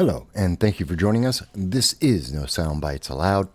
Hello, and thank you for joining us. This is No Soundbites Allowed,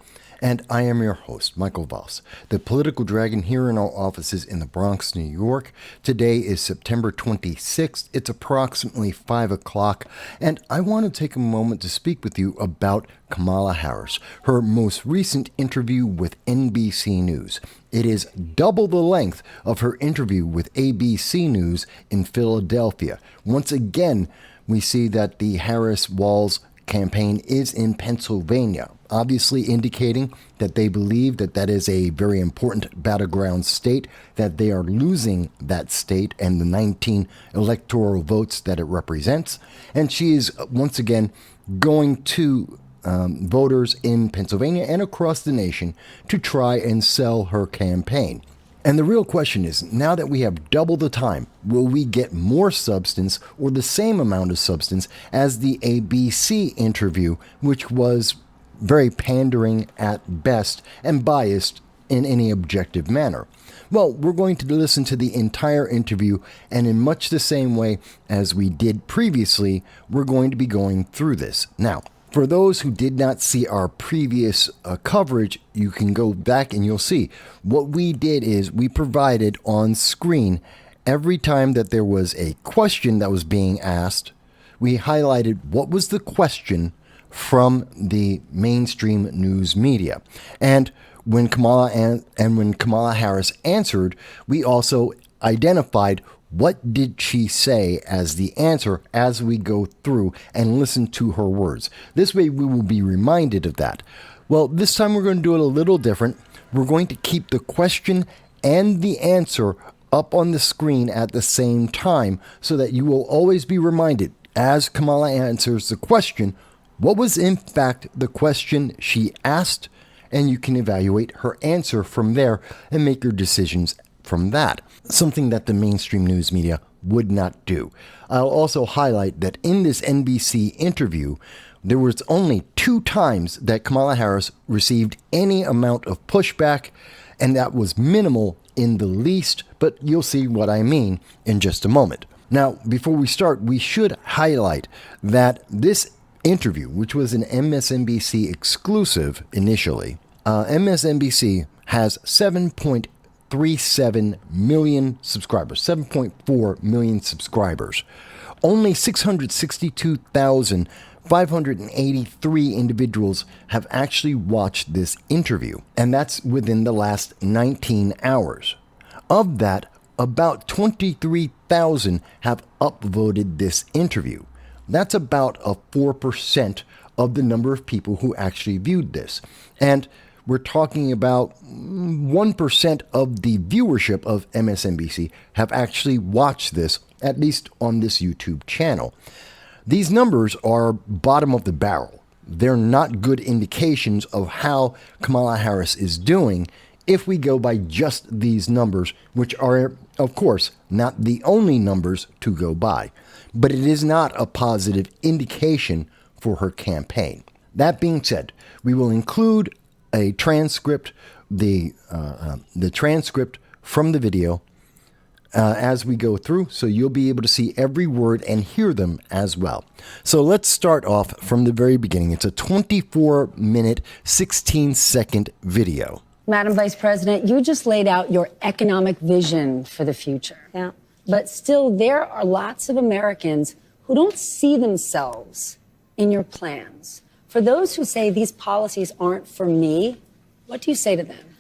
and I am your host, Michael Voss, the political dragon here in our offices in the Bronx, New York. Today is September 26th. It's approximately 5 o'clock, and I want to take a moment to speak with you about Kamala Harris, her most recent interview with NBC News. It is double the length of her interview with ABC News in Philadelphia. Once again, we see that the Harris-Walz campaign is in Pennsylvania, obviously indicating that they believe that that is a very important battleground state, that they are losing that state and the 19 electoral votes that it represents. And she is once again going to voters in Pennsylvania and across the nation to try and sell her campaign. And the real question is, now that we have double the time, will we get more substance or the same amount of substance as the ABC interview, which was very pandering at best and biased in any objective manner? Well, we're going to listen to the entire interview, and in much the same way as we did previously, we're going to be going through this. Now, for those who did not see our previous coverage, you can go back and you'll see what we did is we provided on screen every time that there was a question that was being asked. We highlighted what was the question from the mainstream news media. And when Kamala when Kamala Harris answered, we also identified what did she say as the answer as we go through and listen to her words. This way we will be reminded of that. Well, this time we're going to do it a little different. We're going to keep the question and the answer up on the screen at the same time so that you will always be reminded as Kamala answers the question, what was in fact the question she asked, and you can evaluate her answer from there and make your decisions from that, something that the mainstream news media would not do. I'll also highlight that in this NBC interview, there was only 2 times that Kamala Harris received any amount of pushback, and that was minimal in the least, but you'll see what I mean in just a moment. Now, before we start, we should highlight that this interview, which was an MSNBC exclusive initially, MSNBC has 7.37 million subscribers, 7.4 million subscribers. Only 662,583 individuals have actually watched this interview, and that's within the last 19 hours. Of that, about 23,000 have upvoted this interview. That's about a 4% of the number of people who actually viewed this. And we're talking about 1% of the viewership of MSNBC have actually watched this, at least on this YouTube channel. These numbers are bottom of the barrel. They're not good indications of how Kamala Harris is doing if we go by just these numbers, which are, of course, not the only numbers to go by. But it is not a positive indication for her campaign. That being said, we will include a transcript, the transcript from the video as we go through, so you'll be able to see every word and hear them as well. So let's start off from the very beginning. It's a 24-minute, 16-second video. Madam Vice President, you just laid out your economic vision for the future. Yeah. But still, there are lots of Americans who don't see themselves in your plans. For those who say these policies aren't for me, what do you say to them?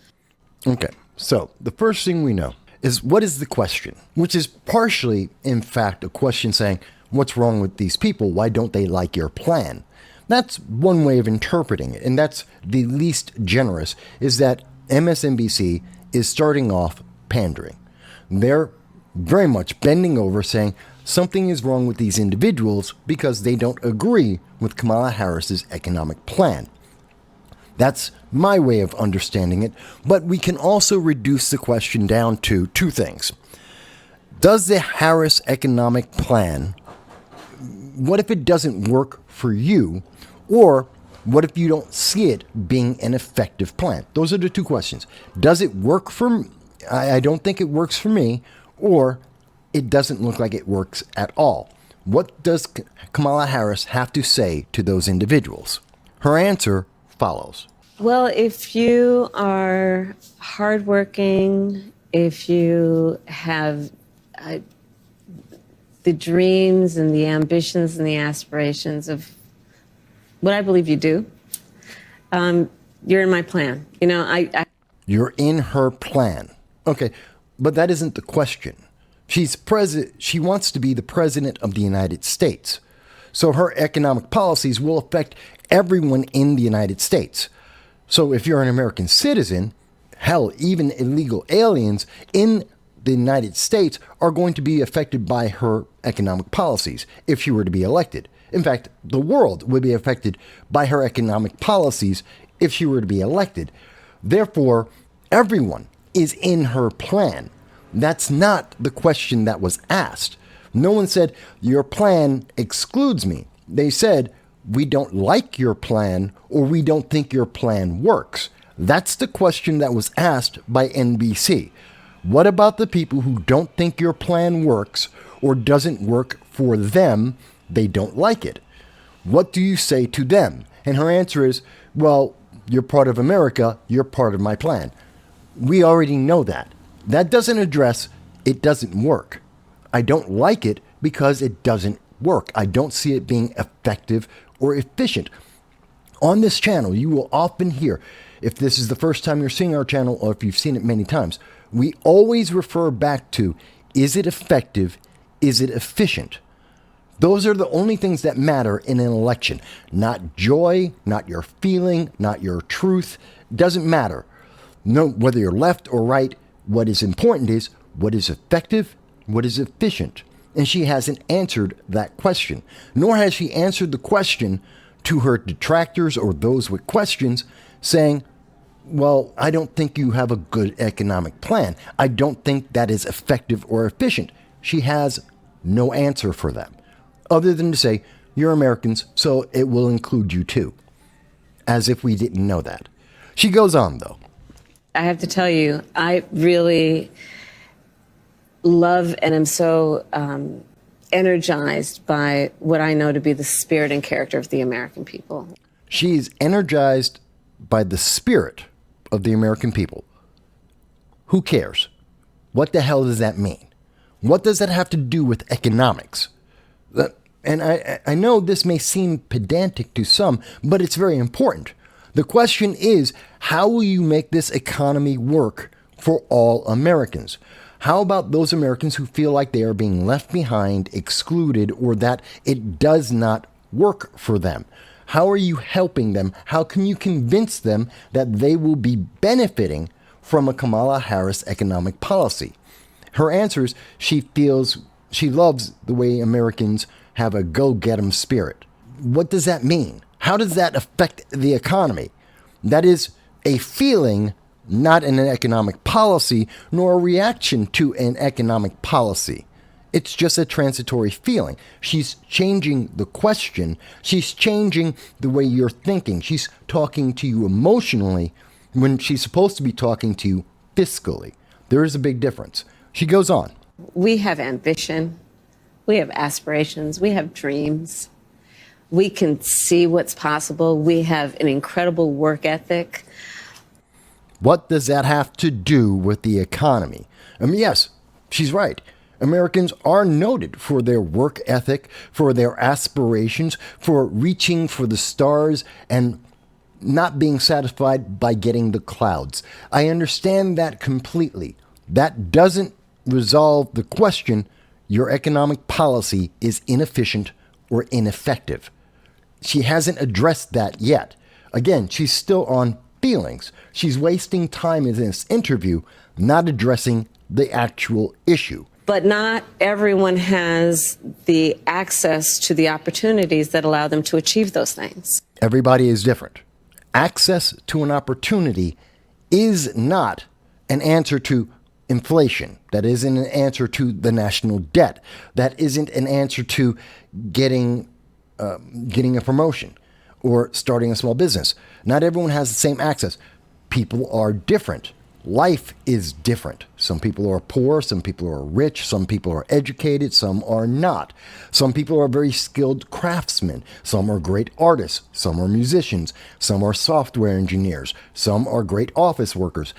Okay, so the first thing we know is what is the question, which is partially, in fact, a question saying, what's wrong with these people? Why don't they like your plan? That's one way of interpreting it, and that's the least generous, is that MSNBC is starting off pandering. They're very much bending over saying something is wrong with these individuals because they don't agree with Kamala Harris's economic plan. That's my way of understanding it, but we can also reduce the question down to 2 things. Does the Harris economic plan, what if it doesn't work for you, or what if you don't see it being an effective plan? Those are the 2 questions. Does it work for I don't think it works for me, or it doesn't look like it works at all. What does Kamala Harris have to say to those individuals? Her answer follows. Well, if you are hardworking, if you have the dreams and the ambitions and the aspirations of what I believe you do, you're in my plan. You know, You're in her plan. Okay, but that isn't the question. She wants to be the president of the United States. So her economic policies will affect everyone in the United States. So if you're an American citizen, hell, even illegal aliens in the United States are going to be affected by her economic policies if she were to be elected. In fact, the world would be affected by her economic policies if she were to be elected. Therefore, everyone is in her plan. That's not the question that was asked. No one said, your plan excludes me. They said, we don't like your plan, or we don't think your plan works. That's the question that was asked by NBC. What about the people who don't think your plan works or doesn't work for them? They don't like it. What do you say to them? And her answer is, well, you're part of America. You're part of my plan. We already know that. That doesn't address it doesn't work. I don't like it because it doesn't work. I don't see it being effective or efficient. On this channel, you will often hear, if this is the first time you're seeing our channel or if you've seen it many times, we always refer back to, is it effective? Is it efficient? Those are the only things that matter in an election. Not joy, not your feeling, not your truth. Doesn't matter. No, whether you're left or right, what is important is what is effective, what is efficient. And she hasn't answered that question. Nor has she answered the question to her detractors or those with questions saying, well, I don't think you have a good economic plan. I don't think that is effective or efficient. She has no answer for them, other than to say, you're Americans, so it will include you too. As if we didn't know that. She goes on, though. I have to tell you, I really love and am so energized by what I know to be the spirit and character of the American people. She's energized by the spirit of the American people. Who cares? What the hell does that mean? What does that have to do with economics? And I know this may seem pedantic to some, but it's very important. The question is, how will you make this economy work for all Americans? How about those Americans who feel like they are being left behind, excluded, or that it does not work for them? How are you helping them? How can you convince them that they will be benefiting from a Kamala Harris economic policy? Her answer is she loves the way Americans have a go-get-'em spirit. What does that mean? How does that affect the economy? That is a feeling, not an economic policy, nor a reaction to an economic policy. It's just a transitory feeling. She's changing the question. She's changing the way you're thinking. She's talking to you emotionally when she's supposed to be talking to you fiscally. There is a big difference. She goes on. We have ambition. We have aspirations. We have dreams. We can see what's possible. We have an incredible work ethic. What does that have to do with the economy? I mean, yes, she's right. Americans are noted for their work ethic, for their aspirations, for reaching for the stars and not being satisfied by getting the clouds. I understand that completely. That doesn't resolve the question, your economic policy is inefficient or ineffective. She hasn't addressed that yet. Again, she's still on feelings. She's wasting time in this interview, not addressing the actual issue. But not everyone has the access to the opportunities that allow them to achieve those things. Everybody is different. Access to an opportunity is not an answer to inflation. That isn't an answer to the national debt. That isn't an answer to getting a promotion or starting a small business. Not everyone has the same access. People are different. Life is different. Some people are poor, some people are rich, some people are educated, some are not. Some people are very skilled craftsmen, some are great artists, some are musicians, some are software engineers, some are great office workers.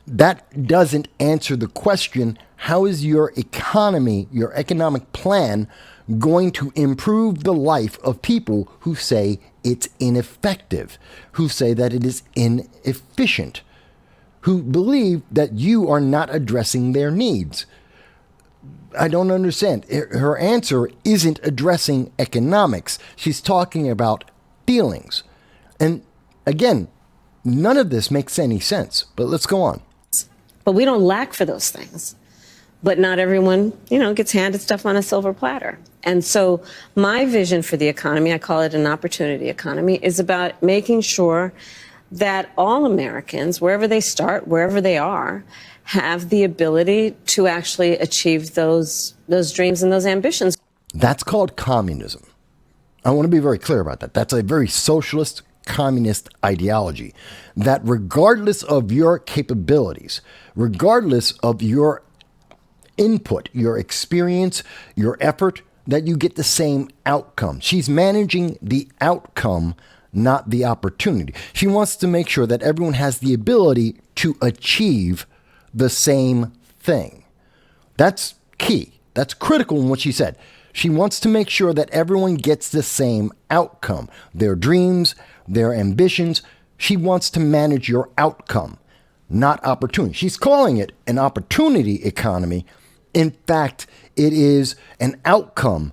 That doesn't answer the question, how is your economy, your economic plan, going to improve the life of people who say it's ineffective, who say that it is inefficient, who believe that you are not addressing their needs? I don't understand. Her answer isn't addressing economics. She's talking about feelings. And again, none of this makes any sense, but let's go on. But we don't lack for those things. But not everyone, gets handed stuff on a silver platter. And so my vision for the economy, I call it an opportunity economy, is about making sure that all Americans, wherever they start, wherever they are, have the ability to actually achieve those dreams and those ambitions. That's called communism. I want to be very clear about that. That's a very socialist, communist ideology that regardless of your capabilities, regardless of your input, your experience, your effort, that you get the same outcome. She's managing the outcome, not the opportunity. She wants to make sure that everyone has the ability to achieve the same thing. That's key. That's critical in what she said. She wants to make sure that everyone gets the same outcome, their dreams, their ambitions. She wants to manage your outcome, not opportunity. She's calling it an opportunity economy. In fact, it is an outcome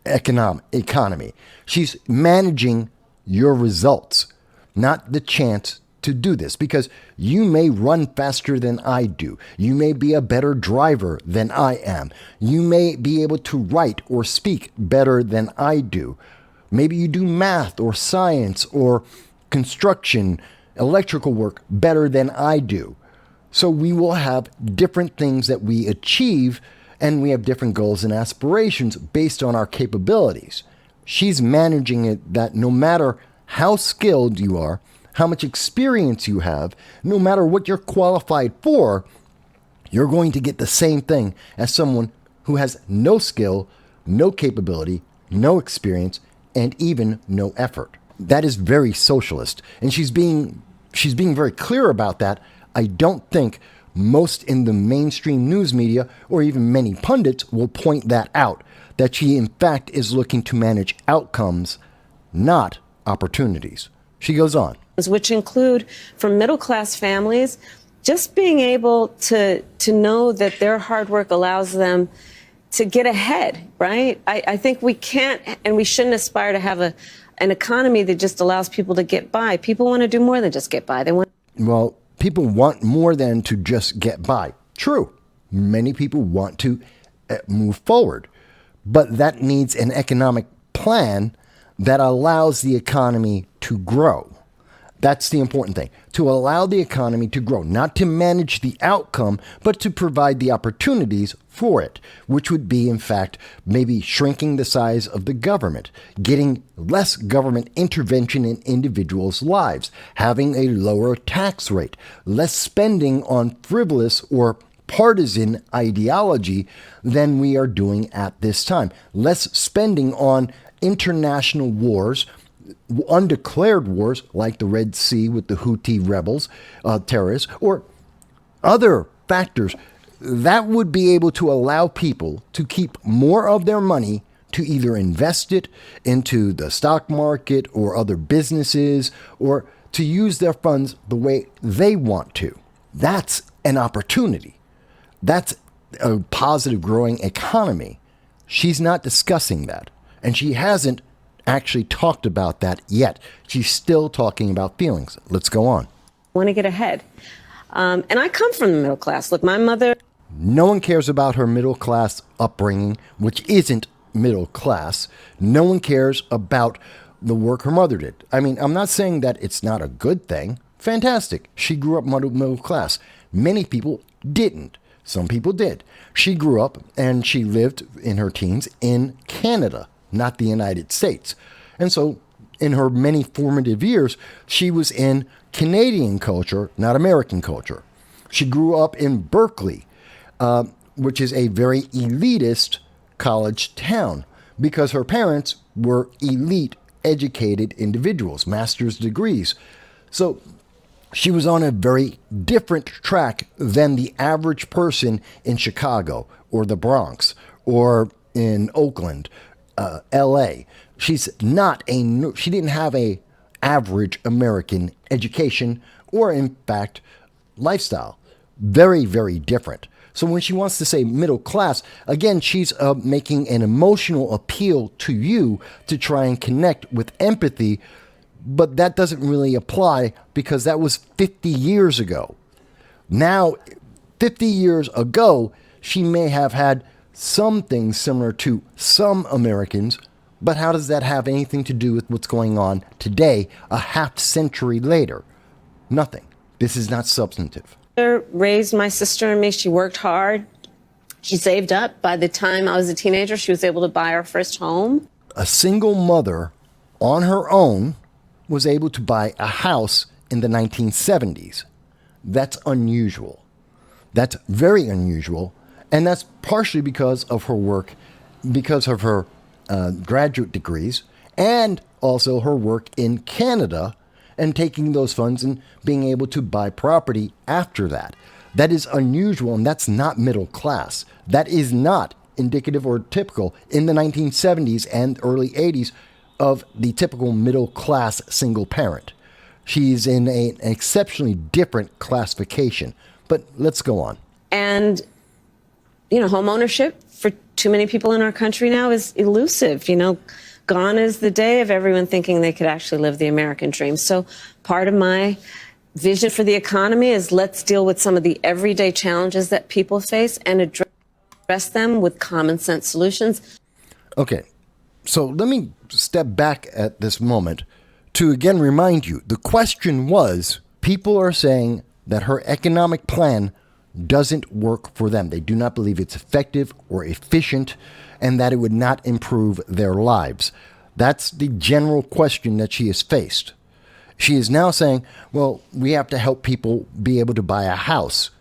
economy. She's managing your results, not the chance to do this, because you may run faster than I do. You may be a better driver than I am. You may be able to write or speak better than I do. Maybe you do math or science or construction, electrical work better than I do. So we will have different things that we achieve, and we have different goals and aspirations based on our capabilities. She's managing it that no matter how skilled you are, how much experience you have, no matter what you're qualified for, you're going to get the same thing as someone who has no skill, no capability, no experience, and even no effort. That is very socialist, and she's being very clear about that. I don't think most in the mainstream news media or even many pundits will point that out, that she in fact is looking to manage outcomes, not opportunities. She goes on. Which include, for middle-class families, just being able to know that their hard work allows them to get ahead, right? I think we can't and we shouldn't aspire to have an economy that just allows people to get by. People want to do more than just get by. Well, people want more than to just get by. True. Many people want to move forward, but that needs an economic plan that allows the economy to grow. That's the important thing, to allow the economy to grow, not to manage the outcome, but to provide the opportunities for it, which would be, in fact, maybe shrinking the size of the government, getting less government intervention in individuals' lives, having a lower tax rate, less spending on frivolous or partisan ideology than we are doing at this time, less spending on international wars, undeclared wars like the Red Sea with the Houthi rebels, terrorists, or other factors that would be able to allow people to keep more of their money to either invest it into the stock market or other businesses, or to use their funds the way they want to. That's an opportunity. That's a positive growing economy. She's not discussing that. And she hasn't actually talked about that yet. She's still talking about feelings. Let's go on. I want to get ahead. And I come from the middle class. Look, my mother... No one cares about her middle class upbringing, which isn't middle class. No one cares about the work her mother did. I mean, I'm not saying that it's not a good thing. Fantastic. She grew up middle class. Many people didn't. Some people did. She grew up and she lived in her teens in Canada, not the United States. And so in her many formative years, she was in Canadian culture, not American culture. She grew up in Berkeley, which is a very elitist college town, because her parents were elite educated individuals, master's degrees. So she was on a very different track than the average person in Chicago or the Bronx or in Oakland, LA. She didn't have a average American education or, in fact, lifestyle. Very, very different. So when she wants to say middle class, again, she's making an emotional appeal to you to try and connect with empathy, but that doesn't really apply because that was 50 years ago. Now, 50 years ago, she may have had something similar to some Americans, but how does that have anything to do with what's going on today, a half century later? Nothing. This is not substantive. Raised my sister and me. She worked hard. She saved up. By the time I was a teenager, she was able to buy our first home. A single mother on her own was able to buy a house in the 1970s. That's unusual. That's very unusual. And that's partially because of her work, because of her graduate degrees, and also her work in Canada and taking those funds and being able to buy property after that. That is unusual, and that's not middle class. That is not indicative or typical in the 1970s and early 80s of the typical middle class single parent. She's in an exceptionally different classification. But let's go on. And, you know, home ownership for too many people in our country now is elusive. You know, gone is the day of everyone thinking they could actually live the American dream. So part of my vision for the economy is let's deal with some of the everyday challenges that people face and address them with common sense solutions. Okay, so let me step back at this moment to again remind you, the question was, people are saying that her economic plan doesn't work for them. They do not believe it's effective or efficient, and that it would not improve their lives. That's the general question that she has faced. She is now saying, well, we have to help people be able to buy a house.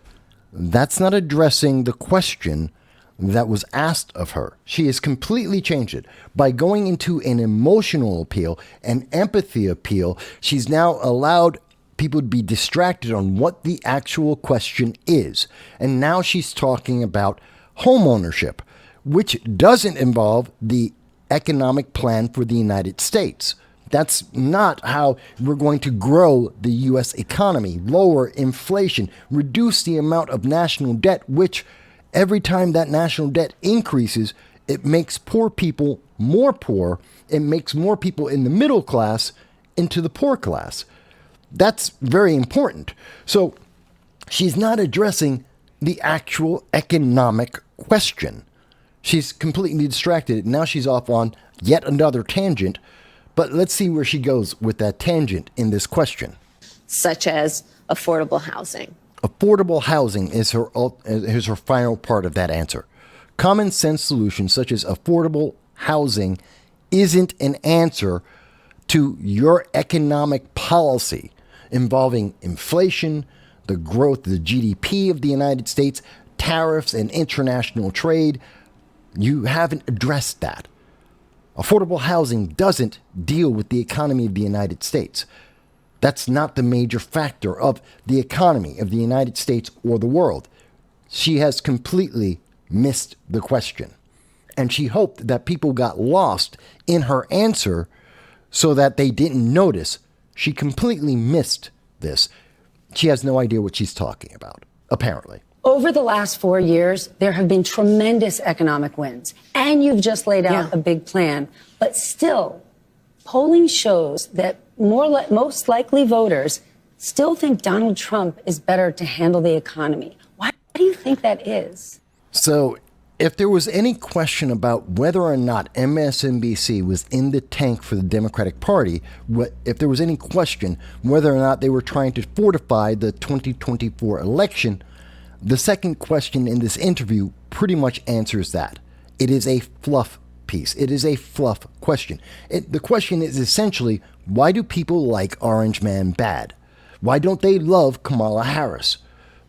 That's not addressing the question that was asked of her. She has completely changed it. By going into an emotional appeal, an empathy appeal, she's now allowed people to be distracted on what the actual question is. And now she's talking about home ownership, which doesn't involve the economic plan for the United States. That's not how we're going to grow the U.S. economy, lower inflation, reduce the amount of national debt, which every time that national debt increases, it makes poor people more poor. It makes more people in the middle class into the poor class. That's very important. So she's not addressing the actual economic question. She's completely distracted. Now she's off on yet another tangent. But let's see where she goes with that tangent in this question. Such as affordable housing. Affordable housing is her final part of that answer. Common sense solutions such as affordable housing isn't an answer to your economic policy involving inflation, the growth of the GDP of the United States, tariffs and international trade. You haven't addressed that. Affordable housing doesn't deal with the economy of the United States. That's not the major factor of the economy of the United States or the world. She has completely missed the question. And she hoped that people got lost in her answer so that they didn't notice. She completely missed this. She has no idea what she's talking about, apparently. Over the last 4 years, there have been tremendous economic wins, and you've just laid out a big plan. But still, polling shows that most likely voters still think Donald Trump is better to handle the economy. Why do you think that is? So, if there was any question about whether or not MSNBC was in the tank for the Democratic Party, if there was any question whether or not they were trying to fortify the 2024 election, the second question in this interview pretty much answers that. It is a fluff piece. It is a fluff question. The question is essentially, why do people like Orange Man bad? Why don't they love Kamala Harris?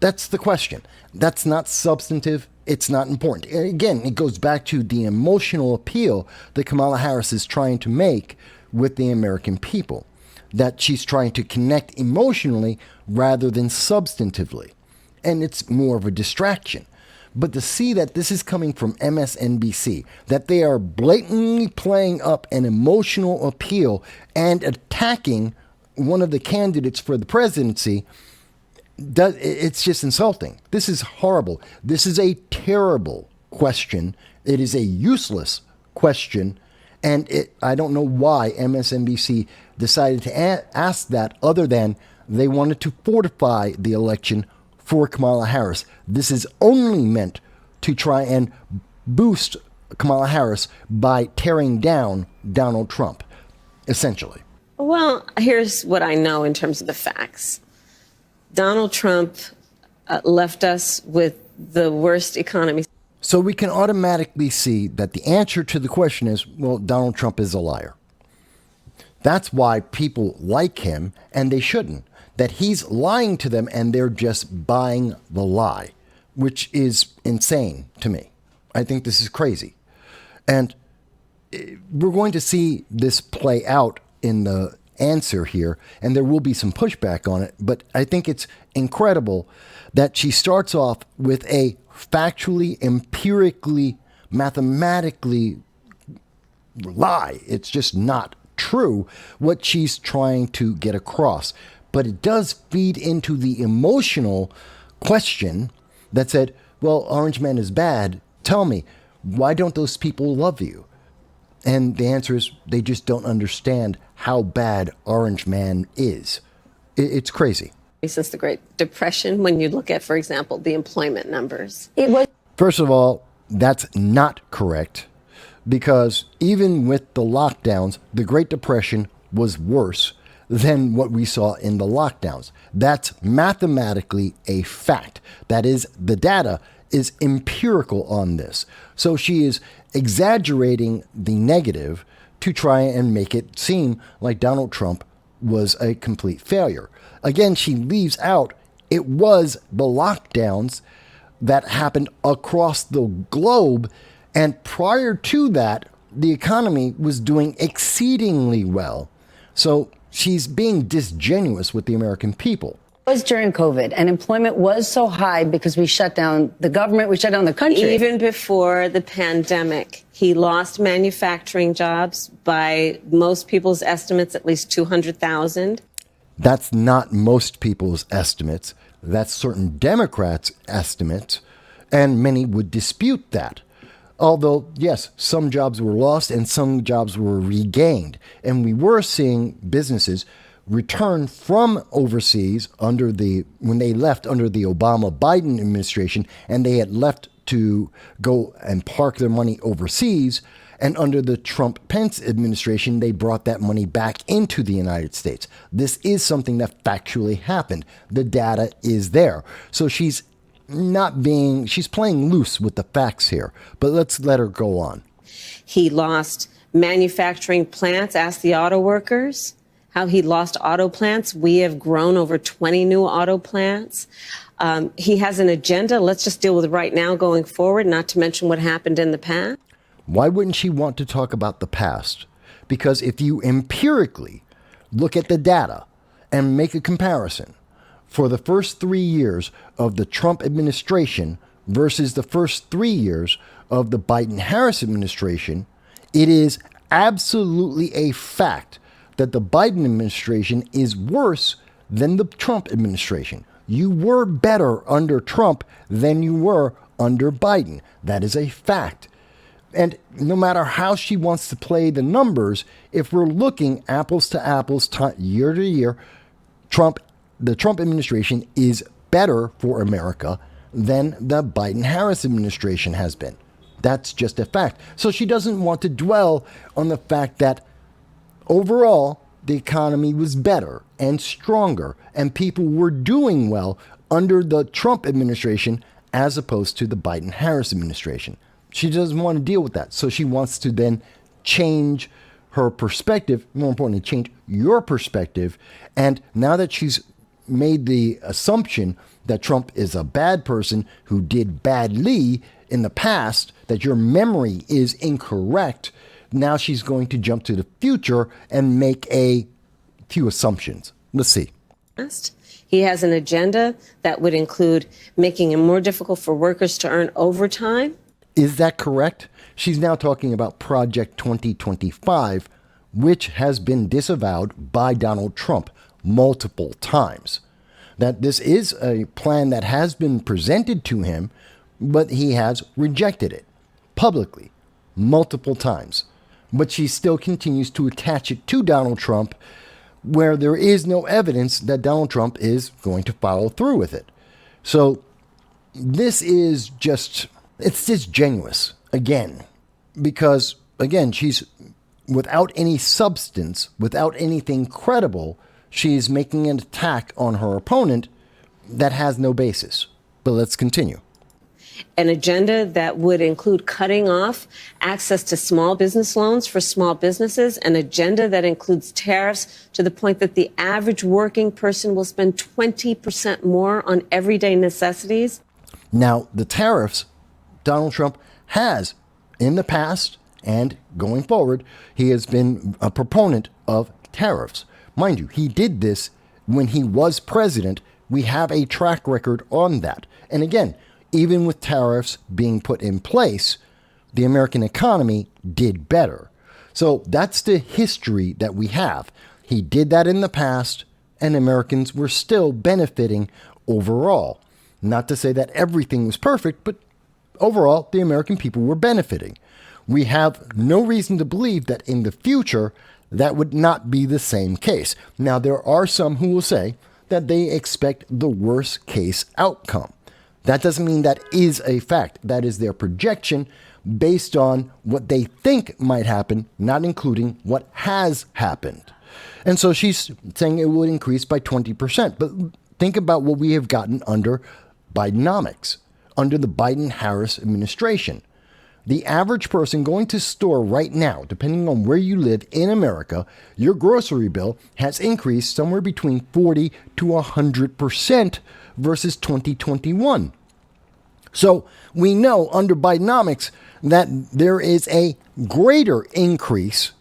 That's the question. That's not substantive. It's not important. And again, it goes back to the emotional appeal that Kamala Harris is trying to make with the American people, that she's trying to connect emotionally rather than substantively. And it's more of a distraction. But to see that this is coming from MSNBC, that they are blatantly playing up an emotional appeal and attacking one of the candidates for the presidency, it's just insulting. This is horrible. This is a terrible question. It is a useless question. And I don't know why MSNBC decided to ask that, other than they wanted to fortify the election for Kamala Harris. This is only meant to try and boost Kamala Harris by tearing down Donald Trump, essentially. Well, here's what I know in terms of the facts. Donald Trump left us with the worst economy. So we can automatically see that the answer to the question is, well, Donald Trump is a liar. That's why people like him, and they shouldn't. That he's lying to them and they're just buying the lie, which is insane to me. I think this is crazy. And we're going to see this play out in the answer here, and there will be some pushback on it. But I think it's incredible that she starts off with a factually, empirically, mathematically lie. It's just not true what she's trying to get across. But it does feed into the emotional question that said, well, Orange Man is bad. Tell me, why don't those people love you? And the answer is they just don't understand how bad Orange Man is. It's crazy. Since the Great Depression, when you look at, for example, the employment numbers. First of all, that's not correct, because even with the lockdowns, the Great Depression was worse than what we saw in the lockdowns. That's mathematically a fact. That is, the data is empirical on this. So she is exaggerating the negative to try and make it seem like Donald Trump was a complete failure. Again, she leaves out it was the lockdowns that happened across the globe, and prior to that, the economy was doing exceedingly well. So she's being disingenuous with the American people. It was during COVID, and employment was so high because we shut down the government, we shut down the country. Even before the pandemic, he lost manufacturing jobs by most people's estimates, at least 200,000. That's not most people's estimates. That's certain Democrats' estimates, and many would dispute that. Although, yes, some jobs were lost and some jobs were regained. And we were seeing businesses return from overseas when they left under the Obama-Biden administration, and they had left to go and park their money overseas. And under the Trump-Pence administration, they brought that money back into the United States. This is something that factually happened. The data is there. So she's playing loose with the facts here, but let's let her go on. He lost manufacturing plants. Ask the auto workers how he lost auto plants. We have grown over 20 new auto plants. He has an agenda. Let's just deal with it right now going forward, not to mention what happened in the past. Why wouldn't she want to talk about the past? Because if you empirically look at the data and make a comparison, for the first 3 years of the Trump administration versus the first 3 years of the Biden-Harris administration, it is absolutely a fact that the Biden administration is worse than the Trump administration. You were better under Trump than you were under Biden. That is a fact. And no matter how she wants to play the numbers, if we're looking apples to apples, year to year, the Trump administration is better for America than the Biden-Harris administration has been. That's just a fact. So she doesn't want to dwell on the fact that overall the economy was better and stronger and people were doing well under the Trump administration as opposed to the Biden-Harris administration. She doesn't want to deal with that. So she wants to then change her perspective, more importantly, change your perspective. And now that she's made the assumption that Trump is a bad person who did badly in the past, that your memory is incorrect. Now she's going to jump to the future and make a few assumptions. Let's see. He has an agenda that would include making it more difficult for workers to earn overtime. Is that correct? She's now talking about Project 2025, which has been disavowed by Donald Trump multiple times. That this is a plan that has been presented to him, but he has rejected it publicly multiple times. But she still continues to attach it to Donald Trump, where there is no evidence that Donald Trump is going to follow through with it. So this is it's disingenuous again, because again, she's without any substance, without anything credible, she's making an attack on her opponent that has no basis. But let's continue. An agenda that would include cutting off access to small business loans for small businesses, an agenda that includes tariffs to the point that the average working person will spend 20% more on everyday necessities. Now, the tariffs, Donald Trump has in the past and going forward, he has been a proponent of tariffs. Mind you, he did this when he was president. We have a track record on that. And again, even with tariffs being put in place, the American economy did better. So that's the history that we have. He did that in the past, and Americans were still benefiting overall. Not to say that everything was perfect, but overall, the American people were benefiting. We have no reason to believe that in the future, that would not be the same case. Now, there are some who will say that they expect the worst case outcome. That doesn't mean that is a fact. That is their projection based on what they think might happen, not including what has happened. And so she's saying it would increase by 20%. But think about what we have gotten under Bidenomics, under the Biden-Harris administration. The average person going to store right now, depending on where you live in America, your grocery bill has increased somewhere between 40 to 100% versus 2021. So we know under Bidenomics that there is a greater increase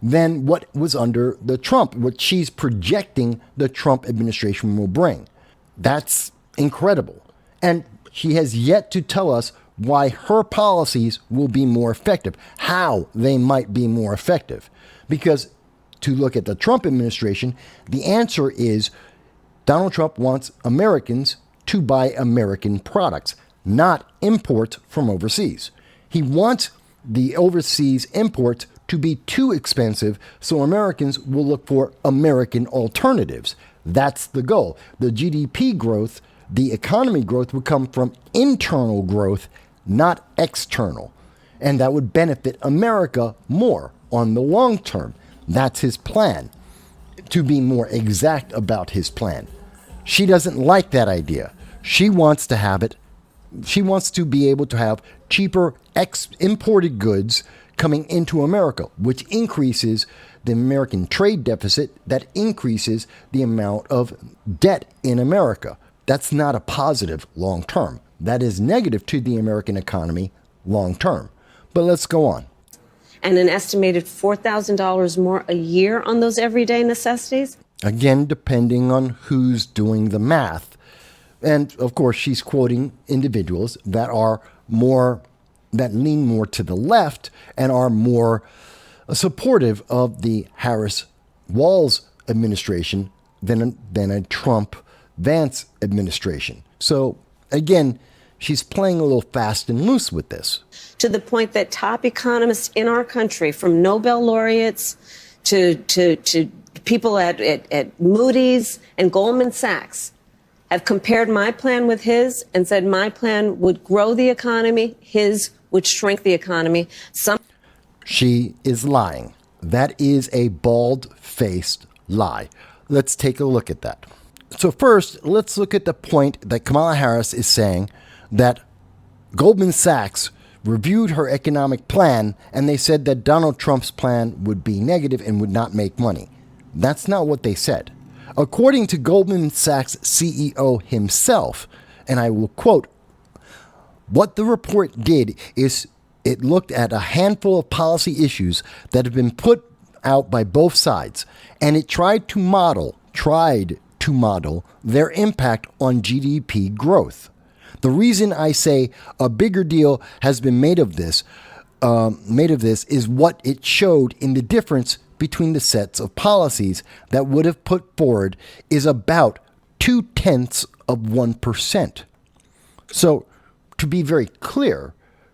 than what was under the Trump, what she's projecting the Trump administration will bring. That's incredible. And she has yet to tell us why her policies will be more effective, how they might be more effective. Because to look at the Trump administration, the answer is Donald Trump wants Americans to buy American products, not import from overseas. He wants the overseas imports to be too expensive, so Americans will look for American alternatives. That's the goal. The GDP growth, the economy growth would come from internal growth, not external. And that would benefit America more on the long term. That's his plan. To be more exact about his plan. She doesn't like that idea. She wants to have it. She wants to be able to have cheaper imported goods coming into America, which increases the American trade deficit, that increases the amount of debt in America. That's not a positive long term. That is negative to the American economy long term. But let's go on. And an estimated $4,000 more a year on those everyday necessities? Again, depending on who's doing the math. And of course, she's quoting individuals that lean more to the left and are more supportive of the Harris-Walz administration than a Trump-Vance administration. So again, she's playing a little fast and loose with this. To the point that top economists in our country, from Nobel laureates to people at Moody's and Goldman Sachs, have compared my plan with his and said my plan would grow the economy, his would shrink the economy. She is lying. That is a bald-faced lie. Let's take a look at that. So first, let's look at the point that Kamala Harris is saying that Goldman Sachs reviewed her economic plan and they said that Donald Trump's plan would be negative and would not make money. That's not what they said. According to Goldman Sachs CEO himself, and I will quote, what the report did is it looked at a handful of policy issues that have been put out by both sides, and it tried to model their impact on GDP growth. The reason I say a bigger deal has been made of this is what it showed in the difference between the sets of policies that would have put forward is about 0.2%. So, to be very clear,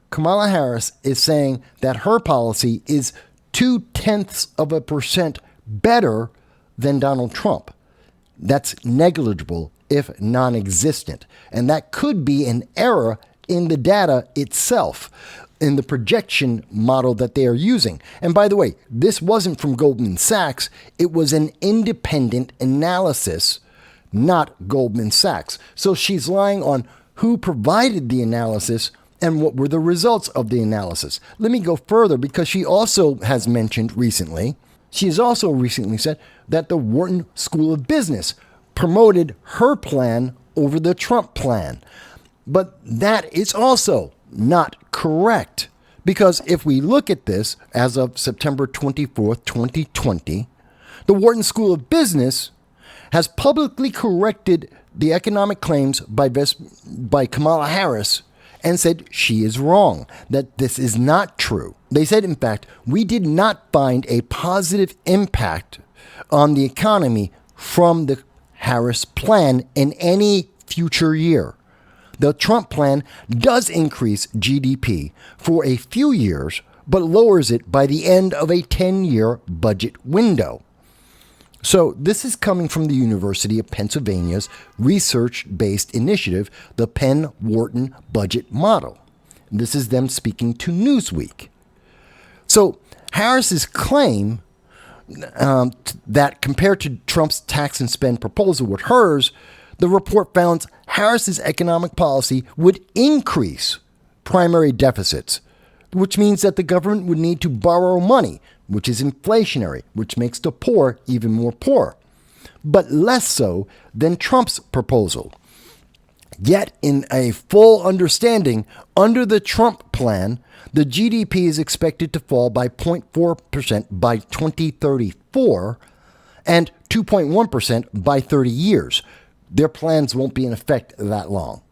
Kamala Harris is saying that her policy is 0.2% better than Donald Trump. That's negligible, if non-existent. And that could be an error in the data itself, in the projection model that they are using. And by the way, this wasn't from Goldman Sachs. It was an independent analysis, not Goldman Sachs. So she's lying on who provided the analysis and what were the results of the analysis. Let me go further, because she also has mentioned recently, she has also recently said that the Wharton School of Business promoted her plan over the Trump plan. But that is also not correct, because if we look at this as of September 24th, 2020, the Wharton School of Business has publicly corrected the economic claims by Kamala Harris and said she is wrong, that this is not true. They said, in fact, we did not find a positive impact on the economy from the Harris plan in any future year. The Trump plan does increase GDP for a few years, but lowers it by the end of a 10-year budget window. So this is coming from the University of Pennsylvania's research-based initiative, the Penn-Wharton Budget Model. This is them speaking to Newsweek. So Harris's claim that compared to Trump's tax and spend proposal with hers, the report found Harris's economic policy would increase primary deficits, which means that the government would need to borrow money, which is inflationary, which makes the poor even more poor, but less so than Trump's proposal. Yet, in a full understanding, under the Trump plan, the GDP is expected to fall by 0.4% by 2034 and 2.1% by 30 years. Their plans won't be in effect that long.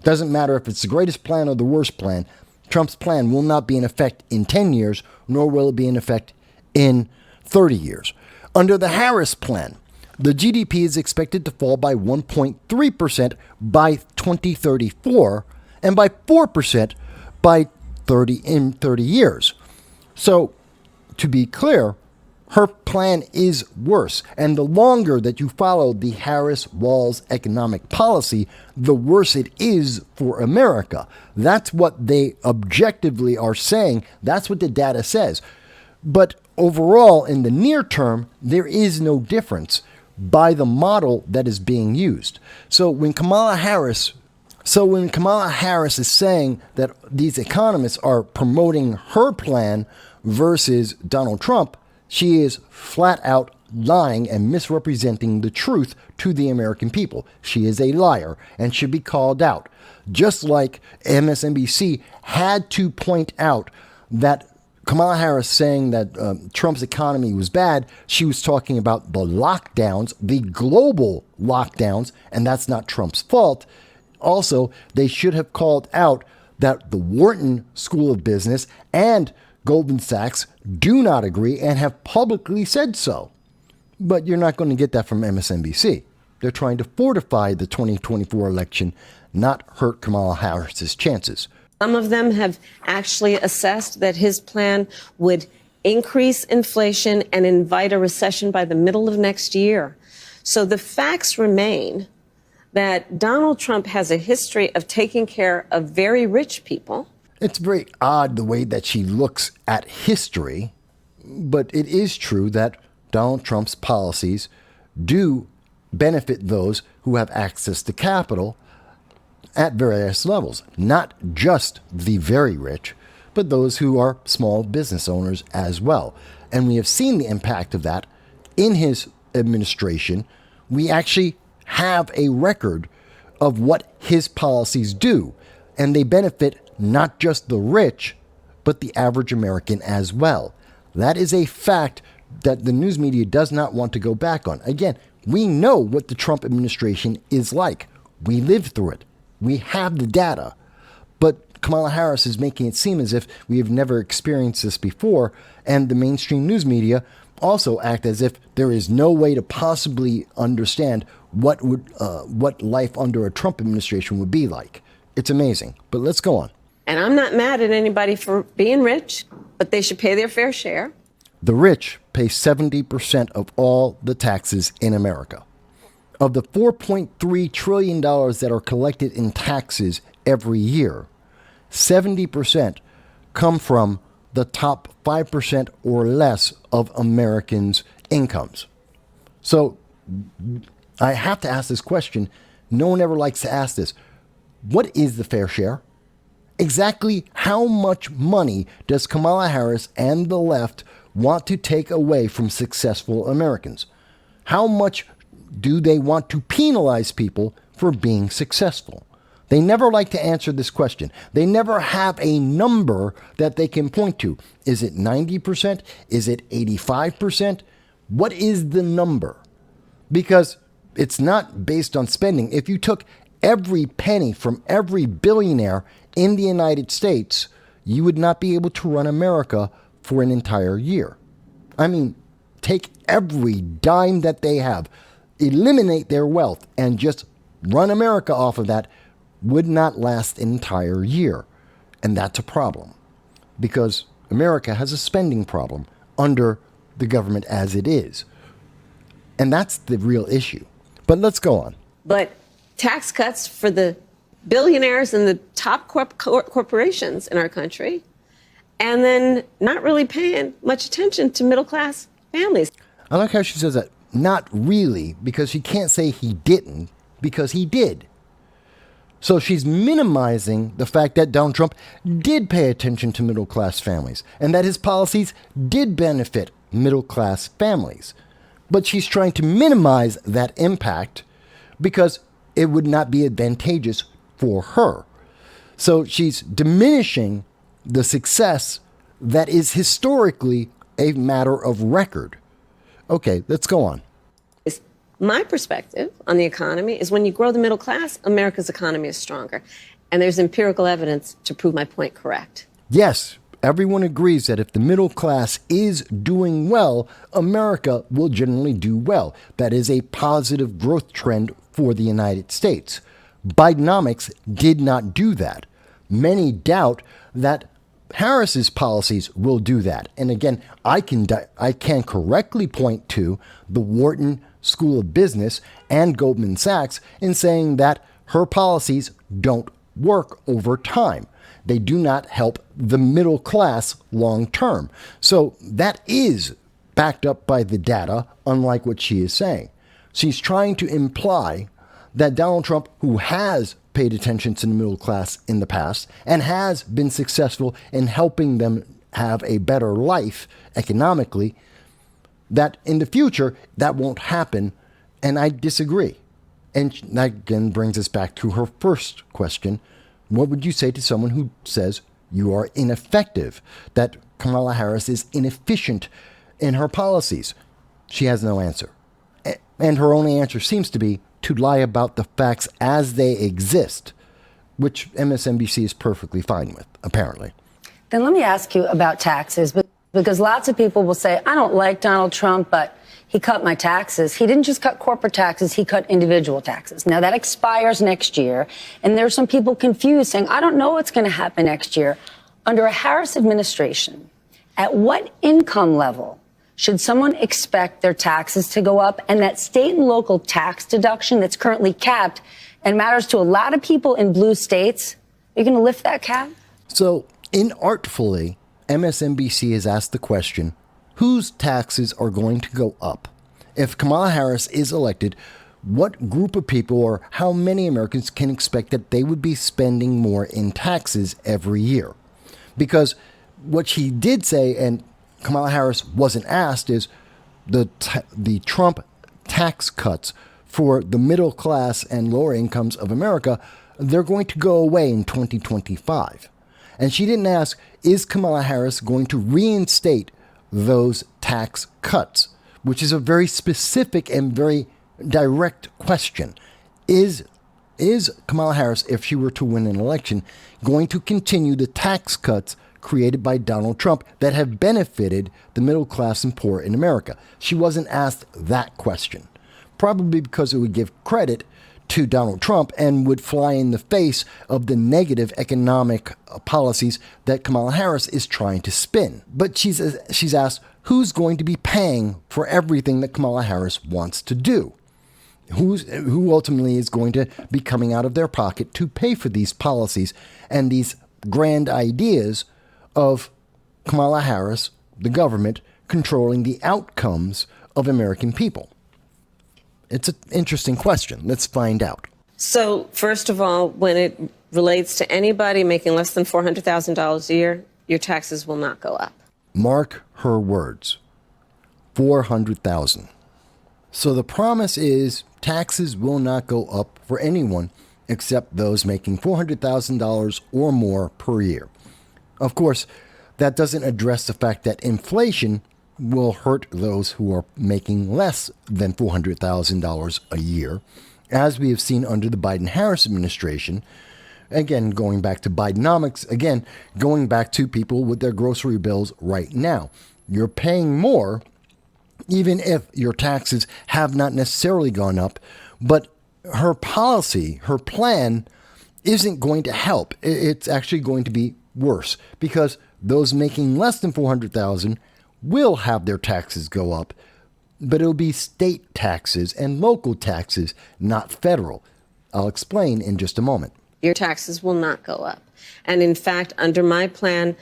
Doesn't matter if it's the greatest plan or the worst plan. Trump's plan will not be in effect in 10 years, nor will it be in effect in 30 years. Under the Harris plan, the GDP is expected to fall by 1.3% by 2034 and by 4% by 30 years. So, to be clear, her plan is worse. And the longer that you follow the Harris-Walz economic policy, the worse it is for America. That's what they objectively are saying. That's what the data says. But overall, in the near term, there is no difference by the model that is being used. So when Kamala Harris is saying that these economists are promoting her plan versus Donald Trump, she is flat out lying and misrepresenting the truth to the American people. She is a liar and should be called out. Just like MSNBC had to point out that Kamala Harris saying that Trump's economy was bad, she was talking about the lockdowns, the global lockdowns, and that's not Trump's fault. Also, they should have called out that the Wharton School of Business and Goldman Sachs do not agree and have publicly said so. But you're not going to get that from MSNBC. They're trying to fortify the 2024 election, not hurt Kamala Harris's chances. Some of them have actually assessed that his plan would increase inflation and invite a recession by the middle of next year. So the facts remain that Donald Trump has a history of taking care of very rich people. It's very odd the way that she looks at history, but it is true that Donald Trump's policies do benefit those who have access to capital at various levels, not just the very rich, but those who are small business owners as well. And we have seen the impact of that in his administration we actually have a record of what his policies do. And they benefit not just the rich, but the average American as well. That is a fact that the news media does not want to go back on. Again, we know what the Trump administration is like. We lived through it. We have the data. But Kamala Harris is making it seem as if we have never experienced this before, and the mainstream news media also act as if there is no way to possibly understand what life under a Trump administration would be like. It's amazing. But let's go on. And I'm not mad at anybody for being rich, but they should pay their fair share. The rich pay 70% of all the taxes in America. Of the $4.3 trillion that are collected in taxes every year, 70% come from the top 5% or less of Americans' incomes. So I have to ask this question. No one ever likes to ask this. What is the fair share? Exactly how much money does Kamala Harris and the left want to take away from successful Americans? How much do they want to penalize people for being successful? They never like to answer this question. They never have a number that they can point to. Is it 90%? Is it 85%? What is the number? Because it's not based on spending. If you took every penny from every billionaire in the United States, you would not be able to run America for an entire year. I mean, take every dime that they have, eliminate their wealth, and just run America off of that would not last an entire year. And that's a problem because America has a spending problem under the government as it is. And that's the real issue. But let's go on. But tax cuts for the billionaires and the top corporations in our country, and then not really paying much attention to middle-class families. I like how she says that. Not really, because she can't say he didn't, because he did. So she's minimizing the fact that Donald Trump did pay attention to middle-class families and that his policies did benefit middle-class families. But she's trying to minimize that impact because it would not be advantageous for her. So she's diminishing the success that is historically a matter of record. Okay, let's go on. My perspective on the economy is when you grow the middle class, America's economy is stronger. And there's empirical evidence to prove my point correct. Yes, everyone agrees that if the middle class is doing well, America will generally do well. That is a positive growth trend for the United States. Bidenomics did not do that. Many doubt that Harris's policies will do that. And again, I can correctly point to the Wharton School of Business and Goldman Sachs in saying that her policies don't work over time. They do not help the middle class long term. So that is backed up by the data, unlike what she is saying. She's trying to imply that Donald Trump, who has paid attention to the middle class in the past and has been successful in helping them have a better life economically, that in the future, that won't happen. And I disagree. And that again brings us back to her first question. What would you say to someone who says you are ineffective, that Kamala Harris is inefficient in her policies? She has no answer. And her only answer seems to be to lie about the facts as they exist, which MSNBC is perfectly fine with, apparently. Then let me ask you about taxes, because lots of people will say, I don't like Donald Trump, but he cut my taxes. He didn't just cut corporate taxes, he cut individual taxes. Now that expires next year, and there's some people confused saying, I don't know what's going to happen next year. Under a Harris administration, at what income level should someone expect their taxes to go up? And that state and local tax deduction that's currently capped and matters to a lot of people in blue states, are you going to lift that cap? So inartfully, MSNBC has asked the question, whose taxes are going to go up? If Kamala Harris is elected, what group of people or how many Americans can expect that they would be spending more in taxes every year? Because what she did say, and Kamala Harris wasn't asked, is the Trump tax cuts for the middle class and lower incomes of America, they're going to go away in 2025. And she didn't ask, is Kamala Harris going to reinstate those tax cuts? Which is a very specific and very direct question. Is Kamala Harris, if she were to win an election, going to continue the tax cuts created by Donald Trump that have benefited the middle class and poor in America? She wasn't asked that question, probably because it would give credit to Donald Trump and would fly in the face of the negative economic policies that Kamala Harris is trying to spin. But she's asked, who's going to be paying for everything that Kamala Harris wants to do? Who ultimately is going to be coming out of their pocket to pay for these policies and these grand ideas of Kamala Harris, the government, controlling the outcomes of American people? It's an interesting question. Let's find out. So, first of all, when it relates to anybody making less than $400,000 a year, your taxes will not go up. Mark her words. 400,000. So the promise is taxes will not go up for anyone except those making $400,000 or more per year. Of course, that doesn't address the fact that inflation will hurt those who are making less than $400,000 a year, as we have seen under the Biden-Harris administration. Again, going back to Bidenomics, again, going back to people with their grocery bills right now. You're paying more, even if your taxes have not necessarily gone up, but her policy, her plan, isn't going to help. It's actually going to be worse, because those making less than $400,000 will have their taxes go up, but it'll be state taxes and local taxes, not federal. I'll explain in just a moment. Your taxes will not go up. And in fact, under my plan,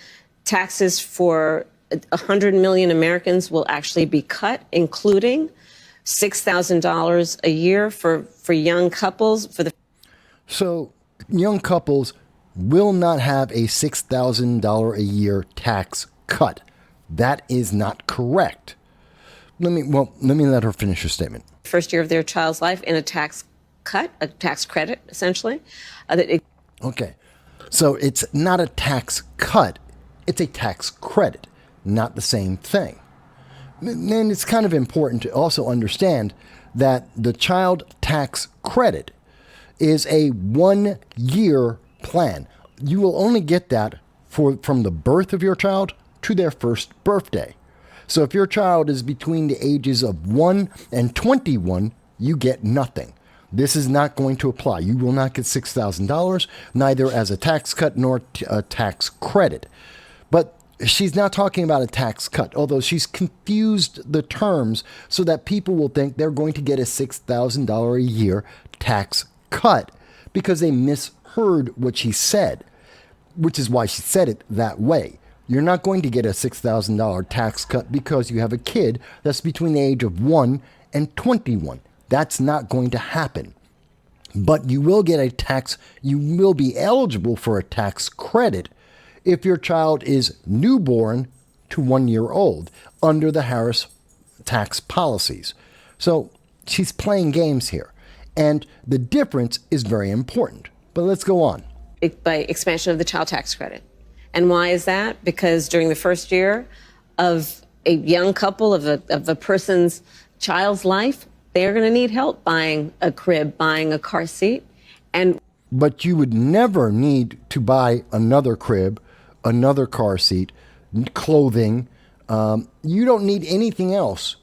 taxes for 100 million Americans will actually be cut, including $6,000 a year for young couples. So young couples will not have a $6,000 a year tax cut. That is not correct. Let me let her finish her statement. First year of their child's life in a tax cut, a tax credit, essentially. Okay. So it's not a tax cut. It's a tax credit. Not the same thing. And it's kind of important to also understand that the child tax credit is a 1-year plan. You will only get that from the birth of your child to their first birthday. So if your child is between the ages of 1 and 21, you get nothing. This is not going to apply. You will not get $6,000, neither as a tax cut nor a tax credit. But she's not talking about a tax cut, although she's confused the terms so that people will think they're going to get a $6,000 a year tax cut because they misheard what she said, which is why she said it that way. You're not going to get a $6,000 tax cut because you have a kid that's between the age of 1 and 21. That's not going to happen. But you will get you will be eligible for a tax credit if your child is newborn to 1 year old under the Harris tax policies. So she's playing games here. And the difference is very important. But let's go on. By expansion of the child tax credit. And why is that? Because during the first year of a young couple, of a person's child's life, they're going to need help buying a crib, buying a car seat. But you would never need to buy another crib, another car seat, clothing. You don't need anything else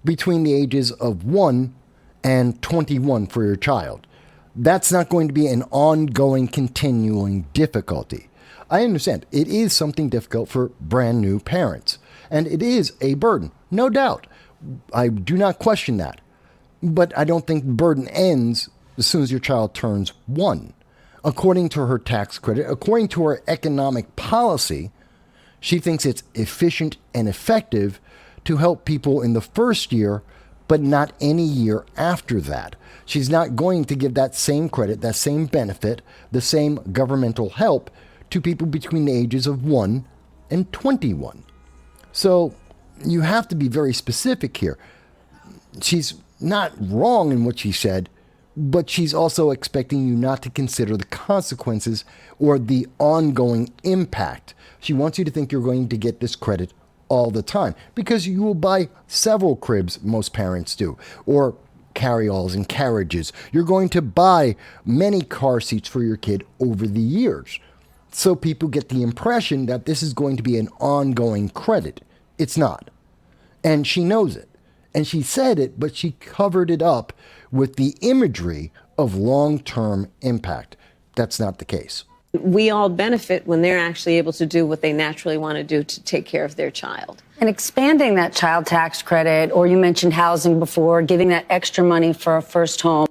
between the ages of 1 and 21 for your child. That's not going to be an ongoing, continuing difficulty. I understand it is something difficult for brand new parents, and it is a burden, no doubt. I do not question that. But I don't think the burden ends as soon as your child turns 1. According to her tax credit, according to her economic policy, she thinks it's efficient and effective to help people in the first year, but not any year after that. She's not going to give that same credit, that same benefit, the same governmental help to people between the ages of 1 and 21. So you have to be very specific here. She's not wrong in what she said, but she's also expecting you not to consider the consequences or the ongoing impact. She wants you to think you're going to get this credit all the time because you will buy several cribs, most parents do, or carry-alls and carriages. You're going to buy many car seats for your kid over the years. So people get the impression that this is going to be an ongoing credit. It's not. And she knows it. And she said it, but she covered it up with the imagery of long-term impact. That's not the case. We all benefit when they're actually able to do what they naturally want to do to take care of their child. And expanding that child tax credit, or you mentioned housing before, giving that extra money for a first home.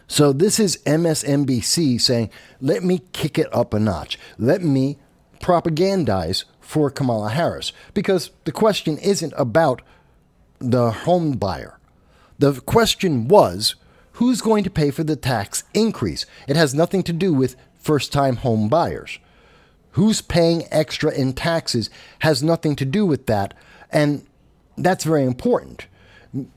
So this is MSNBC saying, let me kick it up a notch. Let me propagandize for Kamala Harris. Because the question isn't about the home buyer. The question was, who's going to pay for the tax increase? It has nothing to do with first-time home buyers. Who's paying extra in taxes has nothing to do with that, and that's very important.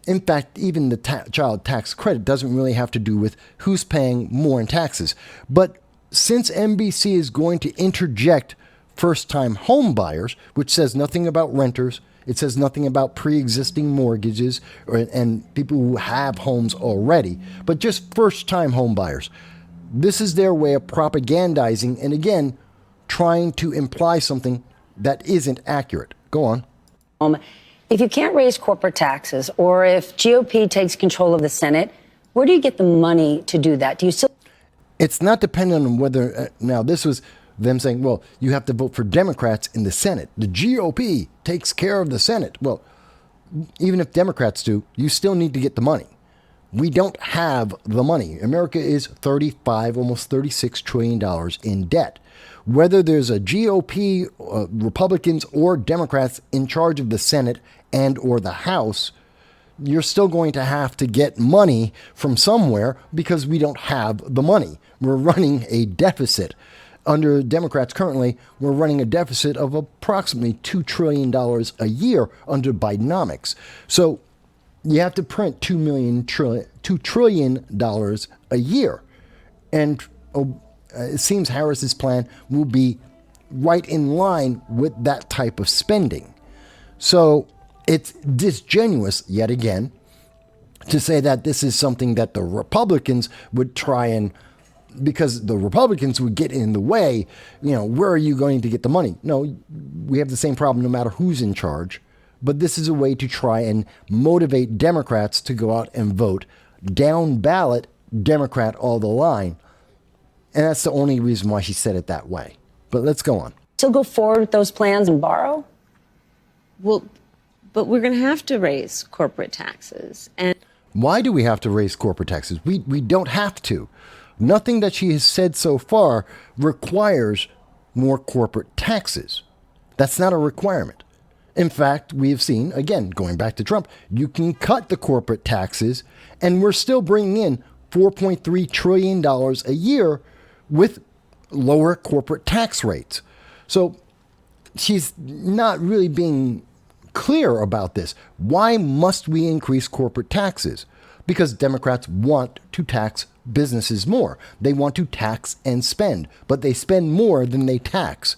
In fact, even the child tax credit doesn't really have to do with who's paying more in taxes. But since NBC is going to interject first-time home buyers, which says nothing about renters, it says nothing about pre-existing mortgages and people who have homes already, but just first-time home buyers. This is their way of propagandizing and, again, trying to imply something that isn't accurate. Go on. If you can't raise corporate taxes, or if GOP takes control of the Senate, where do you get the money to do that? Do you still... It's not dependent on whether... now, this was them saying, well, you have to vote for Democrats in the Senate. The GOP takes care of the Senate. Well, even if Democrats do, you still need to get the money. We don't have the money. America is almost $36 trillion in debt. Whether there's a GOP, Republicans, or Democrats in charge of the Senate and or the House, you're still going to have to get money from somewhere because we don't have the money. We're running a deficit. Under Democrats currently, we're running a deficit of approximately $2 trillion a year under Bidenomics. So you have to print $2 trillion a year. And it seems Harris's plan will be right in line with that type of spending. So it's disingenuous, yet again, to say that this is something that the Republicans would try and, because the Republicans would get in the way, where are you going to get the money? No, we have the same problem no matter who's in charge. But this is a way to try and motivate Democrats to go out and vote down ballot Democrat all the line. And that's the only reason why she said it that way. But let's go on. Still go forward with those plans and borrow? Well, but we're going to have to raise corporate taxes. And why do we have to raise corporate taxes? We don't have to. Nothing that she has said so far requires more corporate taxes. That's not a requirement. In fact, we have seen, again, going back to Trump, you can cut the corporate taxes and we're still bringing in $4.3 trillion a year with lower corporate tax rates. So she's not really being clear about this. Why must we increase corporate taxes? Because Democrats want to tax businesses more. They want to tax and spend, but they spend more than they tax.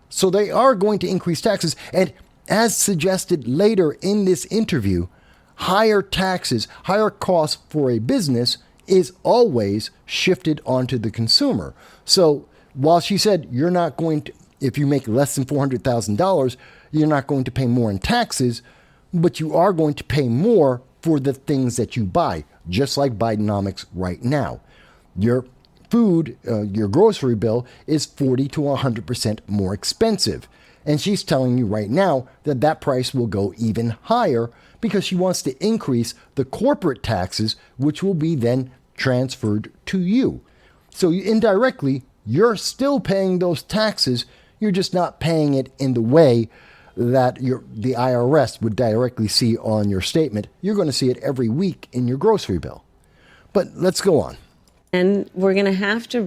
So they are going to increase taxes. And as suggested later in this interview, higher taxes, higher costs for a business is always shifted onto the consumer. So while she said you're not going to, if you make less than $400,000, you're not going to pay more in taxes, but you are going to pay more for the things that you buy, just like Bidenomics right now. Your food, your grocery bill is 40 to 100% more expensive. And she's telling you right now that that price will go even higher because she wants to increase the corporate taxes, which will be then transferred to you. So indirectly, you're still paying those taxes. You're just not paying it in the way that the IRS would directly see on your statement. You're going to see it every week in your grocery bill. But let's go on. And we're going to have to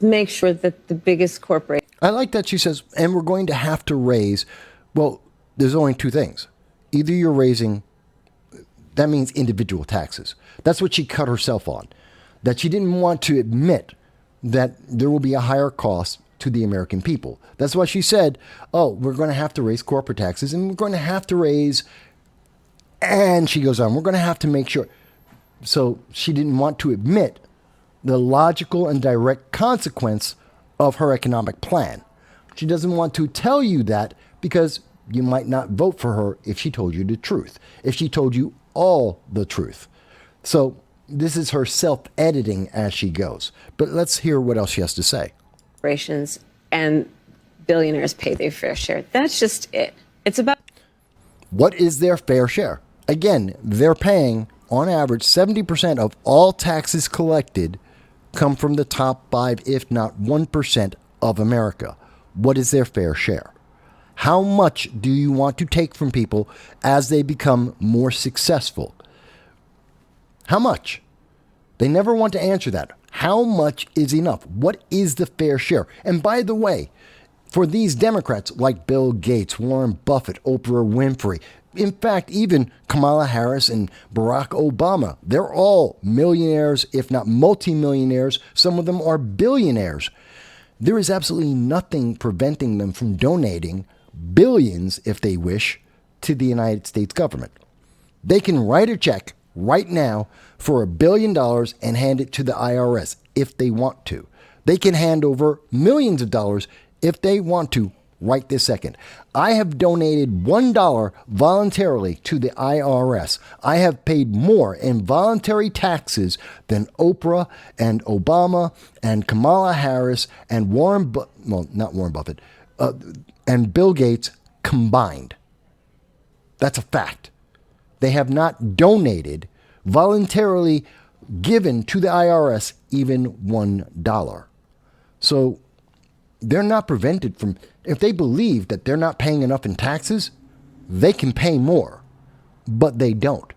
make sure that the biggest corporate... I like that she says, and we're going to have to raise, well, there's only two things. either you're raising, that means individual taxes. That's what she cut herself on, that she didn't want to admit that there will be a higher cost to the American people. That's why she said, oh, we're going to have to raise corporate taxes and we're going to have to raise, and she goes on, we're going to have to make sure. So she didn't want to admit the logical and direct consequence of her economic plan. She doesn't want to tell you that because you might not vote for her if she told you the truth, if she told you all the truth. So this is her self-editing as she goes. But let's hear what else she has to say. Corporations and billionaires pay their fair share. That's just it. It's about... What is their fair share? Again, they're paying, on average, 70% of all taxes collected come from the top 5, if not 1% of America. What is their fair share? How much do you want to take from people as they become more successful? How much? They never want to answer that. How much is enough? What is the fair share? And by the way, for these Democrats like Bill Gates, Warren Buffett, Oprah Winfrey, in fact, even Kamala Harris and Barack Obama, they're all millionaires, if not multimillionaires. Some of them are billionaires. There is absolutely nothing preventing them from donating billions, if they wish, to the United States government. They can write a check right now for $1 billion and hand it to the IRS if they want to. They can hand over millions of dollars if they want to right this second. I have donated $1 voluntarily to the IRS. I have paid more in voluntary taxes than Oprah and Obama and Kamala Harris and not Warren Buffett, and Bill Gates combined. That's a fact. They have not donated, voluntarily given to the IRS even $1. So they're not prevented from, if they believe that they're not paying enough in taxes, they can pay more, but they don't.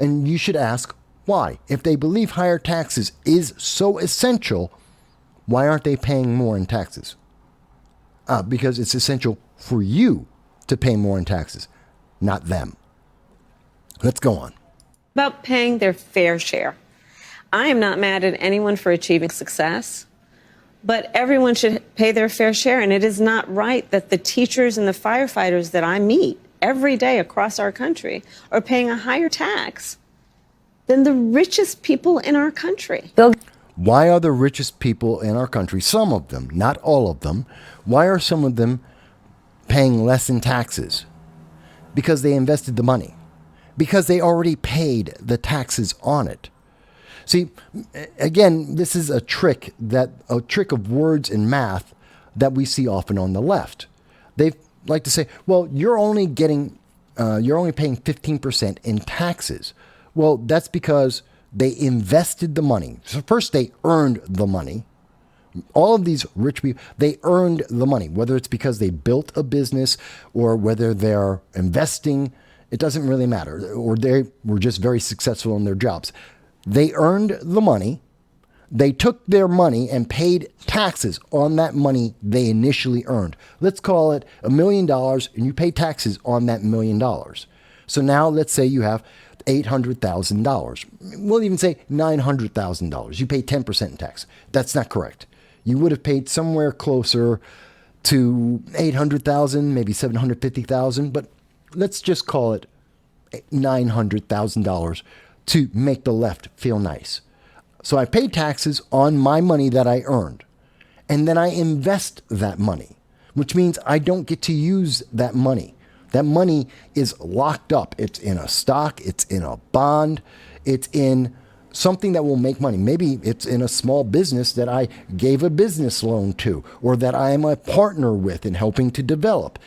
And you should ask why. If they believe higher taxes is so essential, why aren't they paying more in taxes? Because it's essential for you to pay more in taxes, not them. Let's go on. About paying their fair share. I am not mad at anyone for achieving success, but everyone should pay their fair share. And it is not right that the teachers and the firefighters that I meet every day across our country are paying a higher tax than the richest people in our country. Why are the richest people in our country, some of them, not all of them, why are some of them paying less in taxes? Because they invested the money. Because they already paid the taxes on it. See, again, this is a trick of words and math that we see often on the left. They like to say, well, you're only paying 15% in taxes. Well, that's because they invested the money. So first they earned the money. All of these rich people, they earned the money, whether it's because they built a business or whether they're investing. It doesn't really matter. Or they were just very successful in their jobs. They earned the money. They took their money and paid taxes on that money they initially earned. Let's call it $1 million, and you pay taxes on that $1 million. So now let's say you have $800,000. We'll even say $900,000. You pay 10% in tax. That's not correct. You would have paid somewhere closer to $800,000, maybe $750,000, but let's just call it $900,000 to make the left feel nice. So I pay taxes on my money that I earned, and then I invest that money, which means I don't get to use that money. That money is locked up. It's in a stock, it's in a bond, it's in something that will make money. Maybe it's in a small business that I gave a business loan to, or that I am a partner with in helping to develop.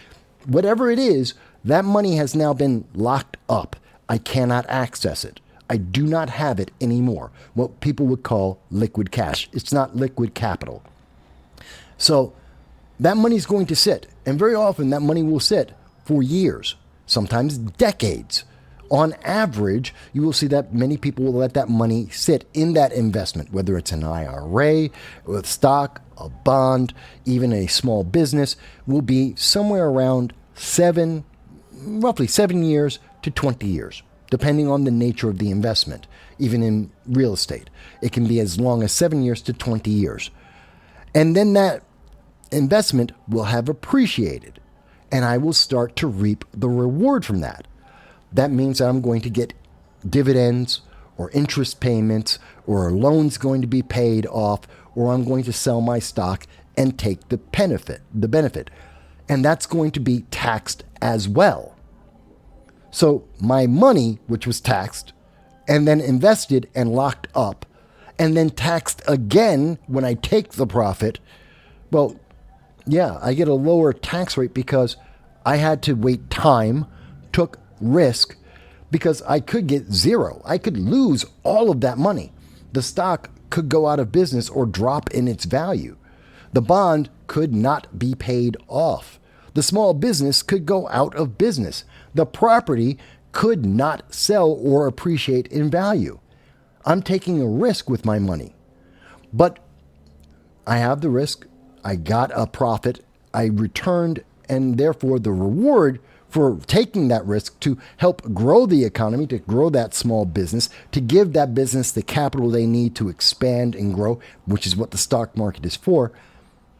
Whatever it is, that money has now been locked up. I cannot access it. I do not have it anymore. What people would call liquid cash. It's not liquid capital. So that money is going to sit. And very often that money will sit for years, sometimes decades. On average, you will see that many people will let that money sit in that investment, whether it's an IRA, with stock, a bond, even a small business, will be somewhere around 7, roughly 7 years to 20 years, depending on the nature of the investment. Even in real estate, it can be as long as 7 years to 20 years. And then that investment will have appreciated, and I will start to reap the reward from that. That means that I'm going to get dividends or interest payments, or a loan's going to be paid off, or I'm going to sell my stock and take the benefit. And that's going to be taxed as well. So my money, which was taxed and then invested and locked up and then taxed again when I take the profit, well, yeah, I get a lower tax rate because I had to wait time, took risk, because I could get zero. I could lose all of that money. The stock could go out of business or drop in its value. The bond could not be paid off. The small business could go out of business. The property could not sell or appreciate in value. I'm taking a risk with my money. But I have the risk. I got a profit. I returned, and therefore the reward for taking that risk to help grow the economy, to grow that small business, to give that business the capital they need to expand and grow, which is what the stock market is for.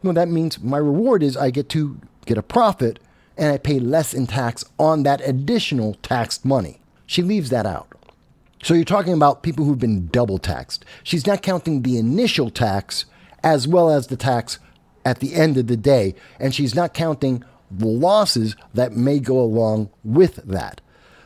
Well, that means my reward is I get to get a profit and I pay less in tax on that additional taxed money. She leaves that out. So you're talking about people who've been double taxed. She's not counting the initial tax as well as the tax at the end of the day, and she's not counting the losses that may go along with that.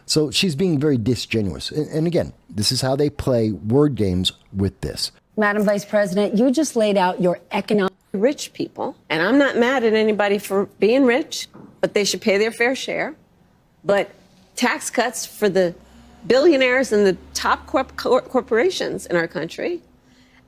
So she's being very disingenuous. And again, this is how they play word games with this. Madam Vice President, you just laid out your economic... Rich people, and I'm not mad at anybody for being rich, but they should pay their fair share. But tax cuts for the billionaires and the top corporations in our country,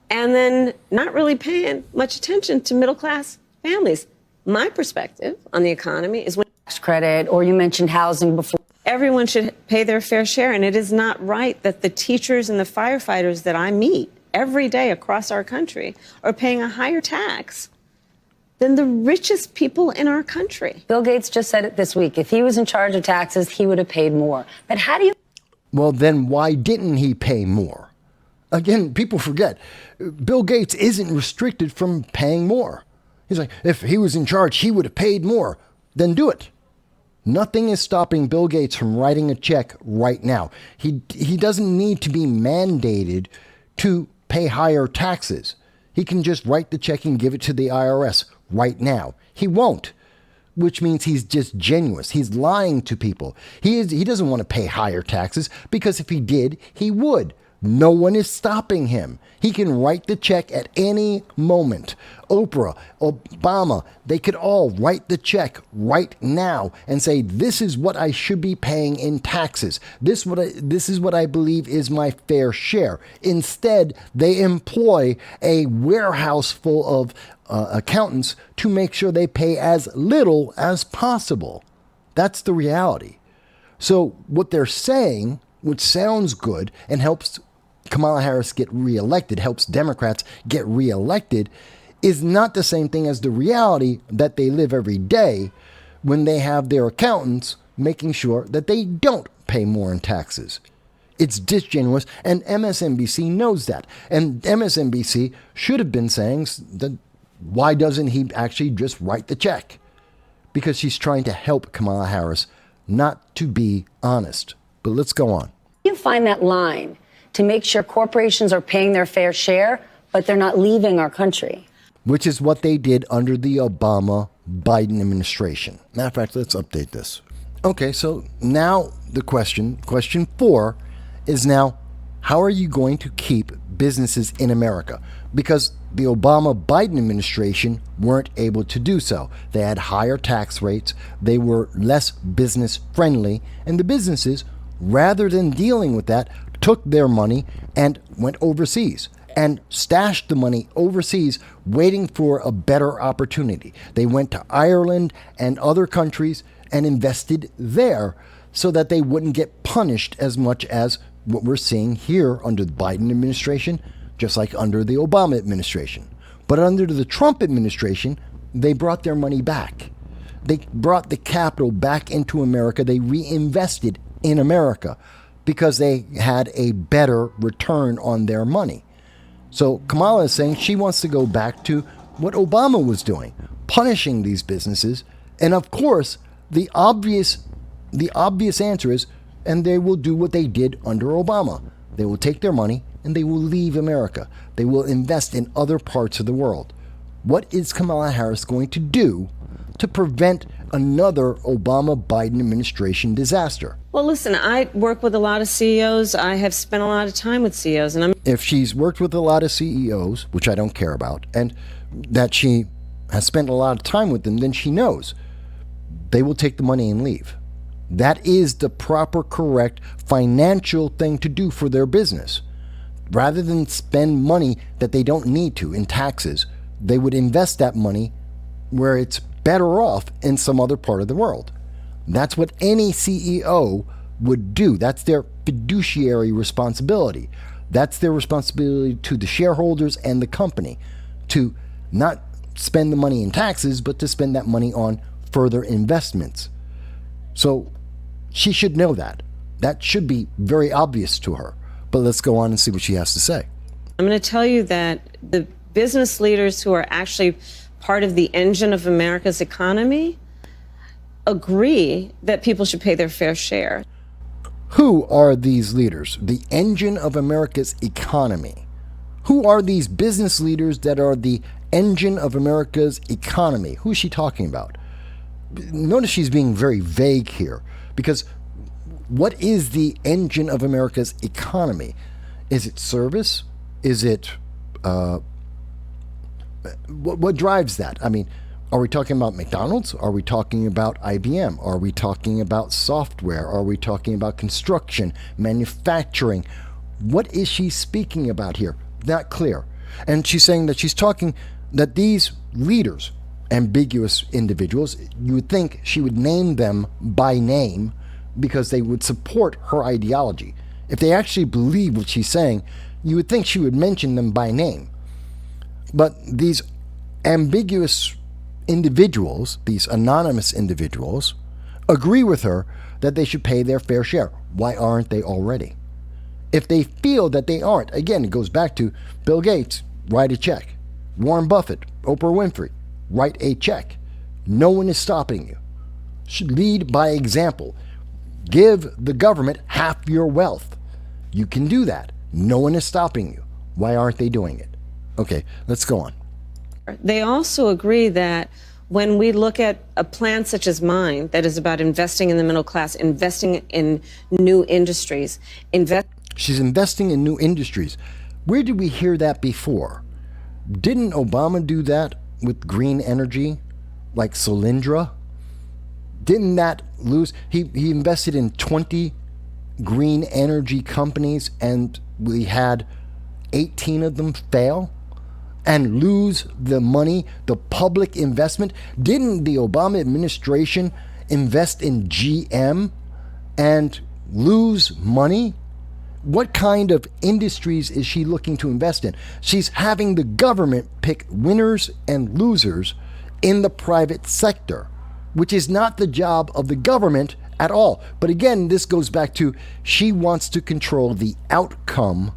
and then not really paying much attention to middle-class families. My perspective on the economy is when tax credit, or you mentioned housing before. Everyone should pay their fair share, and it is not right that the teachers and the firefighters that I meet every day across our country are paying a higher tax than the richest people in our country. Bill Gates just said it this week. If he was in charge of taxes, he would have paid more. But how do you... Well, then why didn't he pay more? Again, people forget. Bill Gates isn't restricted from paying more. He's like, if he was in charge, he would have paid more. Then do it. Nothing is stopping Bill Gates from writing a check right now. He doesn't need to be mandated to pay higher taxes. He can just write the check and give it to the IRS right now. He won't, which means he's just genuous. He's lying to people. He doesn't want to pay higher taxes because if he did, he would. No one is stopping him. He can write the check at any moment. Oprah, Obama, they could all write the check right now and say, this is what I should be paying in taxes. This is what I believe is my fair share. Instead, they employ a warehouse full of accountants to make sure they pay as little as possible. That's the reality. So what they're saying, which sounds good and helps Kamala Harris get reelected, helps Democrats get reelected, is not the same thing as the reality that they live every day when they have their accountants making sure that they don't pay more in taxes. It's disingenuous, and MSNBC knows that. And MSNBC should have been saying that why doesn't he actually just write the check? Because she's trying to help Kamala Harris not to be honest. But let's go on. You find that line to make sure corporations are paying their fair share, but they're not leaving our country. Which is what they did under the Obama-Biden administration. Matter of fact, let's update this. Okay, so now the question 4 is now, how are you going to keep businesses in America? Because the Obama-Biden administration weren't able to do so. They had higher tax rates, they were less business friendly, and the businesses, rather than dealing with that, took their money and went overseas and stashed the money overseas waiting for a better opportunity. They went to Ireland and other countries and invested there so that they wouldn't get punished as much as what we're seeing here under the Biden administration, just like under the Obama administration. But under the Trump administration, they brought their money back. They brought the capital back into America. They reinvested in America because they had a better return on their money. So Kamala is saying she wants to go back to what Obama was doing, punishing these businesses. And of course, the obvious answer is, and they will do what they did under Obama. They will take their money and they will leave America. They will invest in other parts of the world. What is Kamala Harris going to do to prevent another Obama-Biden administration disaster? Well, listen, I work with a lot of CEOs. I have spent a lot of time with CEOs. If she's worked with a lot of CEOs, which I don't care about, and that she has spent a lot of time with them, then she knows they will take the money and leave. That is the proper, correct financial thing to do for their business. Rather than spend money that they don't need to in taxes, they would invest that money where it's better off in some other part of the world. That's what any CEO would do. That's their fiduciary responsibility. That's their responsibility to the shareholders and the company to not spend the money in taxes, but to spend that money on further investments. So she should know that. That should be very obvious to her. But let's go on and see what she has to say. I'm going to tell you that the business leaders who are actually part of the engine of America's economy agree that people should pay their fair share. Who are these leaders? The engine of America's economy. Who are these business leaders that are the engine of America's economy? Who is she talking about? Notice she's being very vague here, because what is the engine of America's economy? Is it service? Is it what drives that? I mean, are we talking about McDonald's? Are we talking about IBM? Are we talking about software? Are we talking about construction, manufacturing? What is she speaking about here? Not clear. And she's saying that she's talking that these leaders, ambiguous individuals, you would think she would name them by name because they would support her ideology. If they actually believe what she's saying, you would think she would mention them by name. But these ambiguous individuals, these anonymous individuals, agree with her that they should pay their fair share. Why aren't they already? If they feel that they aren't, again, it goes back to Bill Gates, write a check. Warren Buffett, Oprah Winfrey, write a check. No one is stopping you. Should lead by example. Give the government half your wealth. You can do that. No one is stopping you. Why aren't they doing it? Okay, let's go on. They also agree that when we look at a plan such as mine, that is about investing in the middle class, investing in new industries, She's investing in new industries. Where did we hear that before? Didn't Obama do that with green energy, like Solyndra? Didn't that lose? He invested in 20 green energy companies, and we had 18 of them fail and lose the money, the public investment. Didn't the Obama administration invest in GM and lose money? What kind of industries is she looking to invest in? She's having the government pick winners and losers in the private sector, which is not the job of the government at all. But again, this goes back to she wants to control the outcome,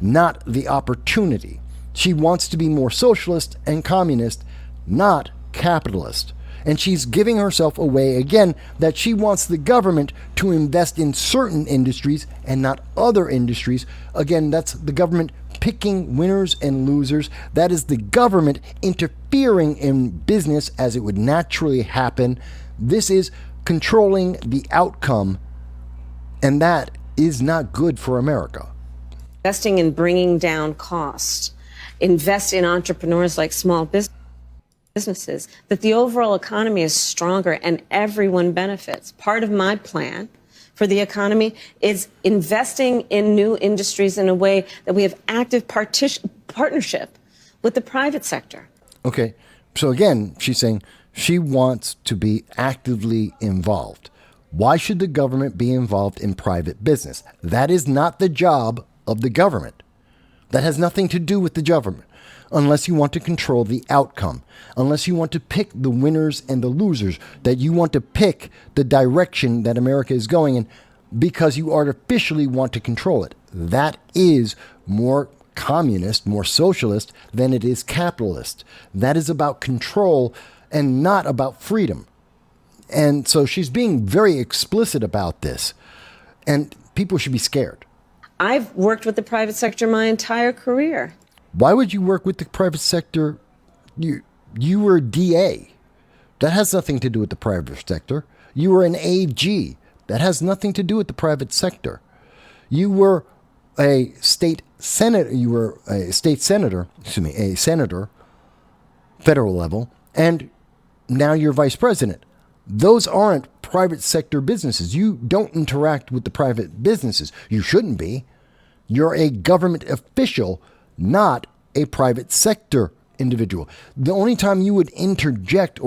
not the opportunity. She wants to be more socialist and communist, not capitalist. And she's giving herself away again that she wants the government to invest in certain industries and not other industries. Again, that's the government picking winners and losers. That is the government interfering in business as it would naturally happen. This is controlling the outcome, and that is not good for America. Investing in bringing down costs, invest in entrepreneurs like small businesses, that the overall economy is stronger and everyone benefits. Part of my plan for the economy is investing in new industries in a way that we have active partnership with the private sector. Okay, so again, she's saying she wants to be actively involved. Why should the government be involved in private business? That is not the job of the government. That has nothing to do with the government. unless you want to control the outcome, unless you want to pick the winners and the losers, that you want to pick the direction that America is going in because you artificially want to control it. That is more communist, more socialist than it is capitalist. That is about control and not about freedom. And so she's being very explicit about this. And people should be scared. I've worked with the private sector my entire career. Why would you work with the private sector? You were a DA. That has nothing to do with the private sector. You were an AG. That has nothing to do with the private sector. You were a state senator. You were a state senator, a senator, federal level, and now you're vice president. Those aren't private sector businesses. You don't interact with the private businesses. You shouldn't be. You're a government official, not a private sector individual. The only time you would interject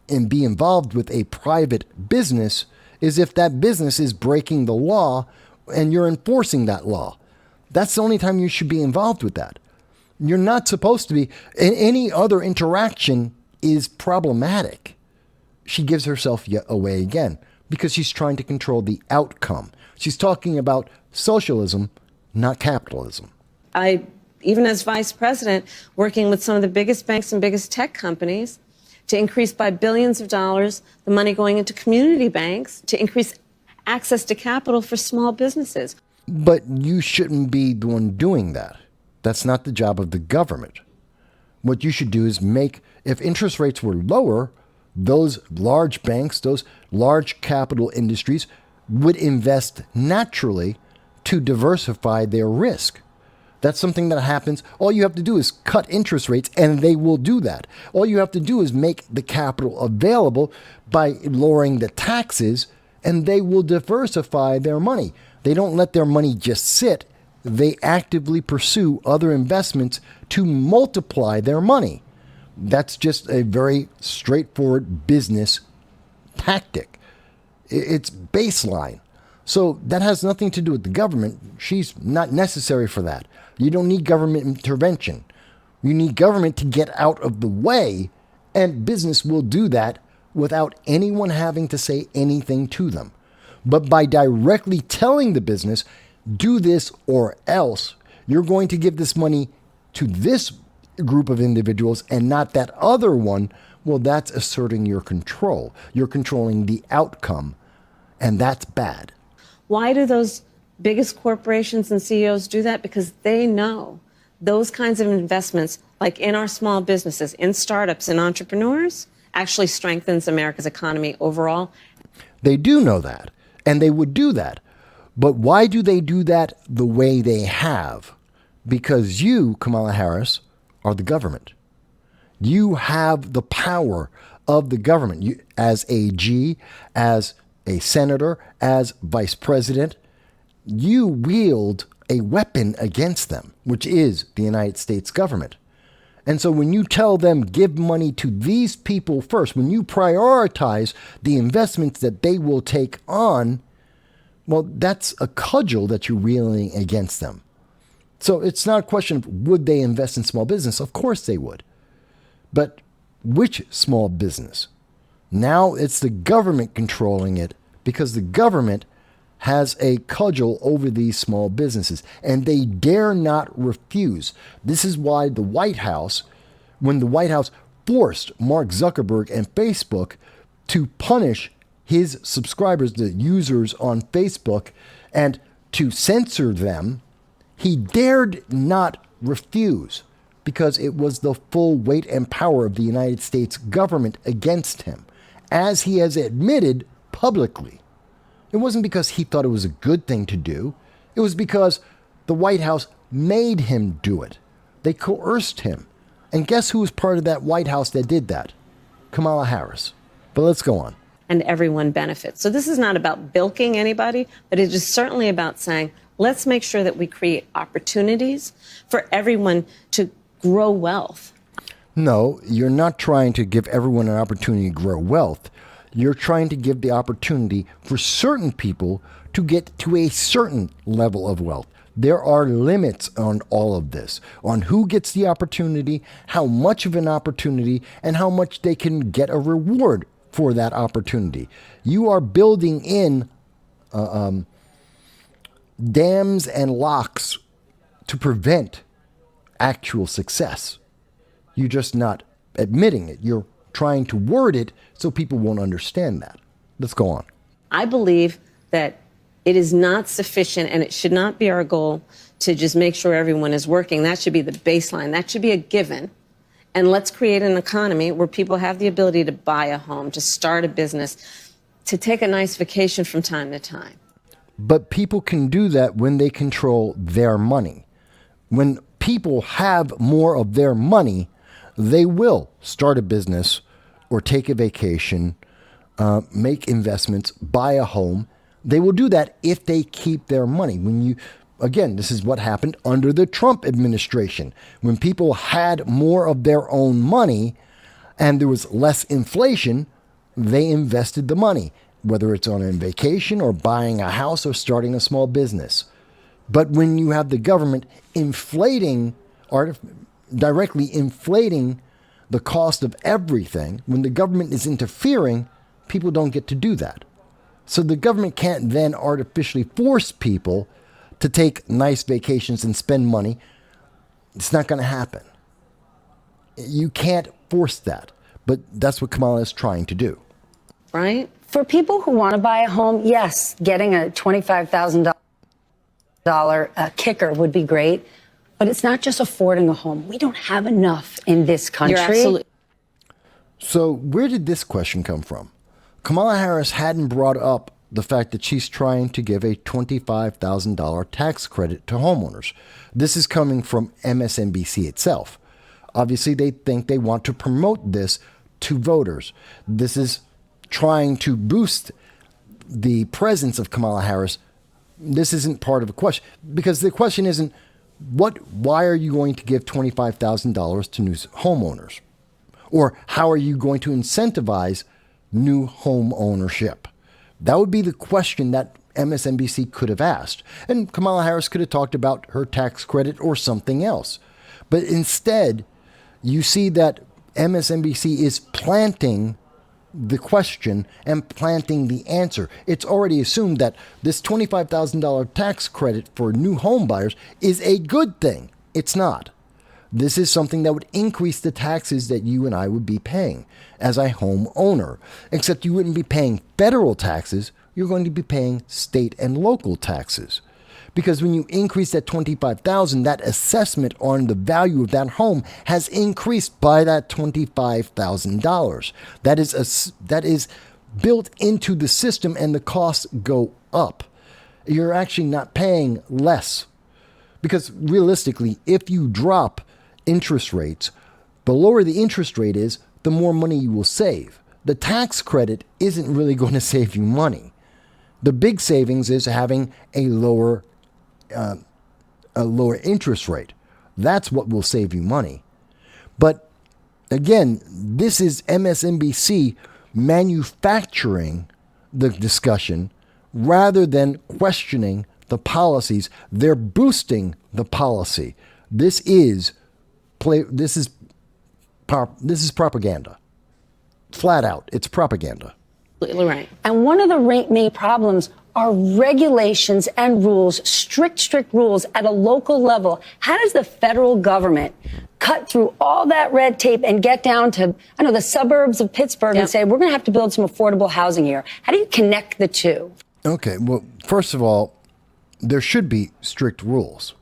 and be involved with a private business is if that business is breaking the law and you're enforcing that law. That's the only time you should be involved with that. You're not supposed to be. Any other interaction is problematic. She gives herself away again because she's trying to control the outcome. She's talking about socialism, not capitalism. Even as vice president, working with some of the biggest banks and biggest tech companies to increase by billions of dollars the money going into community banks to increase access to capital for small businesses. But you shouldn't be the one doing that. That's not the job of the government. What you should do is if interest rates were lower, those large banks, those large capital industries would invest naturally to diversify their risk. That's something that happens. All you have to do is cut interest rates, and they will do that. All you have to do is make the capital available by lowering the taxes, and they will diversify their money. They don't let their money just sit. They actively pursue other investments to multiply their money. That's just a very straightforward business tactic. It's baseline. So that has nothing to do with the government. She's not necessary for that. You don't need government intervention. You need government to get out of the way, and business will do that without anyone having to say anything to them. But by directly telling the business, do this or else, you're going to give this money to this group of individuals and not that other one, well, that's asserting your control. You're controlling the outcome, and that's bad. Why do those biggest corporations and CEOs do that? Because they know those kinds of investments, like in our small businesses, in startups and entrepreneurs, actually strengthens America's economy overall. They do know that, and they would do that. But why do they do that the way they have? Because you, Kamala Harris, are the government. You have the power of the government. You, as AG, as a senator, as vice president, you wield a weapon against them, which is the United States government. And so when you tell them, give money to these people first, when you prioritize the investments that they will take on, well, that's a cudgel that you're wielding against them. So it's not a question of would they invest in small business? Of course they would. But which small business? Now it's the government controlling it because the government has a cudgel over these small businesses, and they dare not refuse. This is why the White House, when the White House forced Mark Zuckerberg and Facebook to punish his subscribers, the users on Facebook, and to censor them, he dared not refuse because it was the full weight and power of the United States government against him, as he has admitted publicly. It wasn't because he thought it was a good thing to do. It was because the White House made him do it. They coerced him. And guess who was part of that White House that did that? Kamala Harris. But let's go on. And everyone benefits. So this is not about bilking anybody, but it is certainly about saying, let's make sure that we create opportunities for everyone to grow wealth. No, you're not trying to give everyone an opportunity to grow wealth. You're trying to give the opportunity for certain people to get to a certain level of wealth. There are limits on all of this, on who gets the opportunity, how much of an opportunity, and how much they can get a reward for that opportunity. You are building in dams and locks to prevent actual success. You're just not admitting it. You're trying to word it so people won't understand that. Let's go on. I believe that it is not sufficient, and it should not be our goal to just make sure everyone is working. That should be the baseline. That should be a given. And let's create an economy where people have the ability to buy a home, to start a business, to take a nice vacation from time to time. But people can do that when they control their money. When people have more of their money, they will start a business or take a vacation, make investments, buy a home. They will do that if they keep their money. Again, this is what happened under the Trump administration. When people had more of their own money and there was less inflation, they invested the money, whether it's on a vacation or buying a house or starting a small business. But when you have the government directly inflating the cost of everything, when the government is interfering, people don't get to do that. So the government can't then artificially force people to take nice vacations and spend money. It's not going to happen. You can't force that. But that's what Kamala is trying to do. Right? For people who want to buy a home, yes, getting a $25,000 kicker would be great. But it's not just affording a home. We don't have enough in this country. You're absolutely. So where did this question come from? Kamala Harris hadn't brought up the fact that she's trying to give a $25,000 tax credit to homeowners. This is coming from MSNBC itself. Obviously, they think they want to promote this to voters. This is trying to boost the presence of Kamala Harris. This isn't part of the question, because the question isn't, why are you going to give $25,000 to new homeowners? Or how are you going to incentivize new home ownership? That would be the question that MSNBC could have asked. And Kamala Harris could have talked about her tax credit or something else. But instead, you see that MSNBC is planting the question and planting the answer. It's already assumed that this $25,000 tax credit for new home buyers is a good thing. It's not. This is something that would increase the taxes that you and I would be paying as a home owner. Except you wouldn't be paying federal taxes, you're going to be paying state and local taxes. Because when you increase that $25,000, that assessment on the value of that home has increased by that $25,000. That is built into the system, and the costs go up. You're actually not paying less. Because realistically, if you drop interest rates, the lower the interest rate is, the more money you will save. The tax credit isn't really going to save you money. The big savings is having a lower interest rate. That's what will save you money. But again, this is MSNBC manufacturing the discussion rather than questioning the policies. They're boosting the policy. This is propaganda. Flat out, it's propaganda. Right. And one of the main problems are regulations and rules, strict rules at a local level. How does the federal government cut through all that red tape and get down to, the suburbs of Pittsburgh and say, we're going to have to build some affordable housing here? How do you connect the two? Okay, well, first of all, there should be strict rules.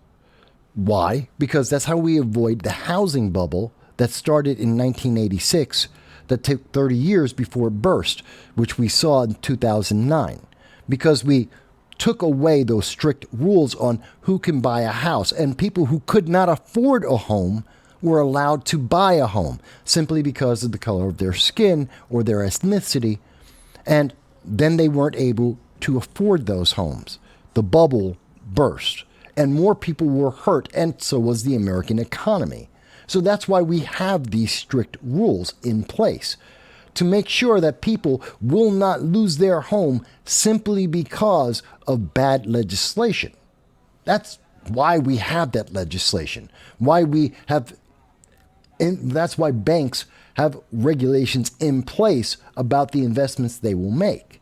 Why? Because that's how we avoid the housing bubble that started in 1986 that took 30 years before it burst, which we saw in 2009. Because we took away those strict rules on who can buy a house, and people who could not afford a home were allowed to buy a home simply because of the color of their skin or their ethnicity, and then they weren't able to afford those homes. The bubble burst, and more people were hurt, and so was the American economy. So that's why we have these strict rules in place, to make sure that people will not lose their home simply because of bad legislation. That's why we have that legislation. That's why banks have regulations in place about the investments they will make.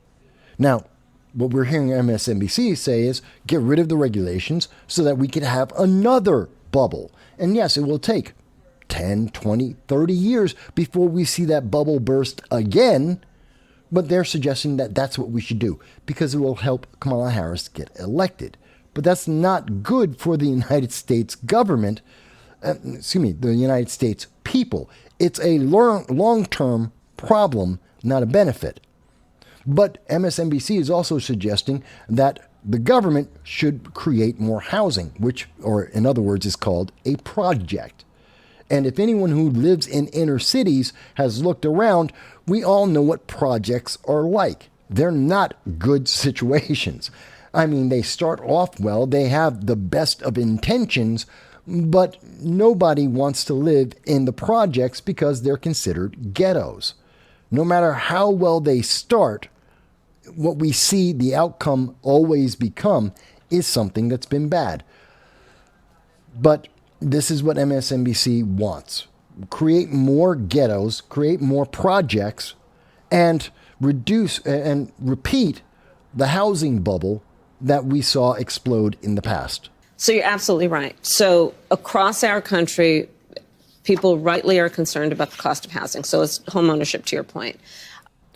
Now, what we're hearing MSNBC say is get rid of the regulations so that we can have another bubble. And yes, it will take 10, 20, 30 years before we see that bubble burst again. But they're suggesting that that's what we should do because it will help Kamala Harris get elected. But that's not good for the United States government, the United States people. It's a long-term problem, not a benefit. But MSNBC is also suggesting that the government should create more housing, which, or in other words, is called a project. And if anyone who lives in inner cities has looked around, we all know what projects are like. They're not good situations. I mean, they start off well, they have the best of intentions, but nobody wants to live in the projects because they're considered ghettos. No matter how well they start, what we see the outcome always become is something that's been bad. But this is what MSNBC wants. Create more ghettos, create more projects, and reduce and repeat the housing bubble that we saw explode in the past. So you're absolutely right. So across our country, people rightly are concerned about the cost of housing. So it's home ownership, to your point.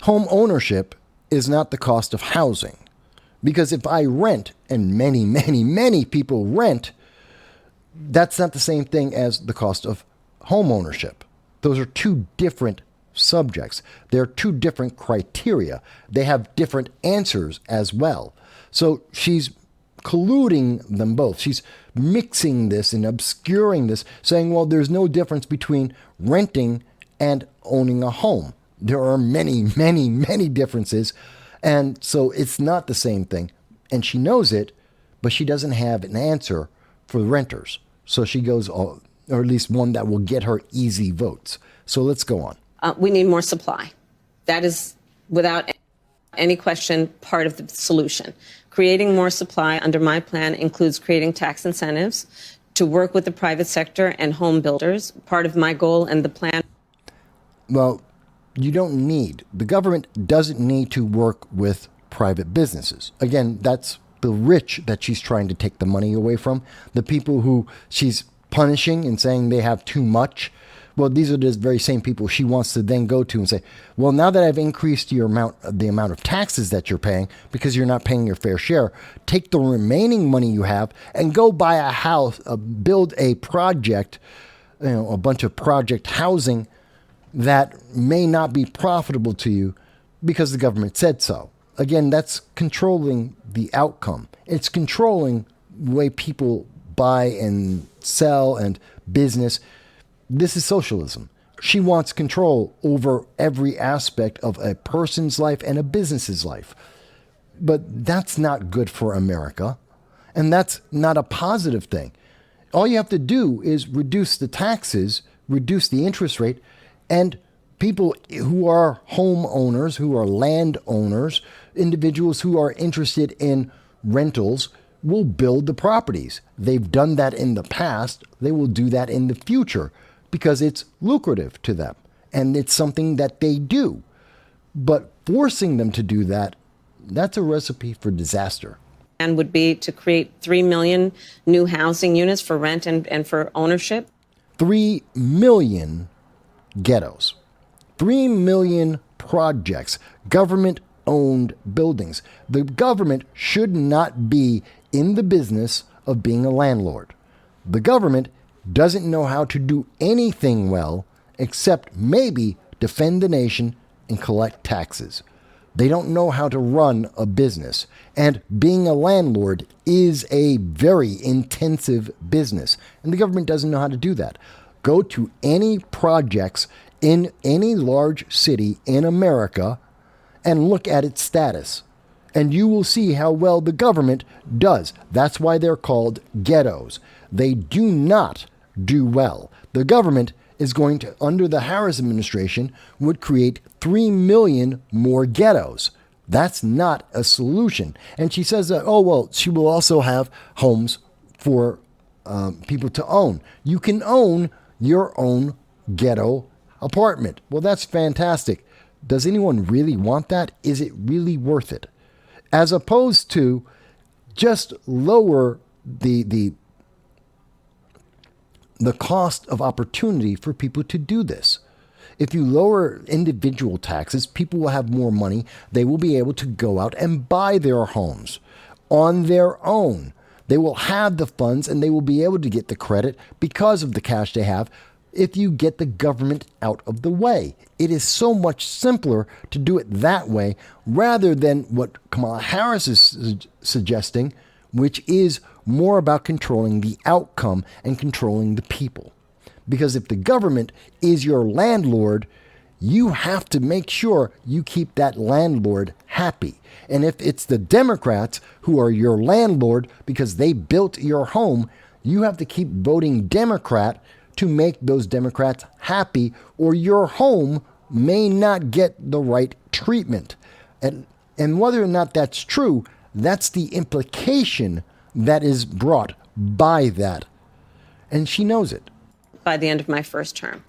Home ownership is not the cost of housing. Because if I rent, and many people rent, that's not the same thing as the cost of home ownership. Those are two different subjects. They're two different criteria. They have different answers as well. So she's colluding them both. She's mixing this and obscuring this, saying, well, there's no difference between renting and owning a home. There are many differences. And so it's not the same thing. And she knows it, but she doesn't have an answer for renters. So she goes, or at least one that will get her easy votes. So let's go on. We need more supply. That is, without any question, part of the solution. Creating more supply under my plan includes creating tax incentives to work with the private sector and home builders. Part of my goal and the plan. Well, the government doesn't need to work with private businesses. Again, that's the rich that she's trying to take the money away from. The people who she's punishing and saying they have too much. Well, these are the very same people she wants to then go to and say, well, now that I've increased the amount of taxes that you're paying because you're not paying your fair share, take the remaining money you have and go buy a house, build a project, a bunch of project housing that may not be profitable to you because the government said so. Again, that's controlling the outcome. It's controlling the way people buy and sell and business. This is socialism. She wants control over every aspect of a person's life and a business's life. But that's not good for America. And that's not a positive thing. All you have to do is reduce the taxes, reduce the interest rate, and people who are homeowners, who are landowners, individuals who are interested in rentals will build the properties. They've done that in the past. They will do that in the future because it's lucrative to them and it's something that they do. But forcing them to do that, that's a recipe for disaster. And would be to create 3 million new housing units for rent and for ownership. 3 million ghettos, 3 million projects, government-owned buildings. The government should not be in the business of being a landlord. The government doesn't know how to do anything well except maybe defend the nation and collect taxes. They don't know how to run a business. And being a landlord is a very intensive business. And the government doesn't know how to do that. Go to any projects in any large city in America and look at its status. And you will see how well the government does. That's why they're called ghettos. They do not do well. The government is going to, under the Harris administration, would create 3 million more ghettos. That's not a solution. And she says that, oh, well, she will also have homes for people to own. You can own your own ghetto apartment. Well, that's fantastic. Does anyone really want that? Is it really worth it? As opposed to just lower the cost of opportunity for people to do this. If you lower individual taxes, people will have more money. They will be able to go out and buy their homes on their own. They will have the funds and they will be able to get the credit because of the cash they have if you get the government out of the way. It is so much simpler to do it that way rather than what Kamala Harris is suggesting, which is more about controlling the outcome and controlling the people. Because if the government is your landlord, you have to make sure you keep that landlord happy. And if it's the Democrats who are your landlord because they built your home, you have to keep voting Democrat to make those Democrats happy, or your home may not get the right treatment. And whether or not that's true, that's the implication that is brought by that. And she knows it. By the end of my first term.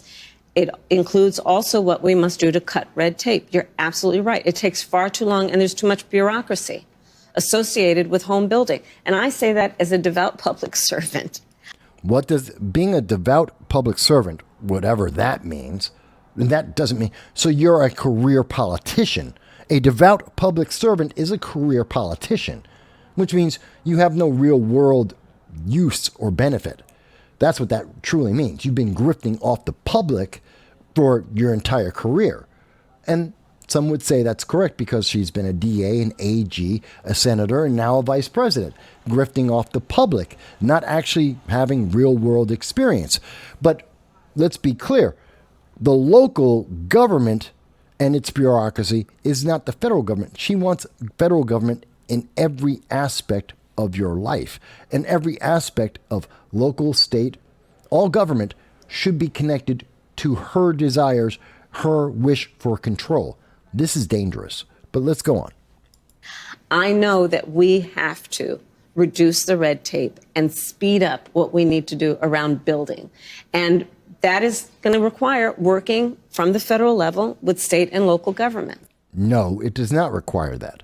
It includes also what we must do to cut red tape. You're absolutely right. It takes far too long and there's too much bureaucracy associated with home building. And I say that as a devout public servant. What does being a devout public servant, whatever that means, that doesn't mean, so you're a career politician. A devout public servant is a career politician, which means you have no real world use or benefit. That's what that truly means. You've been grifting off the public for your entire career. And some would say that's correct because she's been a DA, an AG, a senator, and now a vice president, grifting off the public, not actually having real world experience. But let's be clear, the local government and its bureaucracy is not the federal government. She wants federal government in every aspect of your life, and every aspect of local, state, all government should be connected to her desires, her wish for control. This is dangerous, but let's go on. I know that we have to reduce the red tape and speed up what we need to do around building. And that is going to require working from the federal level with state and local government. No, it does not require that.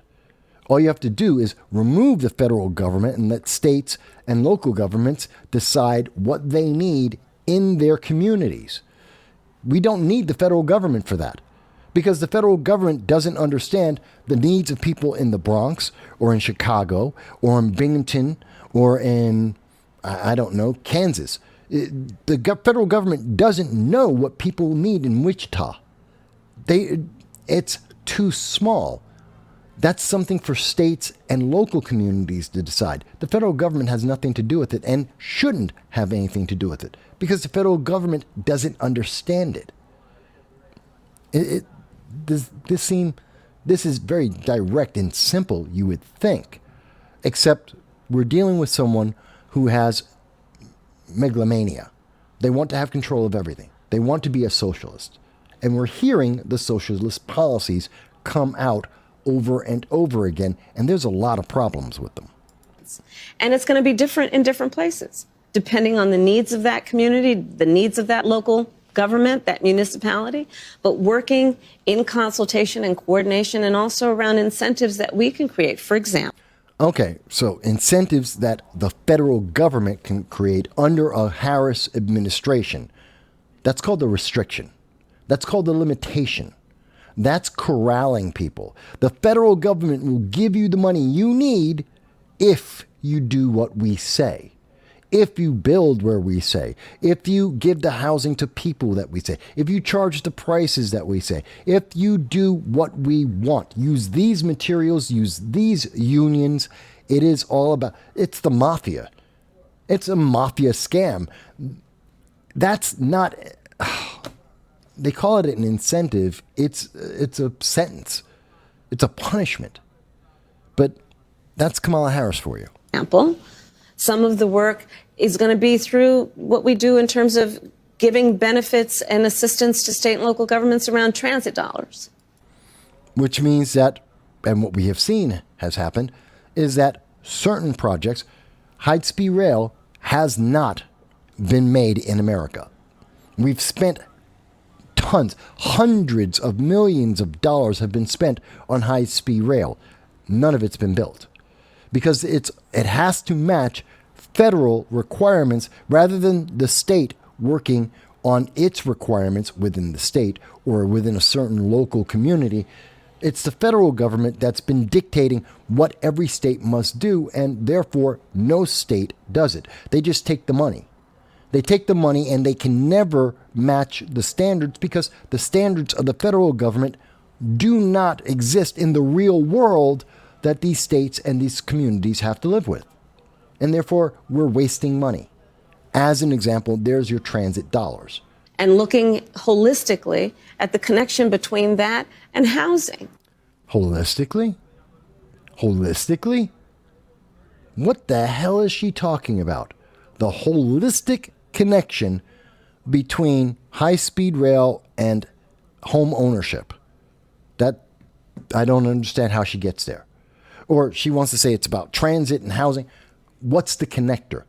All you have to do is remove the federal government and let states and local governments decide what they need in their communities. We don't need the federal government for that because the federal government doesn't understand the needs of people in the Bronx or in Chicago or in Binghamton or in, I don't know, Kansas. The federal government doesn't know what people need in Wichita. It's too small. That's something for states and local communities to decide. The federal government has nothing to do with it and shouldn't have anything to do with it because the federal government doesn't understand it. This is very direct and simple, you would think, except we're dealing with someone who has megalomania. They want to have control of everything. They want to be a socialist. And we're hearing the socialist policies come out over and over again, and there's a lot of problems with them. And it's going to be different in different places, depending on the needs of that community, the needs of that local government, that municipality, but working in consultation and coordination and also around incentives that we can create, for example. Okay, so incentives that the federal government can create under a Harris administration. That's called the restriction. That's called the limitation. That's corralling people. The federal government will give you the money you need if you do what we say, if you build where we say, if you give the housing to people that we say, if you charge the prices that we say, if you do what we want, use these materials, use these unions. It is all about, it's the mafia. It's a mafia scam. That's not... They call it an incentive. It's a sentence. It's a punishment. But that's Kamala Harris for you. Example, some of the work is going to be through what we do in terms of giving benefits and assistance to state and local governments around transit dollars. Which means that, and what we have seen has happened, is that certain projects, high-speed rail has not been made in America. We've spent tons, hundreds of millions of dollars have been spent on high-speed rail. None of it's been built because it has to match federal requirements rather than the state working on its requirements within the state or within a certain local community. It's the federal government that's been dictating what every state must do, and therefore no state does it. They just take the money. They take the money and they can never match the standards because the standards of the federal government do not exist in the real world that these states and these communities have to live with. And therefore, we're wasting money. As an example, there's your transit dollars. And looking holistically at the connection between that and housing. Holistically? Holistically? What the hell is she talking about? The holistic connection between high-speed rail and home ownership. That, I don't understand how she gets there. Or she wants to say it's about transit and housing. What's the connector?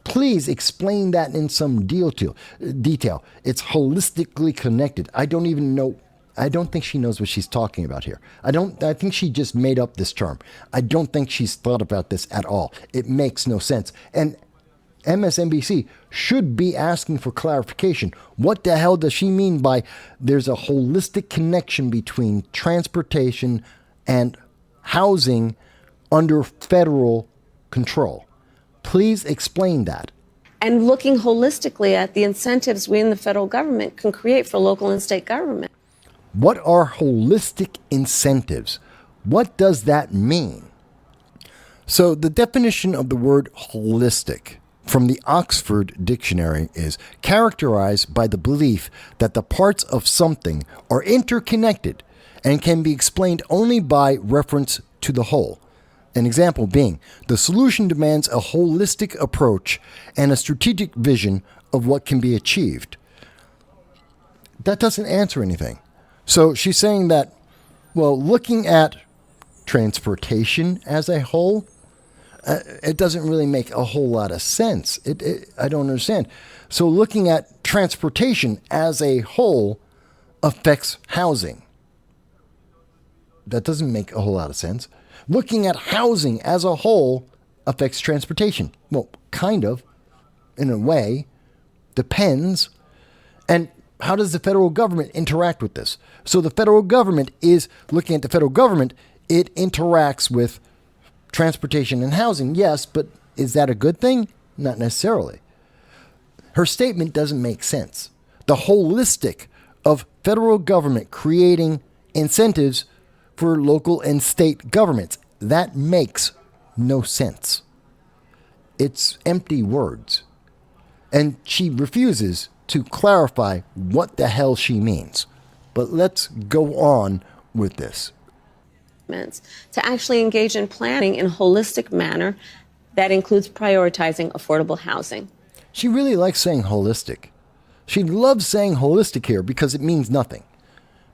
Please explain that in some detail. It's holistically connected. I don't even know. I don't think she knows what she's talking about here. I think she just made up this term. I don't think she's thought about this at all. It makes no sense. And MSNBC should be asking for clarification. What the hell does she mean by there's a holistic connection between transportation and housing under federal control? Please explain that. And looking holistically at the incentives we in the federal government can create for local and state government. What are holistic incentives? What does that mean? So the definition of the word holistic from the Oxford Dictionary is characterized by the belief that the parts of something are interconnected and can be explained only by reference to the whole. An example being, the solution demands a holistic approach and a strategic vision of what can be achieved. That doesn't answer anything. So she's saying that, well, looking at transportation as a whole, it doesn't really make a whole lot of sense. I don't understand. So looking at transportation as a whole affects housing. That doesn't make a whole lot of sense. Looking at housing as a whole affects transportation. Well, kind of, in a way. Depends. And how does the federal government interact with this? So the federal government is looking at the federal government. It interacts with transportation and housing, yes, but is that a good thing? Not necessarily. Her statement doesn't make sense. The holistic of federal government creating incentives for local and state governments, that makes no sense. It's empty words. And she refuses to clarify what the hell she means. But let's go on with this. To actually engage in planning in a holistic manner that includes prioritizing affordable housing. She really likes saying holistic. She loves saying holistic here because it means nothing.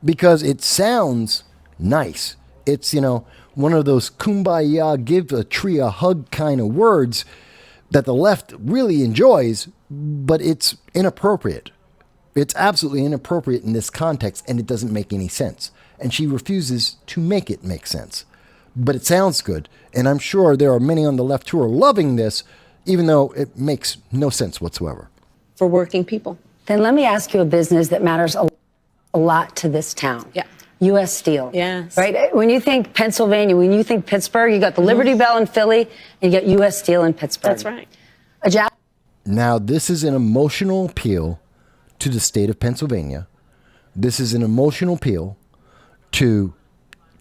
Because it sounds nice. It's, one of those kumbaya, give a tree a hug kind of words that the left really enjoys, but it's inappropriate. It's absolutely inappropriate in this context, and it doesn't make any sense. And she refuses to make it make sense. But it sounds good, and I'm sure there are many on the left who are loving this, even though it makes no sense whatsoever. For working people. Then let me ask you a business that matters a lot to this town. Yeah. U.S. Steel. Yes. Right? When you think Pennsylvania, when you think Pittsburgh, you got the Liberty Bell in Philly, and you got U.S. Steel in Pittsburgh. That's right. Now, this is an emotional appeal to the state of Pennsylvania. This is an emotional appeal to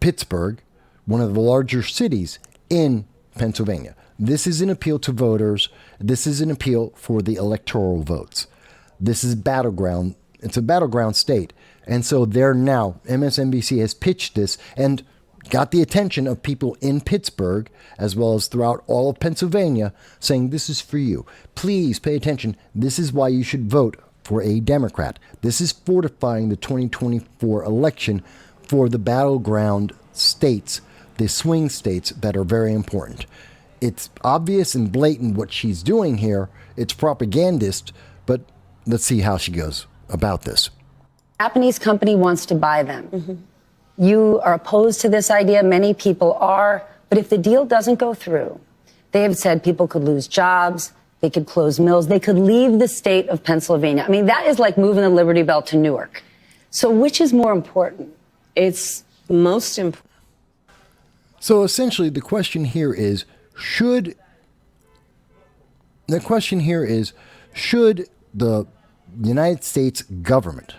Pittsburgh, one of the larger cities in Pennsylvania. This is an appeal to voters. This is an appeal for the electoral votes. This is battleground. It's a battleground state. And so they're now, MSNBC has pitched this and got the attention of people in Pittsburgh, as well as throughout all of Pennsylvania, saying this is for you. Please pay attention. This is why you should vote for a Democrat. This is fortifying the 2024 election for the battleground states, the swing states that are very important. It's obvious and blatant what she's doing here. It's propagandist, but let's see how she goes about this. Japanese company wants to buy them. You are opposed to this idea. Many people are. But if the deal doesn't go through, they have said people could lose jobs. They could close mills. They could leave the state of Pennsylvania. I mean, that is like moving the Liberty Bell to Newark. So which is more important? It's most important. So essentially, the question here is, should the United States government,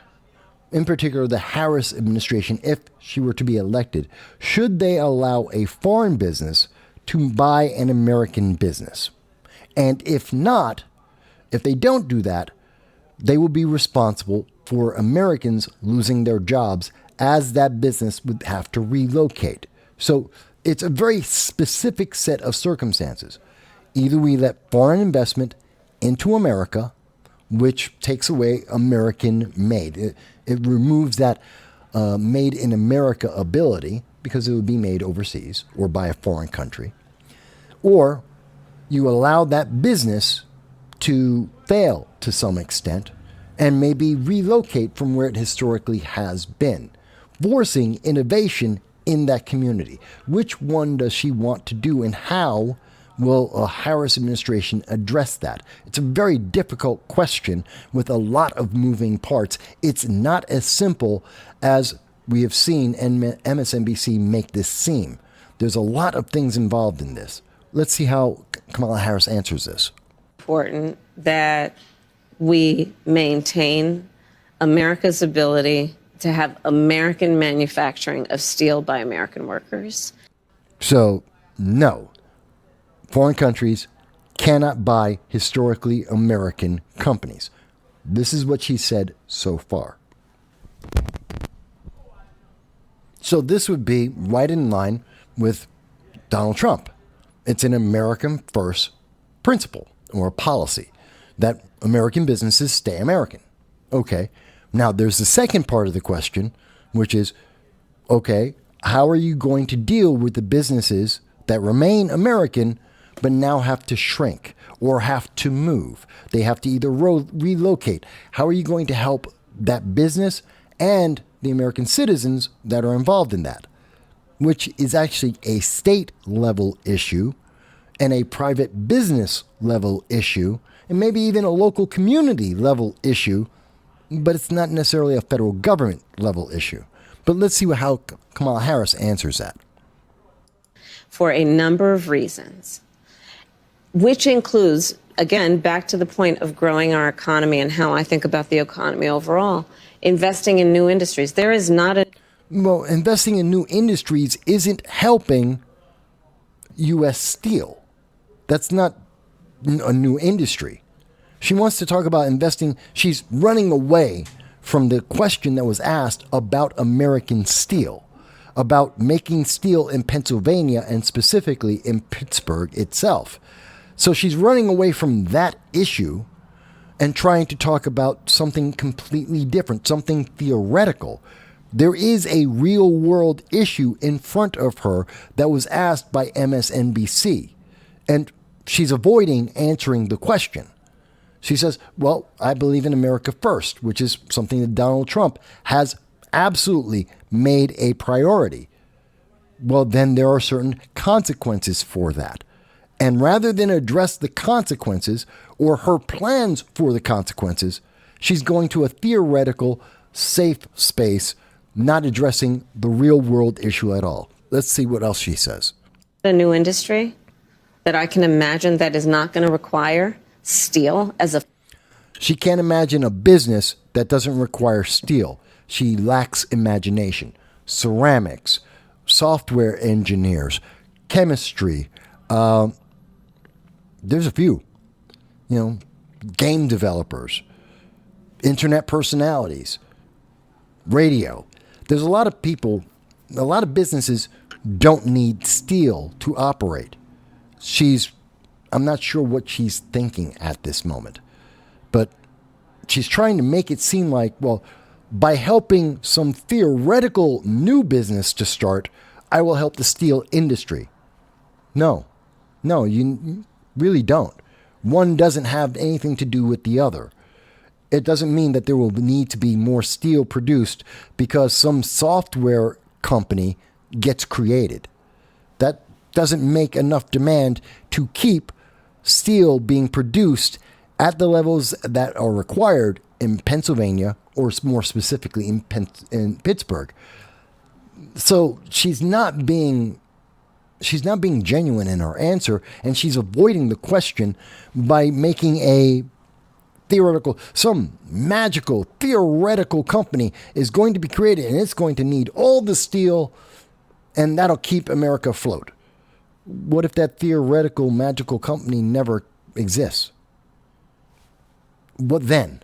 in particular the Harris administration, if she were to be elected, should they allow a foreign business to buy an American business? And if not, if they don't do that, they will be responsible for Americans losing their jobs, as that business would have to relocate. So it's a very specific set of circumstances. Either we let foreign investment into America, which takes away American made. It removes that made in America ability, because it would be made overseas or by a foreign country. Or you allow that business to fail to some extent and maybe relocate from where it historically has been, forcing innovation in that community. Which one does she want to do, and how will a Harris administration address that? It's a very difficult question with a lot of moving parts. It's not as simple as we have seen MSNBC make this seem. There's a lot of things involved in this. Let's see how Kamala Harris answers this. Important that we maintain America's ability to have American manufacturing of steel by American workers. So, no. Foreign countries cannot buy historically American companies. This is what she said so far. So this would be right in line with Donald Trump. It's an American first principle or policy that American businesses stay American. Okay. Now there's the second part of the question, which is, okay, how are you going to deal with the businesses that remain American but now have to shrink or have to move? They have to either relocate. How are you going to help that business and the American citizens that are involved in that? Which is actually a state level issue and a private business level issue, and maybe even a local community level issue, but it's not necessarily a federal government level issue. But let's see how Kamala Harris answers that. For a number of reasons, which includes, again, back to the point of growing our economy and how I think about the economy overall, investing in new industries. There is not a... Well, investing in new industries isn't helping U.S. steel. That's not a new industry. She wants to talk about investing. She's running away from the question that was asked about American steel, about making steel in Pennsylvania and specifically in Pittsburgh itself. So she's running away from that issue and trying to talk about something completely different, something theoretical. There is a real world issue in front of her that was asked by MSNBC, and she's avoiding answering the question. She says, well, I believe in America first, which is something that Donald Trump has absolutely made a priority. Well, then there are certain consequences for that. And rather than address the consequences or her plans for the consequences, she's going to a theoretical, safe space, not addressing the real world issue at all. Let's see what else she says. A new industry that I can imagine that is not going to require steel as a... She can't imagine a business that doesn't require steel. She lacks imagination. Ceramics, software engineers, chemistry, there's a few, game developers, internet personalities, radio. There's a lot of people, a lot of businesses don't need steel to operate. I'm not sure what she's thinking at this moment, but she's trying to make it seem like, well, by helping some theoretical new business to start, I will help the steel industry. No, you really don't. One doesn't have anything to do with the other. It doesn't mean that there will need to be more steel produced because some software company gets created. That doesn't make enough demand to keep steel being produced at the levels that are required in Pennsylvania, or more specifically in Pittsburgh. So she's not being genuine in her answer, and she's avoiding the question by making a some magical theoretical company is going to be created, and it's going to need all the steel, and that'll keep America afloat. What if that theoretical magical company never exists? What then?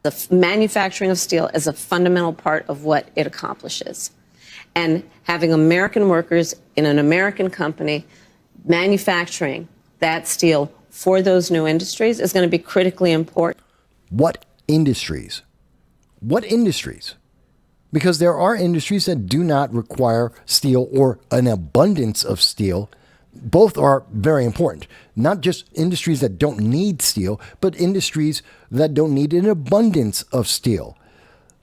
The manufacturing of steel is a fundamental part of what it accomplishes. And having American workers in an American company manufacturing that steel for those new industries is going to be critically important. What industries? What industries? Because there are industries that do not require steel or an abundance of steel. Both are very important. Not just industries that don't need steel, but industries that don't need an abundance of steel.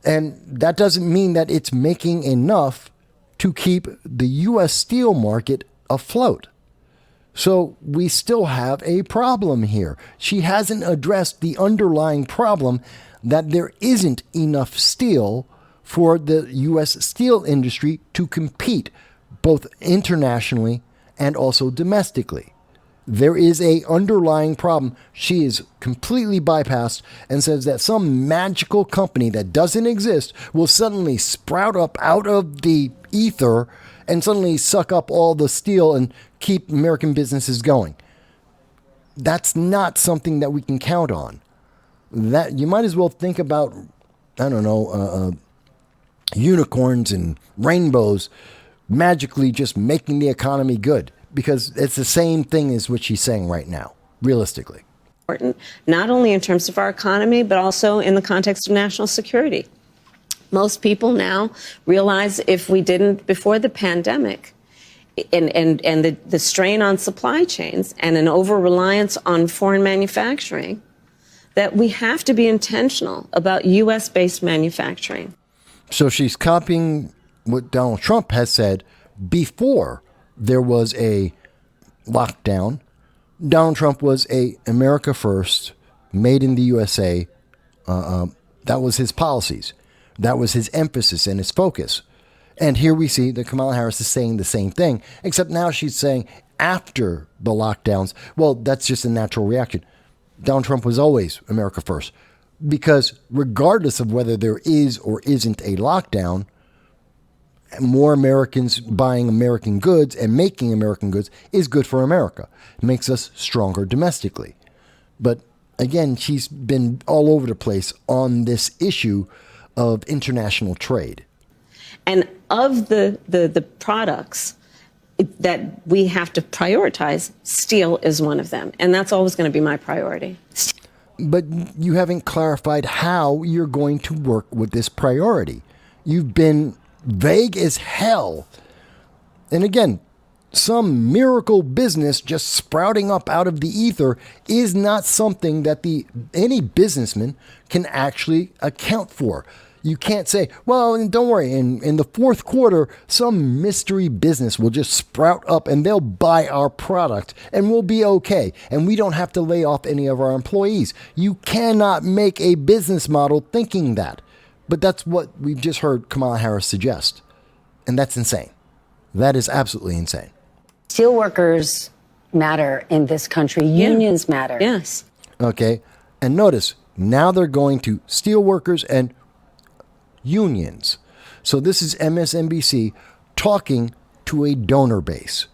And that doesn't mean that it's making enough to keep the U.S. steel market afloat. So we still have a problem here. She hasn't addressed the underlying problem that there isn't enough steel for the U.S. steel industry to compete both internationally and also domestically. There is a underlying problem she is completely bypassed and says that some magical company that doesn't exist will suddenly sprout up out of the ether and suddenly suck up all the steel and keep American businesses going. That's not something that we can count on. That you might as well think about, unicorns and rainbows magically just making the economy good, because it's the same thing as what she's saying right now, realistically. Important, not only in terms of our economy, but also in the context of national security. Most people now realize if we didn't before the pandemic and the strain on supply chains and an over-reliance on foreign manufacturing, that we have to be intentional about U.S.-based manufacturing. So she's copying what Donald Trump has said before there was a lockdown. Donald Trump was a America first, made in the USA. That was his policies. That was his emphasis and his focus. And here we see that Kamala Harris is saying the same thing, except now she's saying after the lockdowns, well, that's just a natural reaction. Donald Trump was always America first, because regardless of whether there is or isn't a lockdown, more Americans buying American goods and making American goods is good for America. It makes us stronger domestically. But again, she's been all over the place on this issue of international trade. And of the products that we have to prioritize, steel is one of them. And that's always going to be my priority. But you haven't clarified how you're going to work with this priority. You've been vague as hell. And again, some miracle business just sprouting up out of the ether is not something that any businessman can actually account for. You can't say, well, don't worry, in the fourth quarter, some mystery business will just sprout up and they'll buy our product and we'll be okay. And we don't have to lay off any of our employees. You cannot make a business model thinking that. But that's what we've just heard Kamala Harris suggest. And that's insane. That is absolutely insane. Steelworkers matter in this country. Unions matter. Yes. Okay. And notice, now they're going to steelworkers and unions. So this is MSNBC talking to a donor base,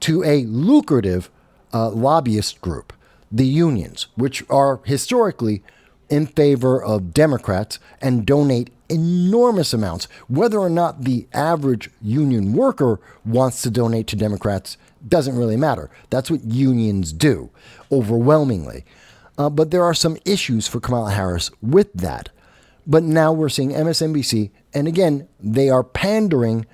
to a lucrative lobbyist group, the unions, which are historically in favor of Democrats and donate enormous amounts. Whether or not the average union worker wants to donate to Democrats doesn't really matter. That's what unions do overwhelmingly. But there are some issues for Kamala Harris with that. But now we're seeing MSNBC, and again, they are pandering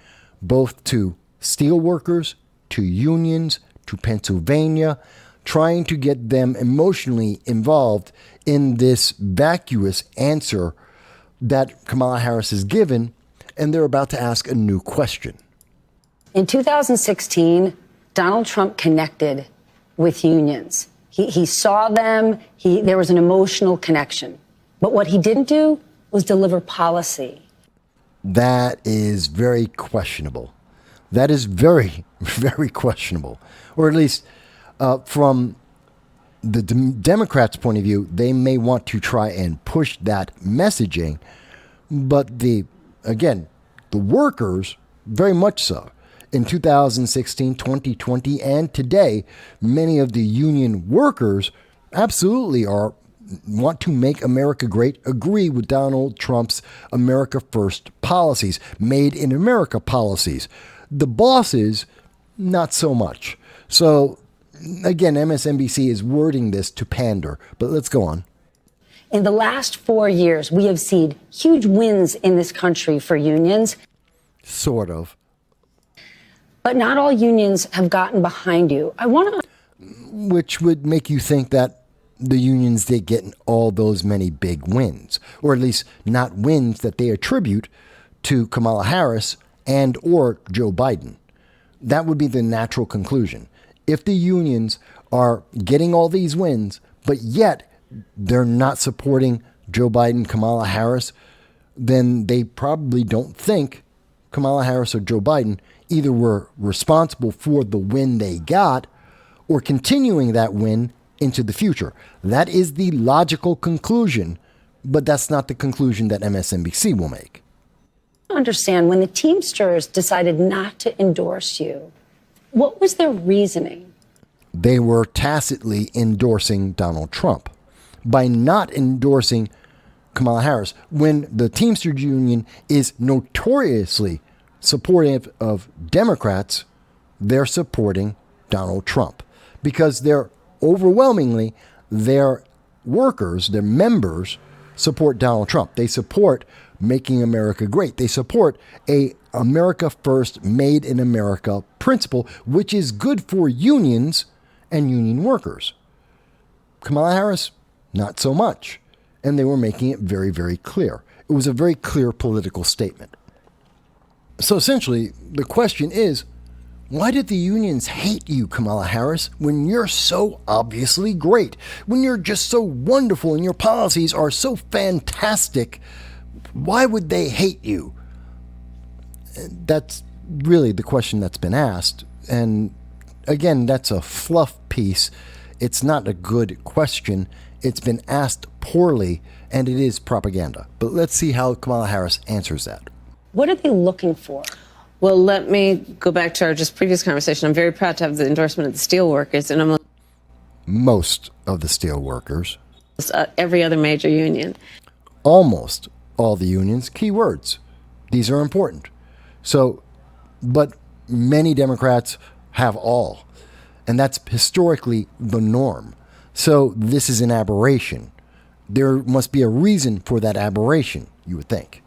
both to steelworkers, to unions, to Pennsylvania, trying to get them emotionally involved in this vacuous answer that Kamala Harris has given, and they're about to ask a new question. In 2016, Donald Trump connected with unions. He saw them. There was an emotional connection. But what he didn't do was deliver policy. That is very questionable. That is very, very questionable. Or at least from the Democrats' point of view, they may want to try and push that messaging. But the workers, very much so. In 2016, 2020, and today, many of the union workers absolutely want to make America great, agree with Donald Trump's America First policies, Made in America policies. The bosses, not so much. So, again, MSNBC is wording this to pander, but let's go on. In the last 4 years, we have seen huge wins in this country for unions. Sort of. But not all unions have gotten behind you. Which would make you think that the unions did get all those many big wins, or at least not wins that they attribute to Kamala Harris and or Joe Biden. That would be the natural conclusion. If the unions are getting all these wins, but yet they're not supporting Joe Biden, Kamala Harris, then they probably don't think Kamala Harris or Joe Biden either were responsible for the win they got or continuing that win into the future. That is the logical conclusion, but that's not the conclusion that MSNBC will make. Understand, when the Teamsters decided not to endorse you, what was their reasoning? They were tacitly endorsing Donald Trump by not endorsing Kamala Harris when the Teamsters Union is notoriously supportive of Democrats. They're supporting Donald Trump because they're overwhelmingly, their workers, their members support Donald Trump. They support making America great. They support a America First, Made in America principle, which is good for unions and union workers. Kamala Harris, not so much. And they were making it very, very clear. It was a very clear political statement. So essentially, the question is, why did the unions hate you, Kamala Harris, when you're so obviously great, when you're just so wonderful and your policies are so fantastic? Why would they hate you? That's really the question that's been asked. And again, that's a fluff piece. It's not a good question. It's been asked poorly, and it is propaganda. But let's see how Kamala Harris answers that. What are they looking for? Well, let me go back to our just previous conversation. I'm very proud to have the endorsement of the steelworkers and most of the steelworkers. Every other major union. Almost all the unions. Key words. These are important. So, but many Democrats have all. And that's historically the norm. So this is an aberration. There must be a reason for that aberration, you would think.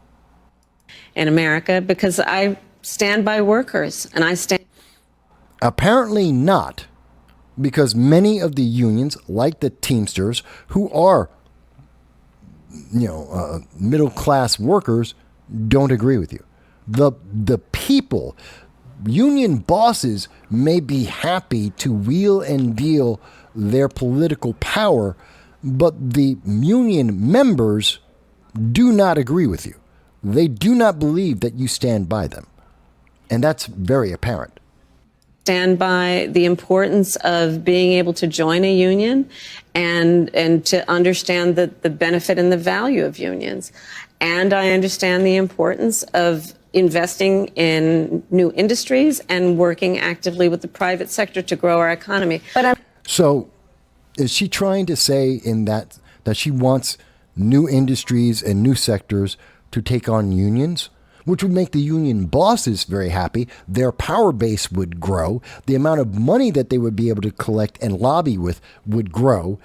In America, because I stand by workers, and I stand... Apparently not, because many of the unions, like the Teamsters, who are, middle-class workers, don't agree with you. The people, union bosses may be happy to wheel and deal their political power, but the union members do not agree with you. They do not believe that you stand by them. And that's very apparent. Stand by the importance of being able to join a union and to understand the benefit and the value of unions. And I understand the importance of investing in new industries and working actively with the private sector to grow our economy. So is she trying to say in that she wants new industries and new sectors to take on unions, which would make the union bosses very happy? Their power base would grow. The amount of money that they would be able to collect and lobby with would grow.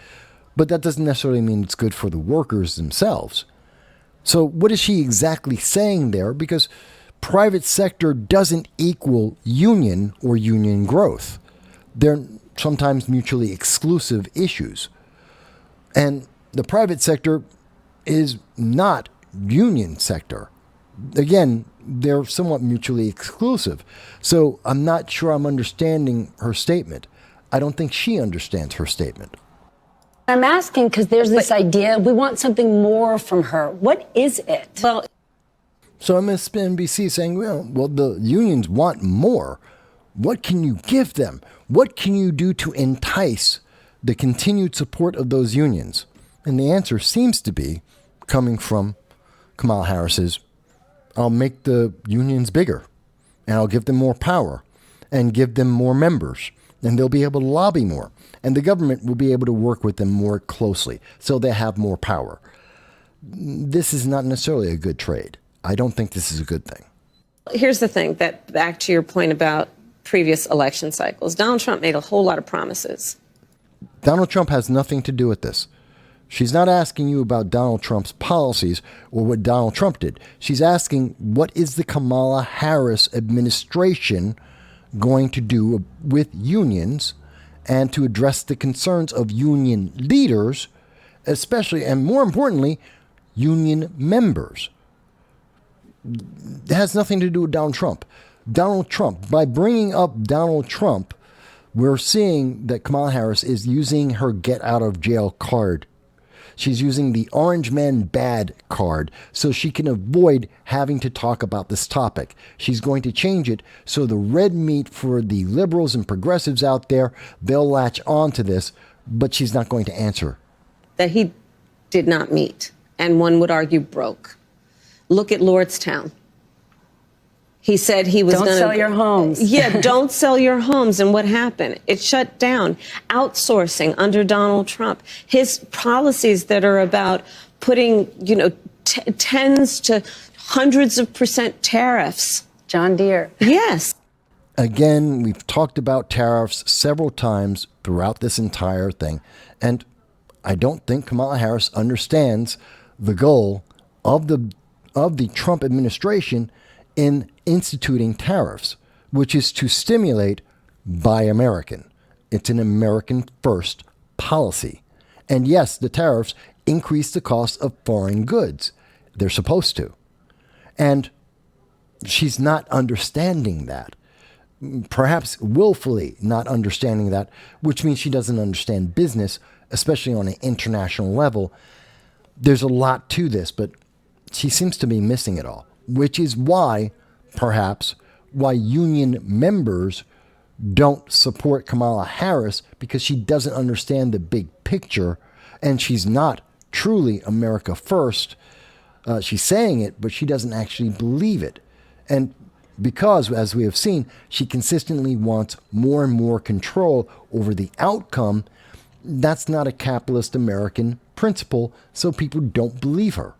but that doesn't necessarily mean it's good for the workers themselves. So what is she exactly saying there? Because private sector doesn't equal union or union growth. They're sometimes mutually exclusive issues. And the private sector is not union sector. Again, they're somewhat mutually exclusive. So I'm not sure I'm understanding her statement. I don't think she understands her statement. I'm asking because there's this idea we want something more from her. What is it? Well, so MSNBC saying, well, the unions want more. What can you give them? What can you do to entice the continued support of those unions? And the answer seems to be coming from Kamala Harris's, I'll make the unions bigger, and I'll give them more power, and give them more members, and they'll be able to lobby more, and the government will be able to work with them more closely, so they have more power. This is not necessarily a good trade. I don't think this is a good thing. here's the thing, that back to your point about previous election cycles, Donald Trump made a whole lot of promises. Donald Trump has nothing to do with this. She's not asking you about Donald Trump's policies or what Donald Trump did. She's asking, what is the Kamala Harris administration going to do with unions and to address the concerns of union leaders, especially, and more importantly, union members? It has nothing to do with Donald Trump. Donald Trump, by bringing up Donald Trump, we're seeing that Kamala Harris is using her get out of jail card. She's using the orange man bad card so she can avoid having to talk about this topic. She's going to change it so the red meat for the liberals and progressives out there, they'll latch on to this, but she's not going to answer. That he did not meet, and one would argue broke. Look at Lordstown. He said he was going to... Don't sell your homes. Yeah, don't sell your homes. And what happened? It shut down. Outsourcing under Donald Trump. His policies that are about putting, tens to hundreds of % tariffs. John Deere. Yes. Again, we've talked about tariffs several times throughout this entire thing. And I don't think Kamala Harris understands the goal of the Trump administration in instituting tariffs, which is to stimulate Buy American. It's an American first policy. And yes, the tariffs increase the cost of foreign goods. They're supposed to. And she's not understanding that. Perhaps willfully not understanding that, which means she doesn't understand business, especially on an international level. There's a lot to this, but she seems to be missing it all, which is why, perhaps, why union members don't support Kamala Harris, because she doesn't understand the big picture, and she's not truly America first. She's saying it, but she doesn't actually believe it. And because, as we have seen, she consistently wants more and more control over the outcome, that's not a capitalist American principle, so people don't believe her.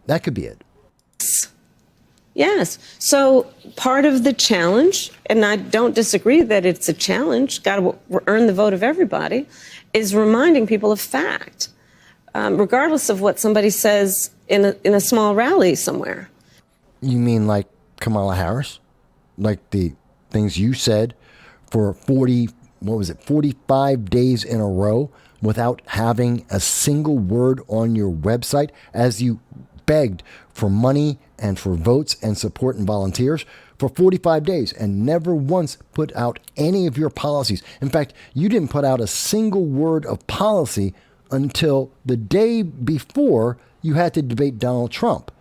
That could be it. Yes. So part of the challenge, and I don't disagree that it's a challenge, got to earn the vote of everybody, is reminding people of fact, regardless of what somebody says in a small rally somewhere. You mean like Kamala Harris? Like the things you said for 45 days in a row without having a single word on your website as you begged for money and for votes and support and volunteers for 45 days and never once put out any of your policies. In fact, you didn't put out a single word of policy until the day before you had to debate Donald Trump.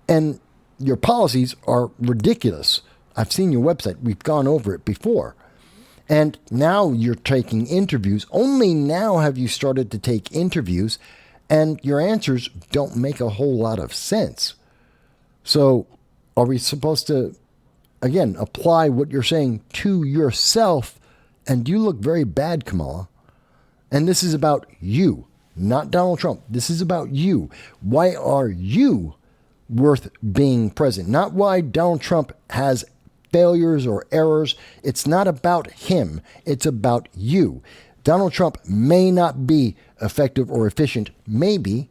And your policies are ridiculous. I've seen your website. We've gone over it before. And now you're taking interviews. Only now have you started to take interviews, and your answers don't make a whole lot of sense. So are we supposed to, again, apply what you're saying to yourself? And you look very bad, Kamala. And this is about you, not Donald Trump. This is about you. Why are you worth being president? Not why Donald Trump has failures or errors. It's not about him. It's about you. Donald Trump may not be effective or efficient, maybe,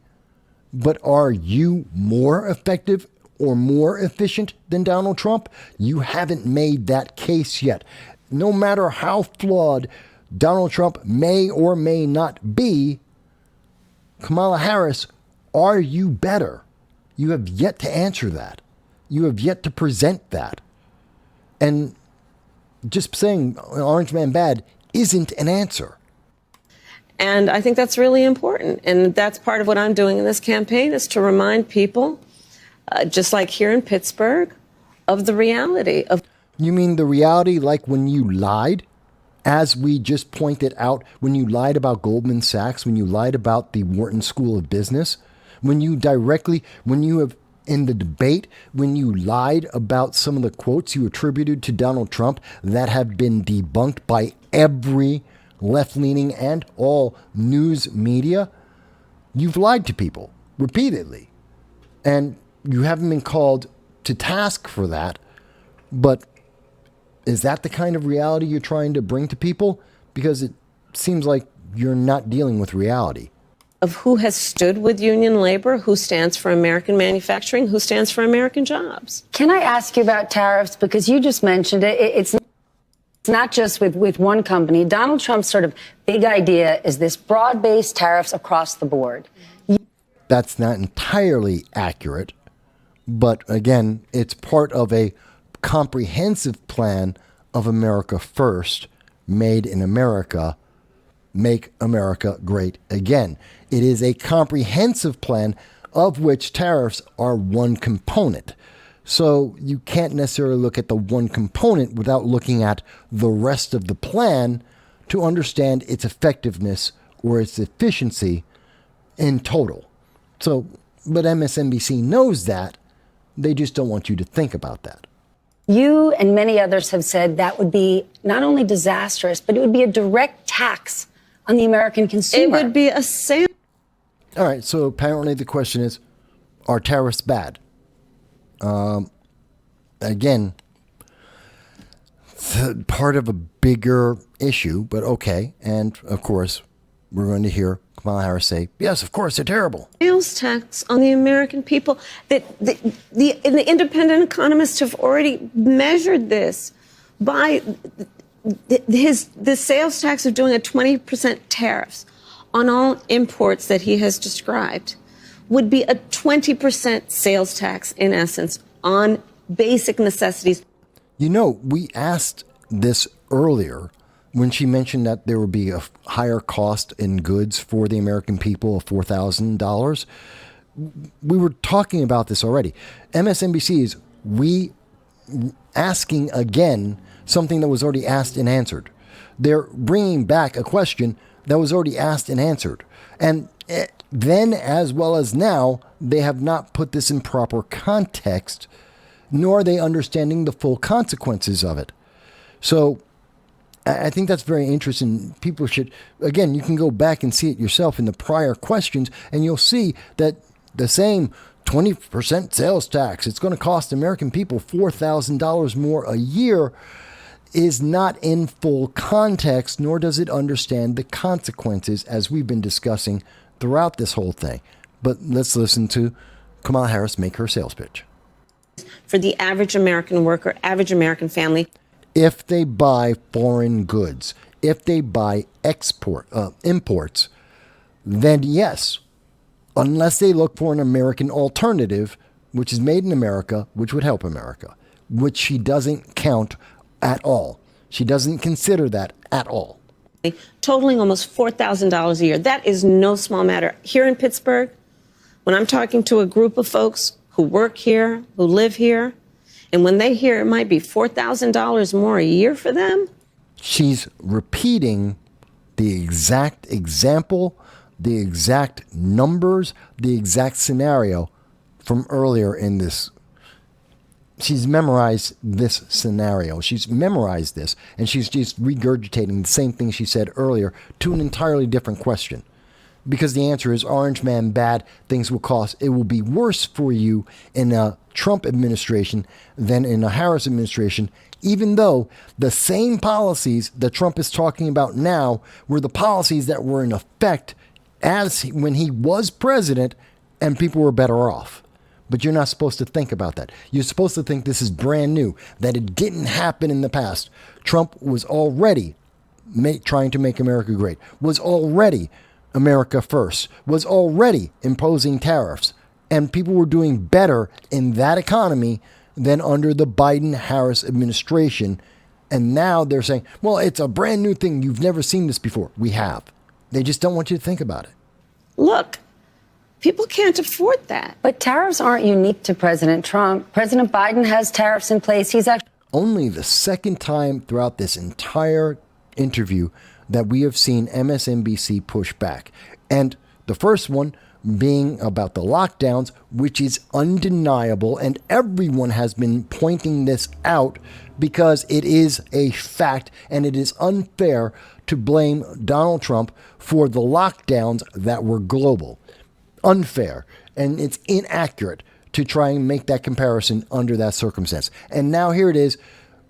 but are you more effective or more efficient than Donald Trump? You haven't made that case yet. No matter how flawed Donald Trump may or may not be, Kamala Harris, are you better? You have yet to answer that. You have yet to present that. And just saying Orange Man bad isn't an answer. And I think that's really important. And that's part of what I'm doing in this campaign, is to remind people, just like here in Pittsburgh, of the reality of. You mean the reality like when you lied? As we just pointed out, when you lied about Goldman Sachs, when you lied about the Wharton School of Business, when you have in the debate, when you lied about some of the quotes you attributed to Donald Trump that have been debunked by every left-leaning and all news media, you've lied to people repeatedly. And you haven't been called to task for that. But is that the kind of reality you're trying to bring to people? Because it seems like you're not dealing with reality. Of who has stood with union labor, who stands for American manufacturing, who stands for American jobs. Can I ask you about tariffs? Because you just mentioned it. It's not just with one company. Donald Trump's sort of big idea is this broad-based tariffs across the board. That's not entirely accurate. But again, it's part of a comprehensive plan of America First, Made in America, Make America Great Again. It is a comprehensive plan of which tariffs are one component. So you can't necessarily look at the one component without looking at the rest of the plan to understand its effectiveness or its efficiency in total. So, but MSNBC knows that. They just don't want you to think about that. You and many others have said that would be not only disastrous, but it would be a direct tax on the American consumer. It would be a sale. All right, so apparently the question is, are tariffs bad? Again, part of a bigger issue, but okay. And of course, we're going to hear Kamala Harris say, yes, of course, they're terrible. Sales tax on the American people. That the independent economists have already measured this by the sales tax of doing a 20% tariffs on all imports that he has described would be a 20% sales tax, in essence, on basic necessities. You know, we asked this earlier when she mentioned that there would be a higher cost in goods for the American people of $4,000. We were talking about this already. MSNBC is asking again something that was already asked and answered. They're bringing back a question that was already asked and answered. And then, as well as now, they have not put this in proper context, nor are they understanding the full consequences of it. So I think that's very interesting. People should, again, you can go back and see it yourself in the prior questions, and you'll see that the same 20% sales tax, it's going to cost American people $4,000 more a year, is not in full context, nor does it understand the consequences as we've been discussing throughout this whole thing. But let's listen to Kamala Harris make her sales pitch. For the average American worker, average American family. If they buy foreign goods, if they buy imports, then yes, unless they look for an American alternative, which is made in America, which would help America, which she doesn't count at all. She doesn't consider that at all. Totaling almost $4,000 a year. That is no small matter. Here in Pittsburgh, when I'm talking to a group of folks who work here, who live here, and when they hear it might be $4,000 more a year for them. She's repeating the exact example, the exact numbers, the exact scenario from earlier in this. She's memorized this scenario. She's memorized this, and she's just regurgitating the same thing she said earlier to an entirely different question. Because the answer is Orange Man bad, things will cost. It will be worse for you in a Trump administration than in a Harris administration. even though the same policies that Trump is talking about now were the policies that were in effect when he was president, and people were better off. But you're not supposed to think about that. You're supposed to think this is brand new, that it didn't happen in the past. Trump was already trying to make America great, was already America first, was already imposing tariffs, and people were doing better in that economy than under the Biden-Harris administration. And now they're saying, well, it's a brand new thing. You've never seen this before. We have. They just don't want you to think about it. Look, people can't afford that. But tariffs aren't unique to President Trump. President Biden has tariffs in place. He's actually only the second time throughout this entire interview that we have seen MSNBC push back. And the first one being about the lockdowns, which is undeniable. And everyone has been pointing this out because it is a fact, and it is unfair to blame Donald Trump for the lockdowns that were global. Unfair. And it's inaccurate to try and make that comparison under that circumstance. And now here it is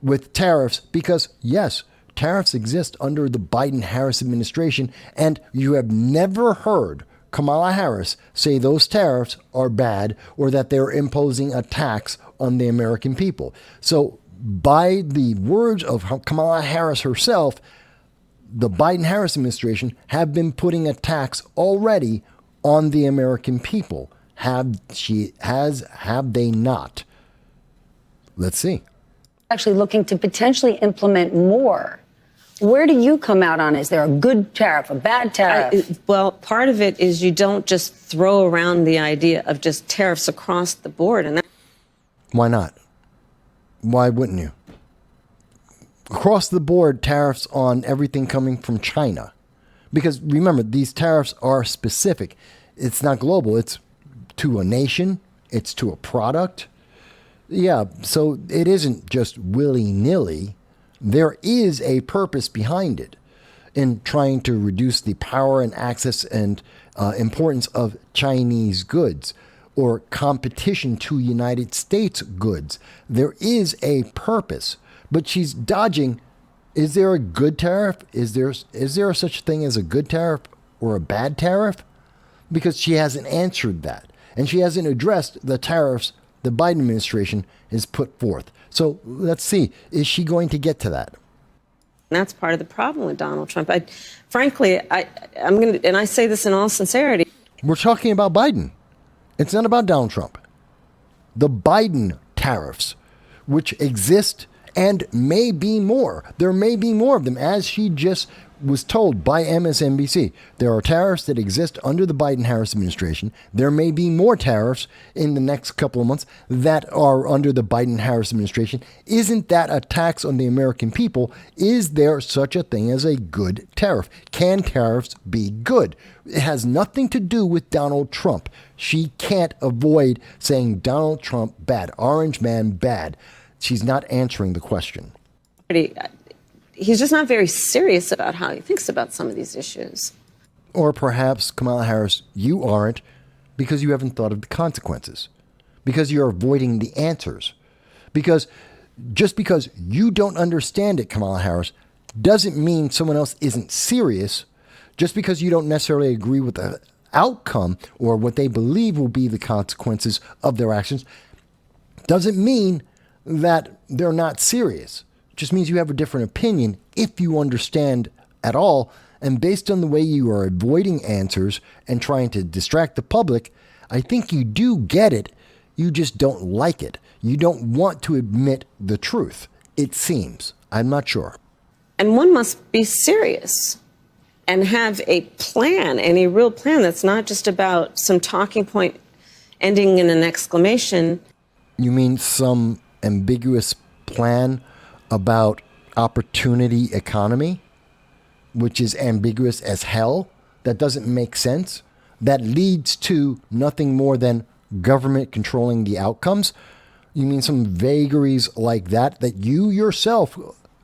with tariffs, because yes, tariffs exist under the Biden-Harris administration, and you have never heard Kamala Harris say those tariffs are bad or that they're imposing a tax on the American people. So by the words of Kamala Harris herself, the Biden-Harris administration have been putting a tax already on the American people. Have they not? Let's see. actually looking to potentially implement more. Where do you come out on? Is there a good tariff, a bad tariff? Well, part of it is you don't just throw around the idea of just tariffs across the board. And why not? Why wouldn't you? Across the board tariffs on everything coming from China. Because remember, these tariffs are specific. It's not global. It's to a nation. It's to a product. Yeah, so it isn't just willy-nilly. There is a purpose behind it in trying to reduce the power and access and importance of Chinese goods or competition to United States goods. There is a purpose, but she's dodging. Is there a good tariff? Is there such a thing as a good tariff or a bad tariff? Because she hasn't answered that, and she hasn't addressed the tariffs the Biden administration has put forth. So let's see, is she going to get to that? that's part of the problem with Donald Trump. Frankly, I'm going to, and I say this in all sincerity. We're talking about Biden. It's not about Donald Trump. The Biden tariffs, which exist and may be more. There may be more of them, as she just was told by MSNBC. There are tariffs that exist under the Biden-Harris administration. There may be more tariffs in the next couple of months that are under the Biden-Harris administration. Isn't that a tax on the American people? Is there such a thing as a good tariff? Can tariffs be good? It has nothing to do with Donald Trump. She can't avoid saying Donald Trump bad, orange man bad. She's not answering the question. He's just not very serious about how he thinks about some of these issues. Or perhaps, Kamala Harris, you aren't because you haven't thought of the consequences, because you're avoiding the answers. Because just because you don't understand it, Kamala Harris, doesn't mean someone else isn't serious. Just because you don't necessarily agree with the outcome or what they believe will be the consequences of their actions doesn't mean that they're not serious. Just means you have a different opinion if you understand at all. And based on the way you are avoiding answers and trying to distract the public, I think you do get it. You just don't like it. You don't want to admit the truth, it seems. I'm not sure. And one must be serious and have a plan, and a real plan that's not just about some talking point ending in an exclamation. You mean some ambiguous plan about opportunity economy, which is ambiguous as hell, that doesn't make sense, that leads to nothing more than government controlling the outcomes? You mean some vagaries like that you yourself,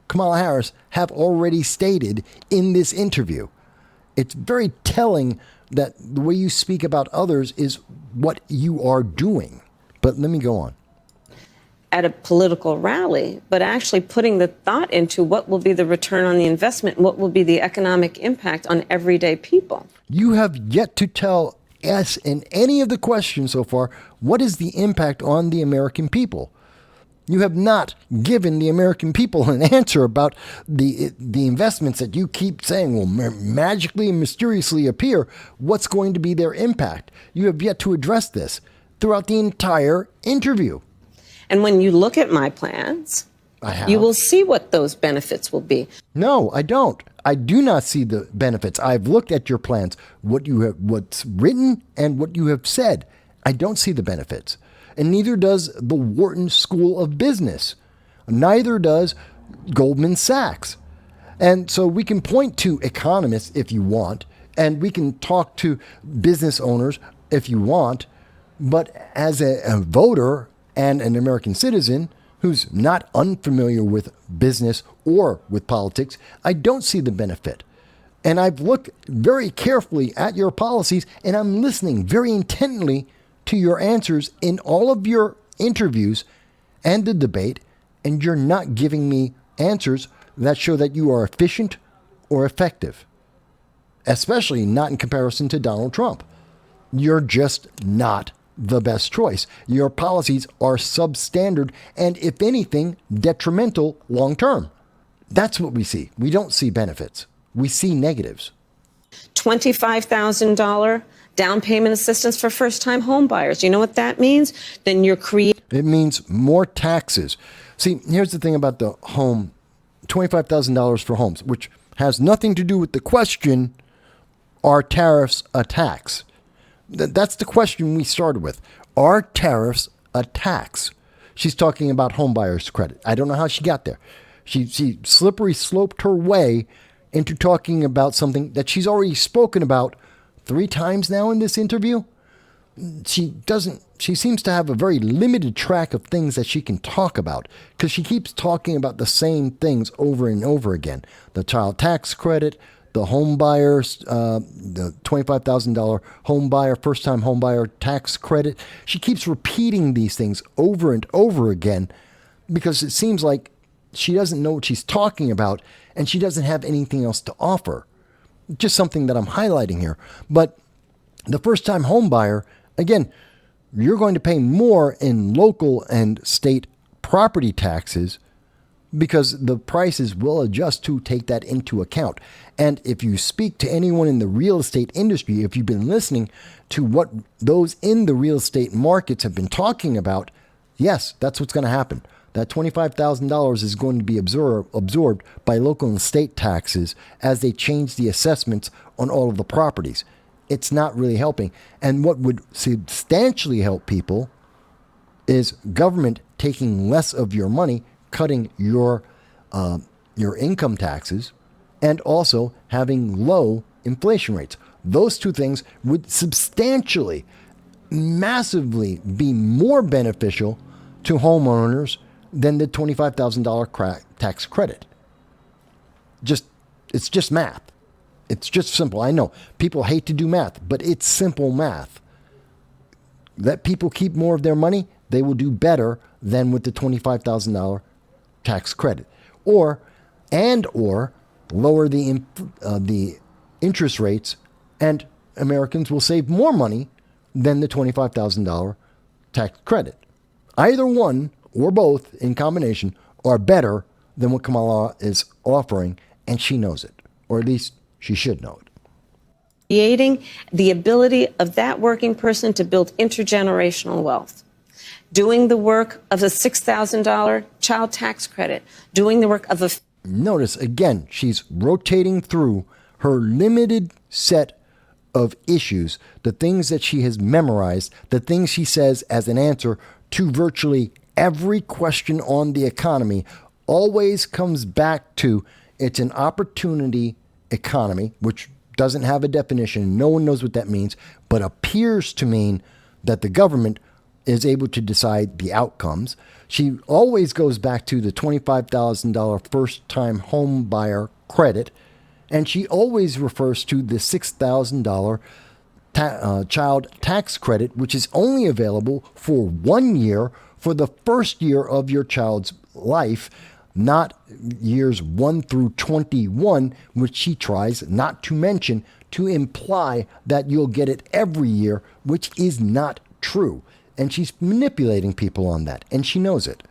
Kamala Harris, have already stated in this interview? It's very telling that the way you speak about others is what you are doing. But let me go on. at a political rally, but actually putting the thought into what will be the return on the investment, what will be the economic impact on everyday people. You have yet to tell us in any of the questions so far, what is the impact on the American people? You have not given the American people an answer about the investments that you keep saying will magically and mysteriously appear. What's going to be their impact? You have yet to address this throughout the entire interview. And when you look at my plans, you will see what those benefits will be. No, I don't. I do not see the benefits. I've looked at your plans, what's written and what you have said. I don't see the benefits. And neither does the Wharton School of Business. Neither does Goldman Sachs. And so we can point to economists if you want, and we can talk to business owners if you want. But as a voter and an American citizen who's not unfamiliar with business or with politics, I don't see the benefit. And I've looked very carefully at your policies, and I'm listening very intently to your answers in all of your interviews and the debate, and you're not giving me answers that show that you are efficient or effective, especially not in comparison to Donald Trump. You're just not the best choice. Your policies are substandard and, if anything, detrimental long term. That's what we see. We don't see benefits. We see negatives. $25,000 down payment assistance for first-time home buyers. You know what that means? Then you're creating... It means more taxes. See, here's the thing about the home, $25,000 for homes, which has nothing to do with the question, are tariffs a tax? That's the question we started with. Are tariffs a tax? She's talking about home buyers credit. I don't know how she got there. She slippery sloped her way into talking about something that she's already spoken about 3 times now in this interview. She seems to have a very limited track of things that she can talk about, because she keeps talking about the same things over and over again. The child tax credit, the home buyers, the $25,000 home buyer, first-time home buyer tax credit. She keeps repeating these things over and over again because it seems like she doesn't know what she's talking about and she doesn't have anything else to offer. Just something that I'm highlighting here. But the first-time home buyer, again, you're going to pay more in local and state property taxes because the prices will adjust to take that into account. And if you speak to anyone in the real estate industry, if you've been listening to what those in the real estate markets have been talking about, yes, that's what's going to happen. That $25,000 is going to be absorbed by local and state taxes as they change the assessments on all of the properties. It's not really helping. And what would substantially help people is government taking less of your money, cutting your income taxes, and also having low inflation rates. Those two things would substantially, massively be more beneficial to homeowners than the $25,000 tax credit. It's just math. It's just simple. I know people hate to do math, but it's simple math. Let people keep more of their money, they will do better than with the $25,000 tax credit. Or lower the interest rates, and Americans will save more money than the $25,000 tax credit. Either one or both in combination are better than what Kamala is offering, and she knows it, or at least she should know it. Creating the ability of that working person to build intergenerational wealth. Doing the work of a $6,000 child tax credit. Doing the work of a... Notice, again, she's rotating through her limited set of issues, the things that she has memorized, the things she says as an answer to virtually every question on the economy, always comes back to it's an opportunity economy, which doesn't have a definition. No one knows what that means, but appears to mean that the government is able to decide the outcomes. She always goes back to the $25,000 first-time home buyer credit, and she always refers to the $6,000 child tax credit, which is only available for 1 year for the first year of your child's life, not years 1 through 21, which she tries not to mention to imply that you'll get it every year, which is not true. And she's manipulating people on that, and she knows it.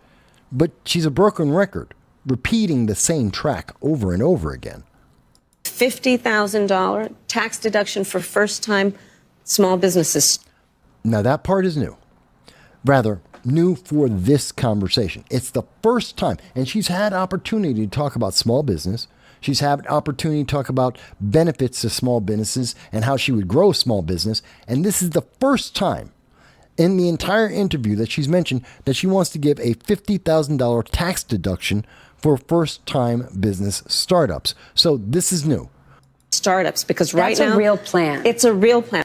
But she's a broken record, repeating the same track over and over again. $50,000 tax deduction for first-time small businesses. Now that part is new. Rather, new for this conversation. It's the first time, and she's had opportunity to talk about small business. She's had opportunity to talk about benefits to small businesses and how she would grow small business. And this is the first time in the entire interview that she's mentioned that she wants to give a $50,000 tax deduction for first-time business startups. So this is new. Startups, because right now... That's a real plan. It's a real plan.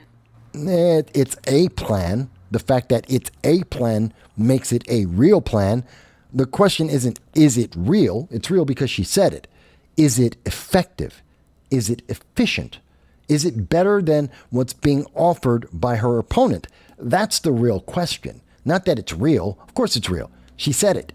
It's a plan. The fact that it's a plan makes it a real plan. The question isn't, is it real? It's real because she said it. Is it effective? Is it efficient? Is it better than what's being offered by her opponent? That's the real question. Not that it's real. Of course it's real. She said it.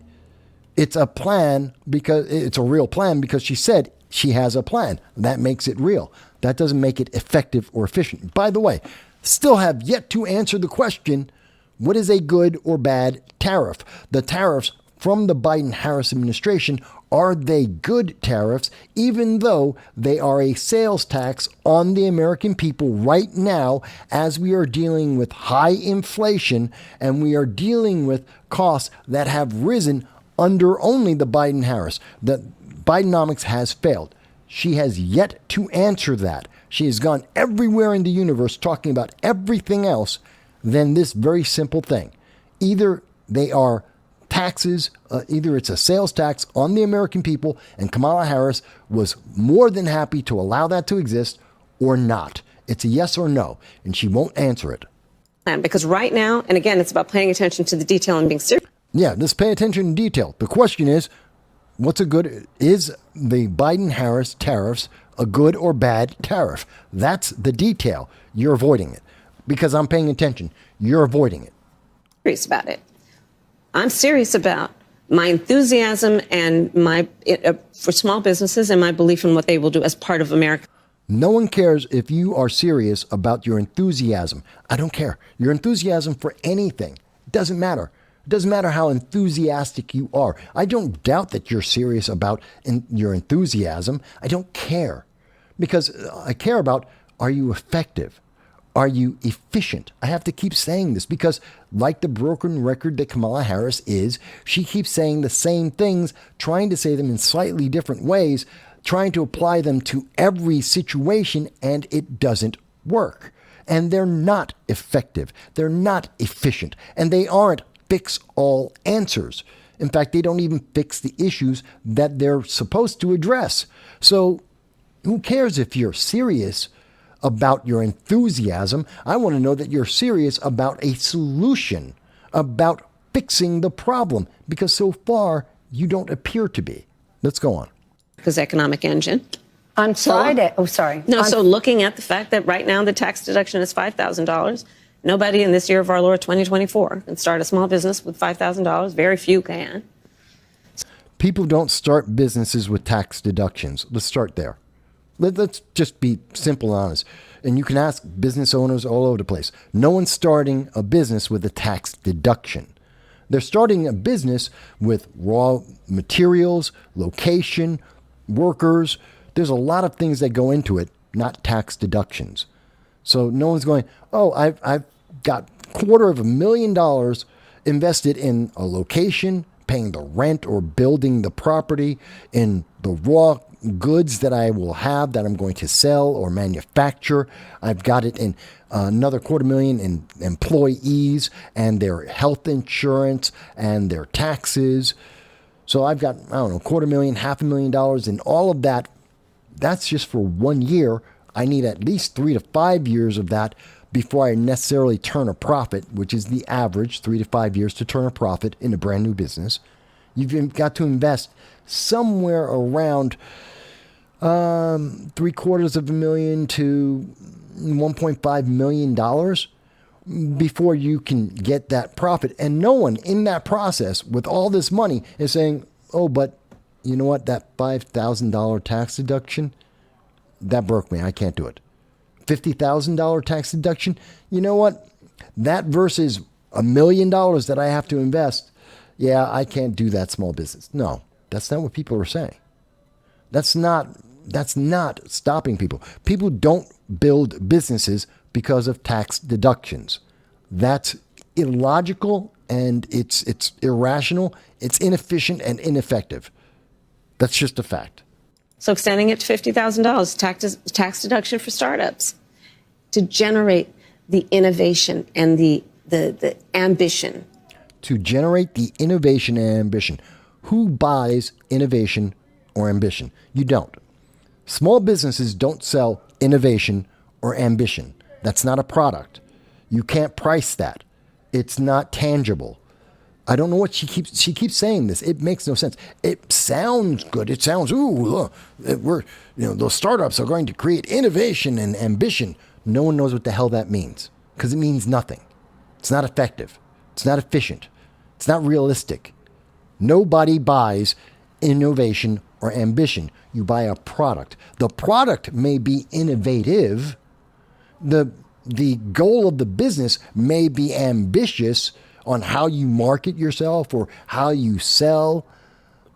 It's a plan because it's a real plan because she said she has a plan. That makes it real. That doesn't make it effective or efficient. By the way, still have yet to answer the question, what is a good or bad tariff? The tariffs from the Biden-Harris administration, are they good tariffs, even though they are a sales tax on the American people right now as we are dealing with high inflation and we are dealing with costs that have risen under only the Biden-Harris? The Bidenomics has failed. She has yet to answer that. She has gone everywhere in the universe talking about everything else than this very simple thing. Either they are taxes, either it's a sales tax on the American people, and Kamala Harris was more than happy to allow that to exist, or not. It's a yes or no, and she won't answer it. Because right now, and again, it's about paying attention to the detail and being serious. Yeah, let's pay attention to detail. The question is, is the Biden-Harris tariffs a good or bad tariff? That's the detail. You're avoiding it. Because I'm paying attention. You're avoiding it. Serious about it. I'm serious about my enthusiasm and for small businesses and my belief in what they will do as part of America. No one cares if you are serious about your enthusiasm. I don't care. Your enthusiasm for anything. It doesn't matter. It doesn't matter how enthusiastic you are. I don't doubt that you're serious about your enthusiasm. I don't care. Because I care about, are you effective? Are you efficient? I have to keep saying this because, like the broken record that Kamala Harris is, she keeps saying the same things, trying to say them in slightly different ways, trying to apply them to every situation, and it doesn't work. And they're not effective. They're not efficient. And they aren't fix-all answers. In fact, they don't even fix the issues that they're supposed to address. So who cares if you're serious about your enthusiasm? I want to know that you're serious about a solution, about fixing the problem, because so far you don't appear to be. Let's go on. Because economic engine. On Friday, sorry. So looking at the fact that right now the tax deduction is $5,000, nobody in this year of our Lord 2024 can start a small business with $5,000. Very few can. People don't start businesses with tax deductions. Let's start there. Let's just be simple and honest. And you can ask business owners all over the place. No one's starting a business with a tax deduction. They're starting a business with raw materials, location, workers. There's a lot of things that go into it, not tax deductions. So no one's going, oh, I've got $250,000 invested in a location, paying the rent or building the property, in the raw goods that I will have that I'm going to sell or manufacture. I've got it in another $250,000 in employees and their health insurance and their taxes. So I've got, $250,000, $500,000 in all of that. That's just for 1 year. I need at least 3 to 5 years of that before I necessarily turn a profit, which is the average, 3 to 5 years to turn a profit in a brand new business. You've got to invest somewhere around $750,000 to $1.5 million before you can get that profit. And no one in that process with all this money is saying, oh, but you know what? That $5,000 tax deduction, that broke me. I can't do it. $50,000 tax deduction, you know what? That versus $1 million that I have to invest, yeah, I can't do that small business. No, that's not what people are saying. That's not stopping people. People don't build businesses because of tax deductions. That's illogical and it's irrational. It's inefficient and ineffective. That's just a fact. So extending it to $50,000 tax deduction for startups to generate the innovation and the ambition. To generate the innovation and ambition. Who buys innovation or ambition? You don't. Small businesses don't sell innovation or ambition. That's not a product. You can't price that. It's not tangible. I don't know what she keeps saying this. It makes no sense. It sounds good. It sounds, those startups are going to create innovation and ambition. No one knows what the hell that means because it means nothing. It's not effective. It's not efficient. It's not realistic. Nobody buys innovation or ambition. You buy a product. The product may be innovative. The goal of the business may be ambitious on how you market yourself or how you sell,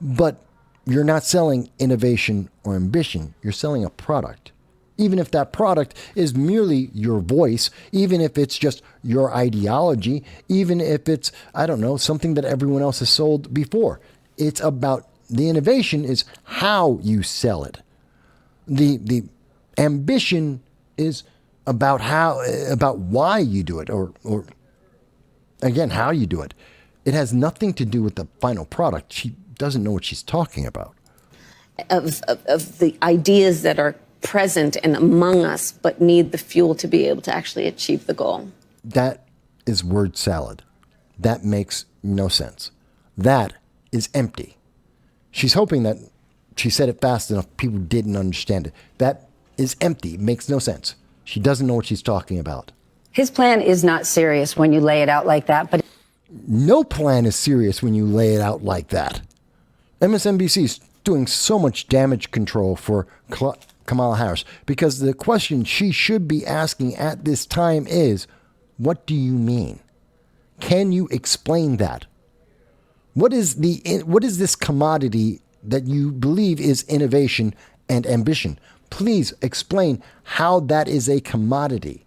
but you're not selling innovation or ambition. You're selling a product. Even if that product is merely your voice, even if it's just your ideology, even if it's, I don't know, something that everyone else has sold before. It's about the innovation is how you sell it. The ambition is about why you do it or again, how you do it. It has nothing to do with the final product. She doesn't know what she's talking about. Of the ideas that are present and among us, but need the fuel to be able to actually achieve the goal. That is word salad. That makes no sense. That is empty. She's hoping that she said it fast enough people didn't understand it. That is empty. It makes no sense. She doesn't know what she's talking about. His plan is not serious when you lay it out like that, but no plan is serious when you lay it out like that. MSNBC is doing so much damage control for Kamala Harris because the question she should be asking at this time is, what do you mean? Can you explain that? What is this commodity that you believe is innovation and ambition? Please explain how that is a commodity.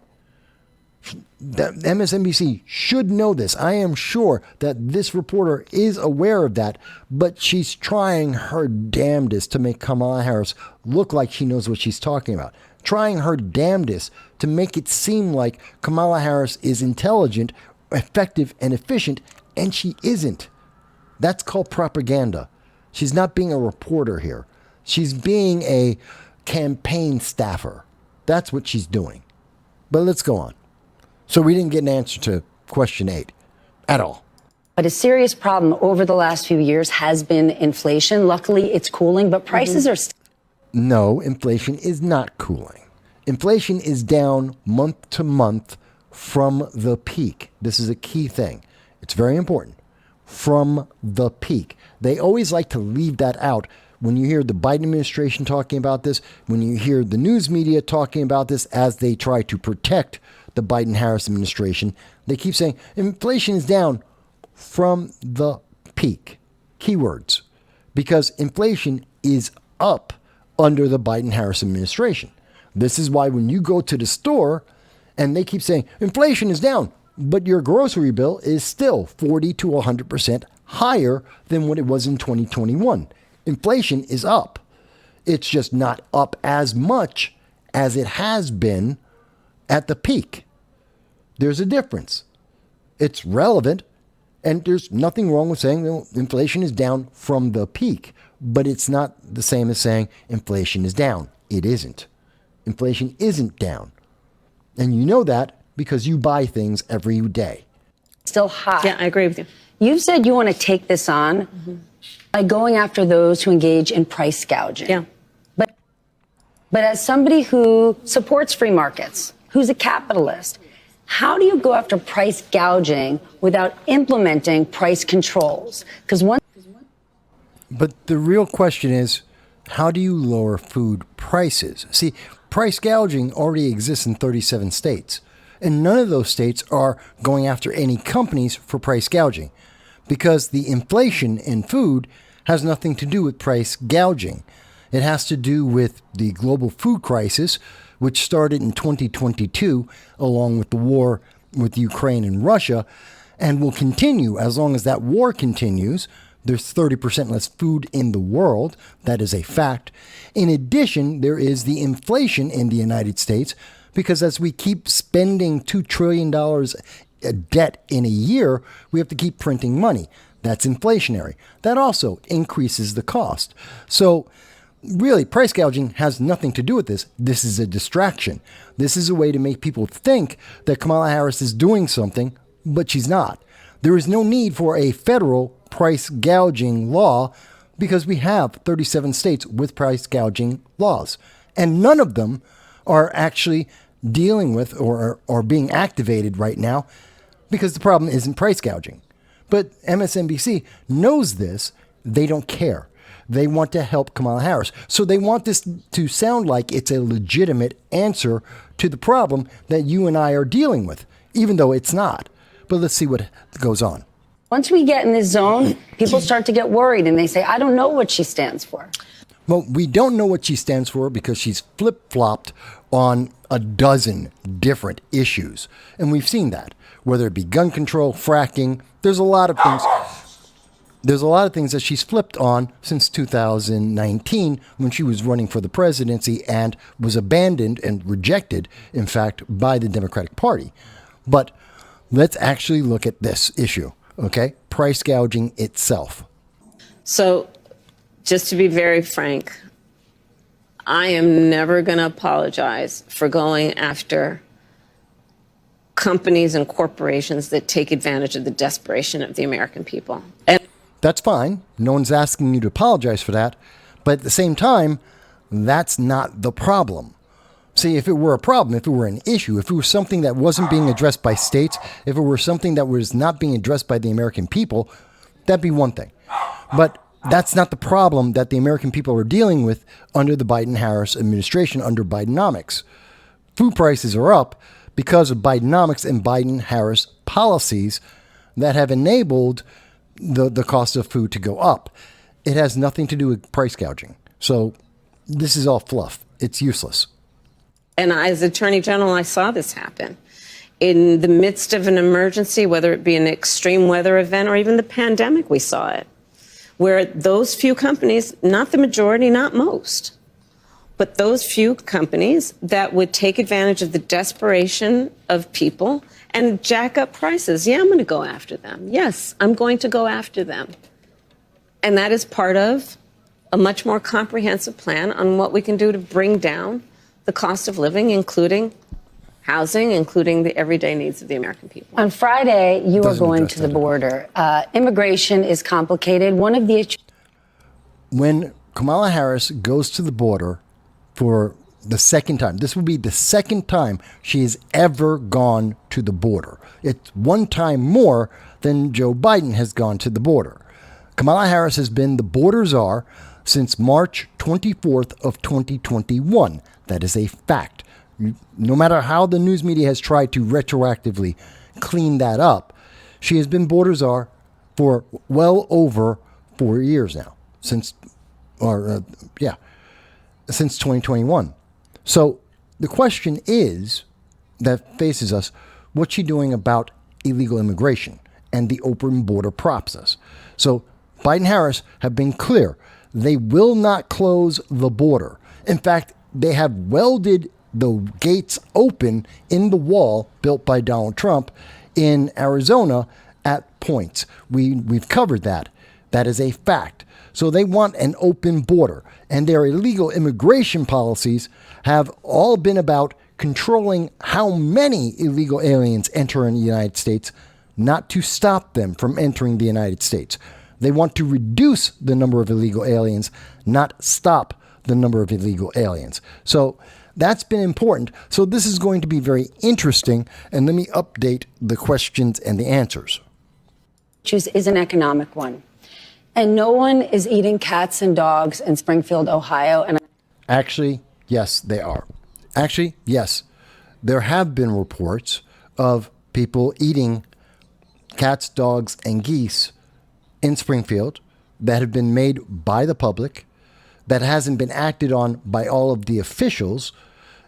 The MSNBC should know this. I am sure that this reporter is aware of that, but she's trying her damnedest to make Kamala Harris look like she knows what she's talking about. Trying her damnedest to make it seem like Kamala Harris is intelligent, effective, and efficient, and she isn't. That's called propaganda. She's not being a reporter here. She's being a campaign staffer. That's what she's doing. But let's go on. So we didn't get an answer to question 8 at all. But a serious problem over the last few years has been inflation. Luckily, it's cooling, but prices are still. No, inflation is not cooling. Inflation is down month to month from the peak. This is a key thing. It's very important. From the peak. They always like to leave that out. When you hear the Biden administration talking about this, when you hear the news media talking about this as they try to protect the Biden-Harris administration, they keep saying inflation is down from the peak. Keywords. Because inflation is up under the Biden-Harris administration. This is why when you go to the store and they keep saying inflation is down, but your grocery bill is still 40 to 100% higher than what it was in 2021. Inflation is up. It's just not up as much as it has been at the peak. There's a difference. It's relevant, and there's nothing wrong with saying inflation is down from the peak, but it's not the same as saying inflation is down. It isn't. Inflation isn't down. And you know that because you buy things every day. Still high. Yeah, I agree with you. You've said you want to take this on by going after those who engage in price gouging. Yeah. But But as somebody who supports free markets, who's a capitalist, how do you go after price gouging without implementing price controls? But the real question is, how do you lower food prices? See, price gouging already exists in 37 states, and none of those states are going after any companies for price gouging because the inflation in food has nothing to do with price gouging. It has to do with the global food crisis, which started in 2022, along with the war with Ukraine and Russia, and will continue as long as that war continues. There's 30% less food in the world. That is a fact. In addition, there is the inflation in the United States, because as we keep spending $2 trillion debt in a year, we have to keep printing money. That's inflationary. That also increases the cost. So really, price gouging has nothing to do with this. This is a distraction. This is a way to make people think that Kamala Harris is doing something, but she's not. There is no need for a federal price gouging law because we have 37 states with price gouging laws, and none of them are actually dealing with or are being activated right now because the problem isn't price gouging. But MSNBC knows this. They don't care. They want to help Kamala Harris. So they want this to sound like it's a legitimate answer to the problem that you and I are dealing with, even though it's not. But let's see what goes on. Once we get in this zone, people start to get worried and they say, I don't know what she stands for. Well, we don't know what she stands for because she's flip-flopped on a dozen different issues. And we've seen that, whether it be gun control, fracking. There's a lot of things. There's a lot of things that she's flipped on since 2019 when she was running for the presidency and was abandoned and rejected, in fact, by the Democratic Party. But let's actually look at this issue, okay? Price gouging itself. So, just to be very frank, I am never going to apologize for going after companies and corporations that take advantage of the desperation of the American people. And that's fine. No one's asking you to apologize for that. But at the same time, that's not the problem. See, if it were a problem, if it were an issue, if it was something that wasn't being addressed by states, if it were something that was not being addressed by the American people, that'd be one thing. But that's not the problem that the American people are dealing with under the Biden-Harris administration, under Bidenomics. Food prices are up because of Bidenomics and Biden-Harris policies that have enabled the cost of food to go up. It has nothing to do with price gouging. So this is all fluff. It's useless. And as Attorney General, I saw this happen. In the midst of an emergency, whether it be an extreme weather event or even the pandemic, we saw it, where those few companies, not the majority, not most, but those few companies that would take advantage of the desperation of people and jack up prices. Yeah, I'm going to go after them. Yes, I'm going to go after them. And that is part of a much more comprehensive plan on what we can do to bring down the cost of living, including housing, including the everyday needs of the American people. On Friday, you are going to the border. Immigration is complicated. When Kamala Harris goes to the border for the second time, this will be the second time she has ever gone to the border. It's one time more than Joe Biden has gone to the border. Kamala Harris has been the border czar since March 24th of 2021. That is a fact. No matter how the news media has tried to retroactively clean that up, she has been border czar for well over 4 years now, since 2021. So the question is that faces us, what's she doing about illegal immigration and the open border process? So Biden-Harris have been clear. They will not close the border. In fact, they have welded the gates open in the wall built by Donald Trump in Arizona at points. We've covered that. That is a fact. So they want an open border, and their illegal immigration policies have all been about controlling how many illegal aliens enter in the United States, not to stop them from entering the United States. They want to reduce the number of illegal aliens, not stop the number of illegal aliens. So that's been important. So this is going to be very interesting. And let me update the questions and the answers. Is an economic one. And no one is eating cats and dogs in Springfield, Ohio. And actually, yes, they are. Actually, yes, there have been reports of people eating cats, dogs, and geese in Springfield that have been made by the public, that hasn't been acted on by all of the officials,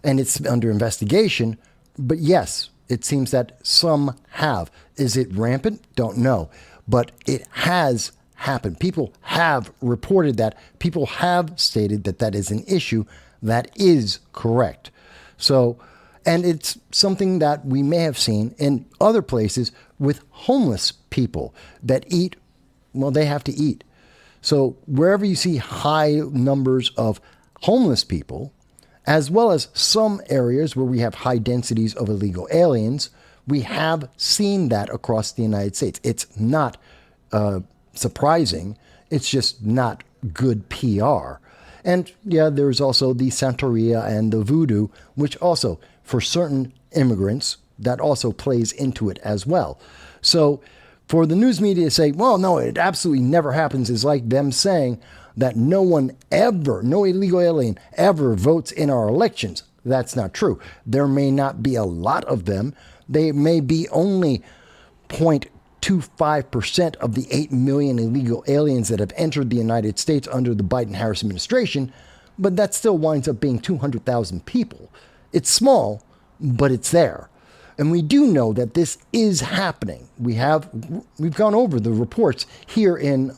and it's under investigation. But yes, it seems that some have. Is it rampant? Don't know. But it has happened. People have reported that. People have stated that that is an issue. That is correct. So, and it's something that we may have seen in other places with homeless people that eat, well, they have to eat. So wherever you see high numbers of homeless people, as well as some areas where we have high densities of illegal aliens, we have seen that across the United States. It's not surprising. It's just not good PR. And yeah, there's also the Santeria and the voodoo, which also, for certain immigrants, that also plays into it as well. So for the news media to say, well, no, it absolutely never happens, is like them saying that no one ever, no illegal alien ever votes in our elections. That's not true. There may not be a lot of them. They may be only 0.25% of the 8 million illegal aliens that have entered the United States under the Biden-Harris administration, but that still winds up being 200,000 people. It's small, but it's there. And we do know that this is happening. We've gone over the reports here in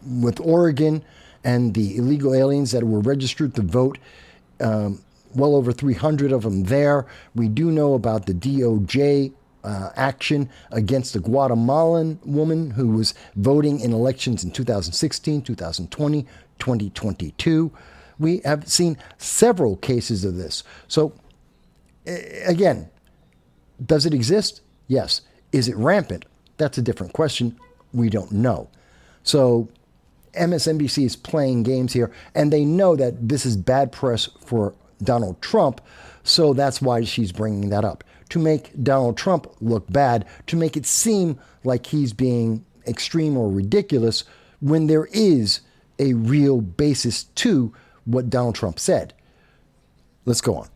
with Oregon and the illegal aliens that were registered to vote. Well over 300 of them there. We do know about the DOJ action against the Guatemalan woman who was voting in elections in 2016, 2020, 2022. We have seen several cases of this. So again, does it exist? Yes. Is it rampant? That's a different question. We don't know. So MSNBC is playing games here, and they know that this is bad press for Donald Trump, so that's why she's bringing that up. To make Donald Trump look bad, to make it seem like he's being extreme or ridiculous when there is a real basis to what Donald Trump said. Let's go on.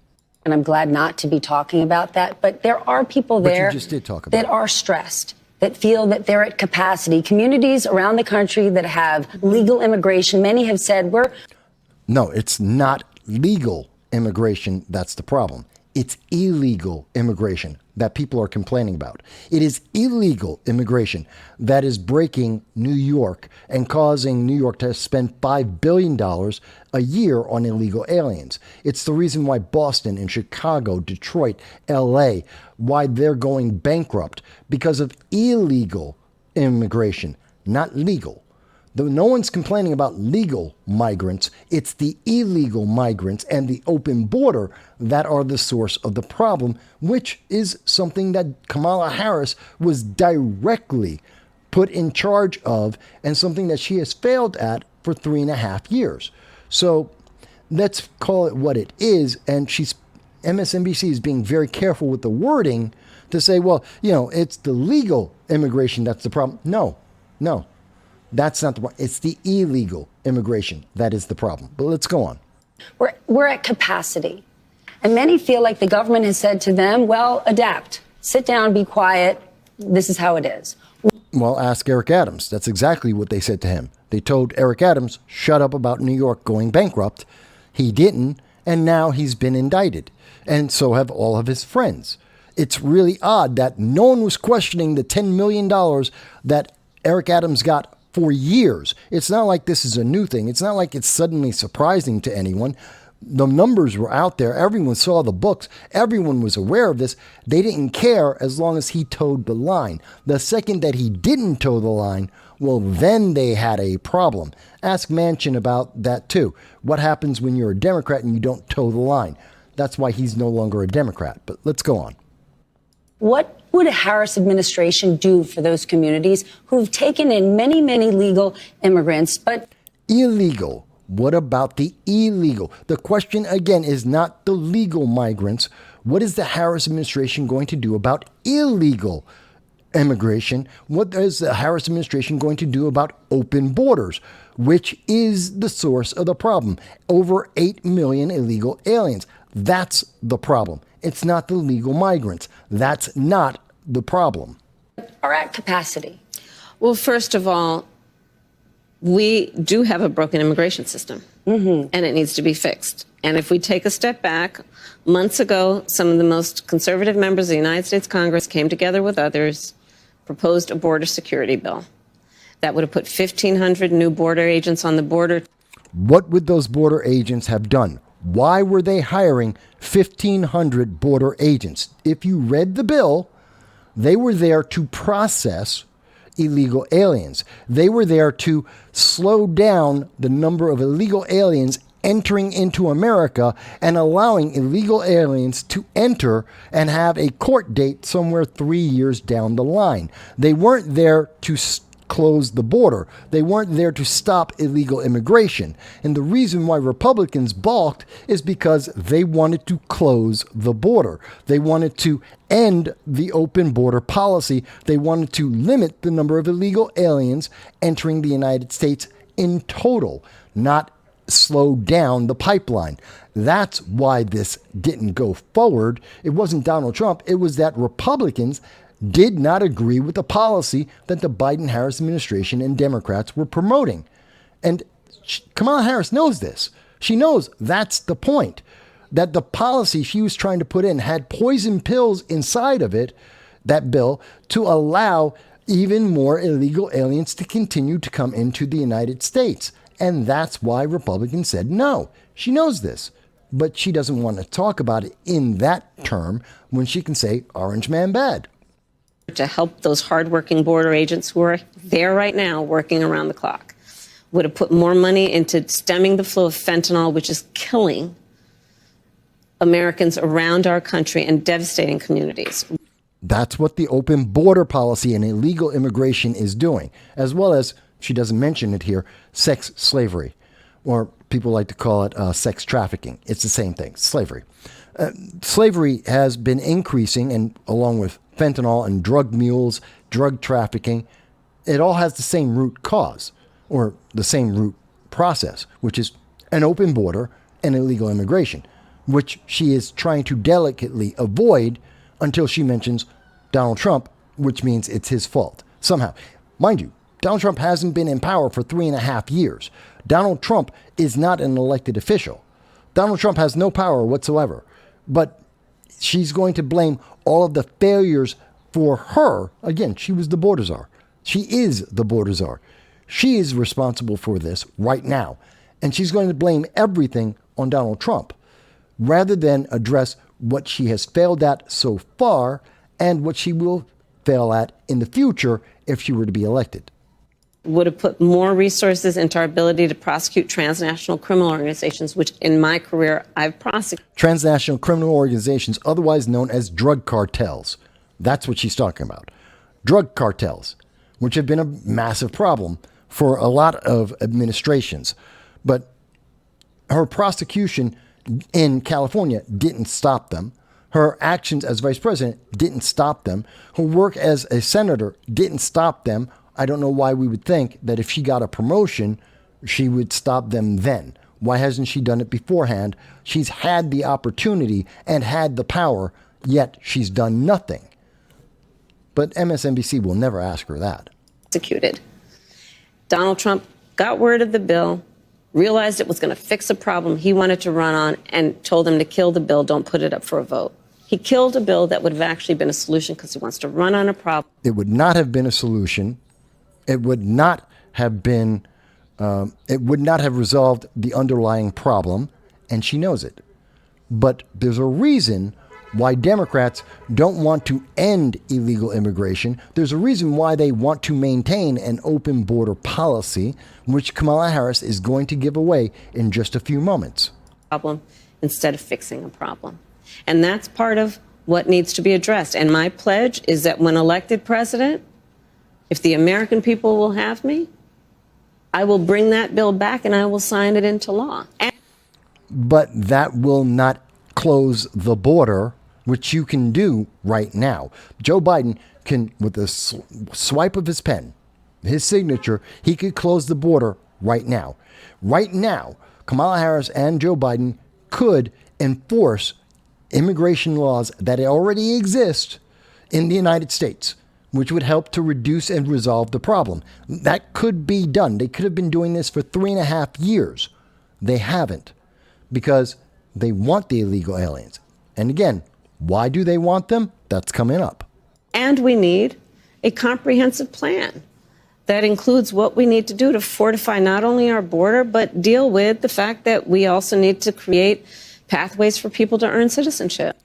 And I'm glad not to be talking about that, but there are people there you just did talk about that are stressed, that feel that they're at capacity. Communities around the country that have legal immigration, many have said No, it's not legal immigration that's the problem. It's illegal immigration that people are complaining about. It is illegal immigration that is breaking New York and causing New York to spend $5 billion a year on illegal aliens. It's the reason why Boston and Chicago, Detroit, LA, why they're going bankrupt, because of illegal immigration, not legal. No one's complaining about legal migrants. It's the illegal migrants and the open border that are the source of the problem, which is something that Kamala Harris was directly put in charge of and something that she has failed at for 3.5 years. So let's call it what it is. And MSNBC is being very careful with the wording to say, well, it's the legal immigration that's the problem. No. That's not the problem. It's the illegal immigration that is the problem. But let's go on. we're at capacity. And many feel like the government has said to them, well, adapt, sit down, be quiet. This is how it is. Well, ask Eric Adams. That's exactly what they said to him. They told Eric Adams, shut up about New York going bankrupt. He didn't, and now he's been indicted. And so have all of his friends. It's really odd that no one was questioning the $10 million that Eric Adams got for years. It's not like this is a new thing. It's not like it's suddenly surprising to anyone. The numbers were out there. Everyone saw the books. Everyone was aware of this. They didn't care as long as he towed the line. The second that he didn't toe the line, well, then they had a problem. Ask Manchin about that too. What happens when you're a Democrat and you don't toe the line? That's why he's no longer a Democrat. But let's go on. What would a Harris administration do for those communities who've taken in many, many legal immigrants, but illegal What about the illegal? The question again is not the legal migrants. What is the Harris administration going to do about illegal immigration? What is the Harris administration going to do about open borders, which is the source of the problem? Over 8 million illegal aliens. That's the problem. It's not the legal migrants. That's not the problem. Are at capacity. Well, first of all, we do have a broken immigration system, and it needs to be fixed. And if we take a step back, months ago, some of the most conservative members of the United States Congress came together with others, proposed a border security bill that would have put 1,500 new border agents on the border. What would those border agents have done? Why were they hiring 1,500 border agents? If you read the bill, they were there to process illegal aliens. They were there to slow down the number of illegal aliens entering into America and allowing illegal aliens to enter and have a court date somewhere 3 years down the line. They weren't there to close the border. They weren't there to stop illegal immigration. And the reason why Republicans balked is because they wanted to close the border. They wanted to end the open border policy. They wanted to limit the number of illegal aliens entering the United States in total, not slow down the pipeline. That's why this didn't go forward. It wasn't Donald Trump. It was that Republicans did not agree with the policy that the Biden-Harris administration and Democrats were promoting. And Kamala Harris knows this. She knows that's the point, that the policy she was trying to put in had poison pills inside of it, that bill, to allow even more illegal aliens to continue to come into the United States. And that's why Republicans said no. She knows this, but she doesn't want to talk about it in that term when she can say Orange Man bad. To help those hardworking border agents who are there right now working around the clock. Would have put more money into stemming the flow of fentanyl, which is killing Americans around our country and devastating communities. That's what the open border policy and illegal immigration is doing, as well as, she doesn't mention it here, sex slavery, or people like to call it sex trafficking. It's the same thing, slavery. Slavery has been increasing, and along with fentanyl and drug mules, drug trafficking, it all has the same root cause, or the same root process, which is an open border and illegal immigration, which she is trying to delicately avoid until she mentions Donald Trump, which means it's his fault. Somehow, mind you, Donald Trump hasn't been in power for 3.5 years. Donald Trump is not an elected official. Donald Trump has no power whatsoever. But she's going to blame all of the failures for her. Again, she was the border czar. She is the border czar. She is responsible for this right now. And she's going to blame everything on Donald Trump rather than address what she has failed at so far and what she will fail at in the future if she were to be elected. Would have put more resources into our ability to prosecute transnational criminal organizations, which in my career I've prosecuted. Transnational criminal organizations, otherwise known as drug cartels. That's what she's talking about. Drug cartels, which have been a massive problem for a lot of administrations. But her prosecution in California didn't stop them. Her actions as vice president didn't stop them. Her work as a senator didn't stop them. I don't know why we would think that if she got a promotion, she would stop them then. Why hasn't she done it beforehand? She's had the opportunity and had the power, yet she's done nothing. But MSNBC will never ask her that. Executed. Donald Trump got word of the bill, realized it was going to fix a problem he wanted to run on, and told him to kill the bill, don't put it up for a vote. He killed a bill that would have actually been a solution because he wants to run on a problem. It would not have been a solution. It would not have been, it would not have resolved the underlying problem, and she knows it. But there's a reason why Democrats don't want to end illegal immigration. There's a reason why they want to maintain an open border policy, which Kamala Harris is going to give away in just a few moments. Problem instead of fixing a problem. And that's part of what needs to be addressed. And my pledge is that when elected president, if the American people will have me, I will bring that bill back and I will sign it into law. But that will not close the border, which you can do right now. Joe Biden can, with a swipe of his pen, his signature, he could close the border right now. Right now, Kamala Harris and Joe Biden could enforce immigration laws that already exist in the United States, which would help to reduce and resolve the problem. That could be done. They could have been doing this for 3.5 years. They haven't, because they want the illegal aliens. And again, why do they want them? That's coming up. And we need a comprehensive plan that includes what we need to do to fortify not only our border, but deal with the fact that we also need to create pathways for people to earn citizenship.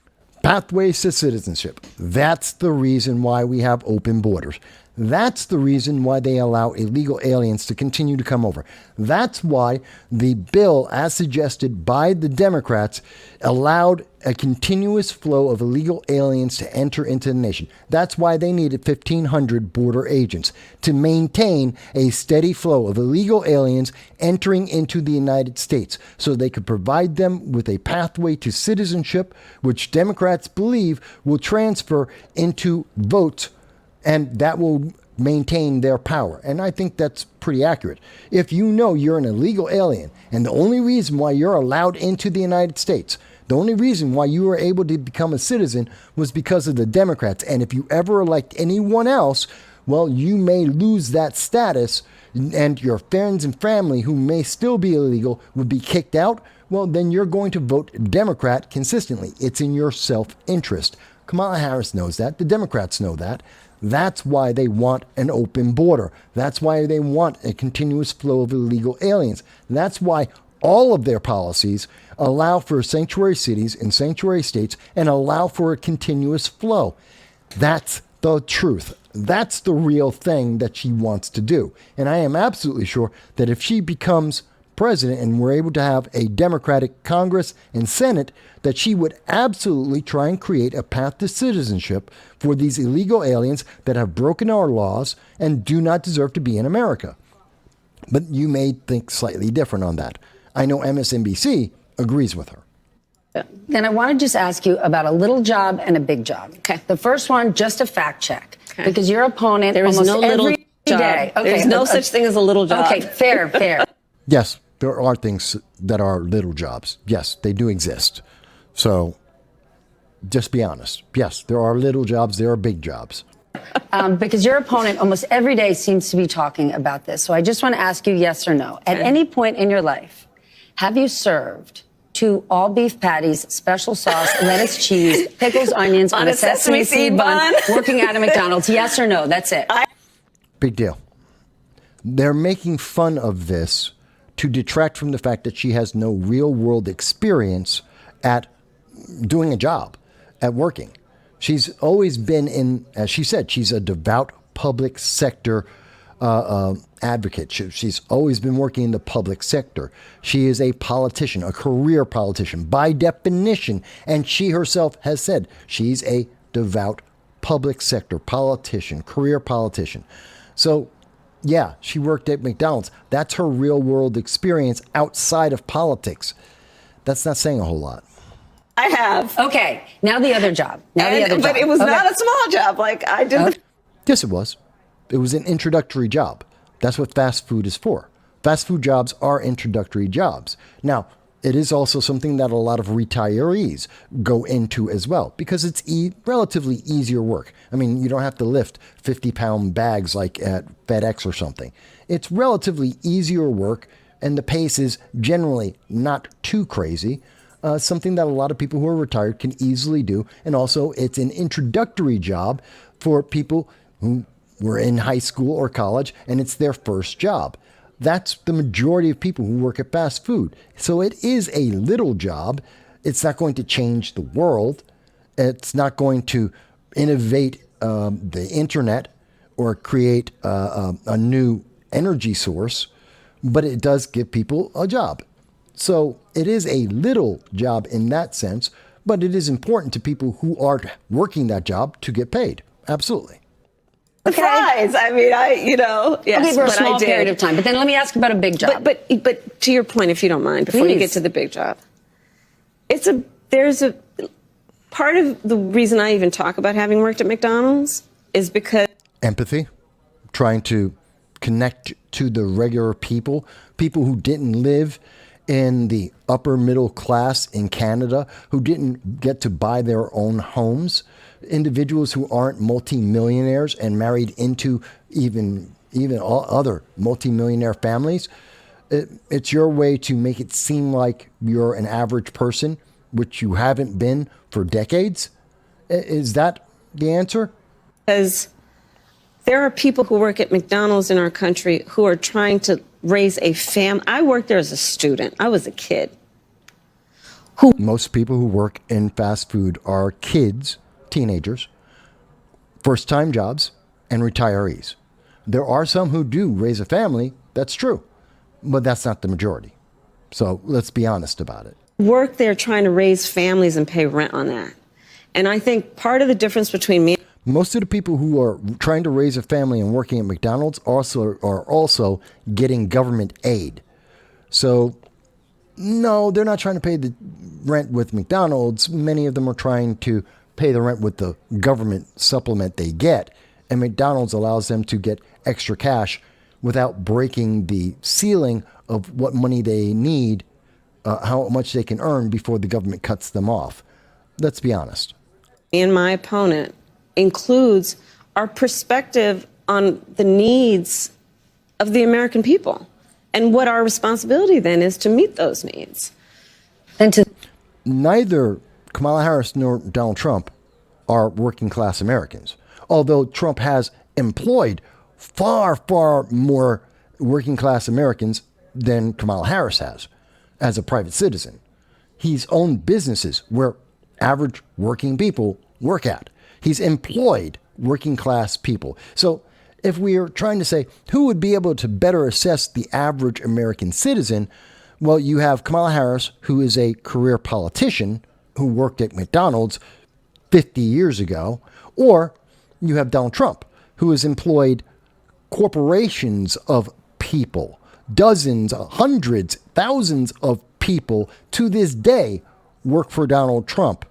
Pathways to citizenship. That's the reason why we have open borders. That's the reason why they allow illegal aliens to continue to come over. That's why the bill, as suggested by the Democrats, allowed a continuous flow of illegal aliens to enter into the nation. That's why they needed 1,500 border agents to maintain a steady flow of illegal aliens entering into the United States so they could provide them with a pathway to citizenship, which Democrats believe will transfer into votes, and that will maintain their power. And I think that's pretty accurate. If you know you're an illegal alien and the only reason why you're allowed into the United States, the only reason why you were able to become a citizen was because of the Democrats. And if you ever elect anyone else, well, you may lose that status, and your friends and family who may still be illegal would be kicked out. Well, then you're going to vote Democrat consistently. It's in your self-interest. Kamala Harris knows that. The Democrats know that. That's why they want an open border. That's why they want a continuous flow of illegal aliens. That's why all of their policies allow for sanctuary cities and sanctuary states and allow for a continuous flow. That's the truth. That's the real thing that she wants to do. And I am absolutely sure that if she becomes president and we're able to have a Democratic Congress and Senate, that she would absolutely try and create a path to citizenship for these illegal aliens that have broken our laws and do not deserve to be in America. But you may think slightly different on that. I know MSNBC agrees with her. Then I want to just ask you about a little job and a big job. Okay. The first one, just a fact check. Okay. Because your opponent there is almost no little every job. day. Okay. There's no such thing as a little job. Okay, fair. Yes, there are things that are little jobs. Yes, they do exist. So just be honest. Yes, there are little jobs. There are big jobs. Because your opponent almost every day seems to be talking about this. So I just want to ask you yes or no. At any point in your life, have you served 2 all-beef patties, special sauce, lettuce, cheese, pickles, onions on a sesame seed bun working at a McDonald's? Yes or no? That's it. Big deal. They're making fun of this to detract from the fact that she has no real-world experience at doing a job, at working. She's always been in, as she said, she's a devout public sector advocate. She's always been working in the public sector. She is a politician, a career politician by definition. And she herself has said she's a devout public sector politician, career politician. So yeah, she worked at McDonald's. That's her real world experience outside of politics. That's not saying a whole lot. I have. Okay, now the other job. But it was not a small job. Like I did. Yes, it was. It was an introductory job. That's what fast food is for. Fast food jobs are introductory jobs. Now, it is also something that a lot of retirees go into as well because it's relatively easier work. I mean, you don't have to lift 50-pound bags like at FedEx or something. It's relatively easier work, and the pace is generally not too crazy. Something that a lot of people who are retired can easily do. And also, it's an introductory job for people who were in high school or college, and it's their first job. That's the majority of people who work at fast food. So it is a little job. It's not going to change the world. It's not going to innovate the internet or create a new energy source, but it does give people a job. So it is a little job in that sense, but it is important to people who are working that job to get paid. Absolutely. the fries. I mean, yes, okay, for a but small I did. period of time. But then let me ask about a big job. But to your point, if you don't mind, before you get to the big job, there's a part of the reason I even talk about having worked at McDonald's is because empathy, trying to connect to the regular people who didn't live in the upper middle class in Canada, who didn't get to buy their own homes, individuals who aren't multimillionaires and married into even all other multimillionaire families. It's your way to make it seem like you're an average person, which you haven't been for decades. Is that the answer? Because there are people who work at McDonald's in our country who are trying to raise a family. I worked there as a student. I was a kid. Most people who work in fast food are kids, teenagers, first-time jobs, and retirees. There are some who do raise a family. That's true. But that's not the majority. So let's be honest about it. Work there trying to raise families and pay rent on that. And I think part of the difference between me... Most of the people who are trying to raise a family and working at McDonald's are also getting government aid. So, no, they're not trying to pay the rent with McDonald's. Many of them are trying to pay the rent with the government supplement they get. And McDonald's allows them to get extra cash without breaking the ceiling of what money they need, how much they can earn before the government cuts them off. Let's be honest. And my opponent includes our perspective on the needs of the American people and what our responsibility then is to meet those needs. Neither Kamala Harris nor Donald Trump are working class Americans, although Trump has employed far, far more working class Americans than Kamala Harris has as a private citizen. He's owned businesses where average working people work at. He's employed working class people. So if we are trying to say who would be able to better assess the average American citizen, well, you have Kamala Harris, who is a career politician who worked at McDonald's 50 years ago, or you have Donald Trump, who has employed corporations of people, dozens, hundreds, thousands of people to this day work for Donald Trump.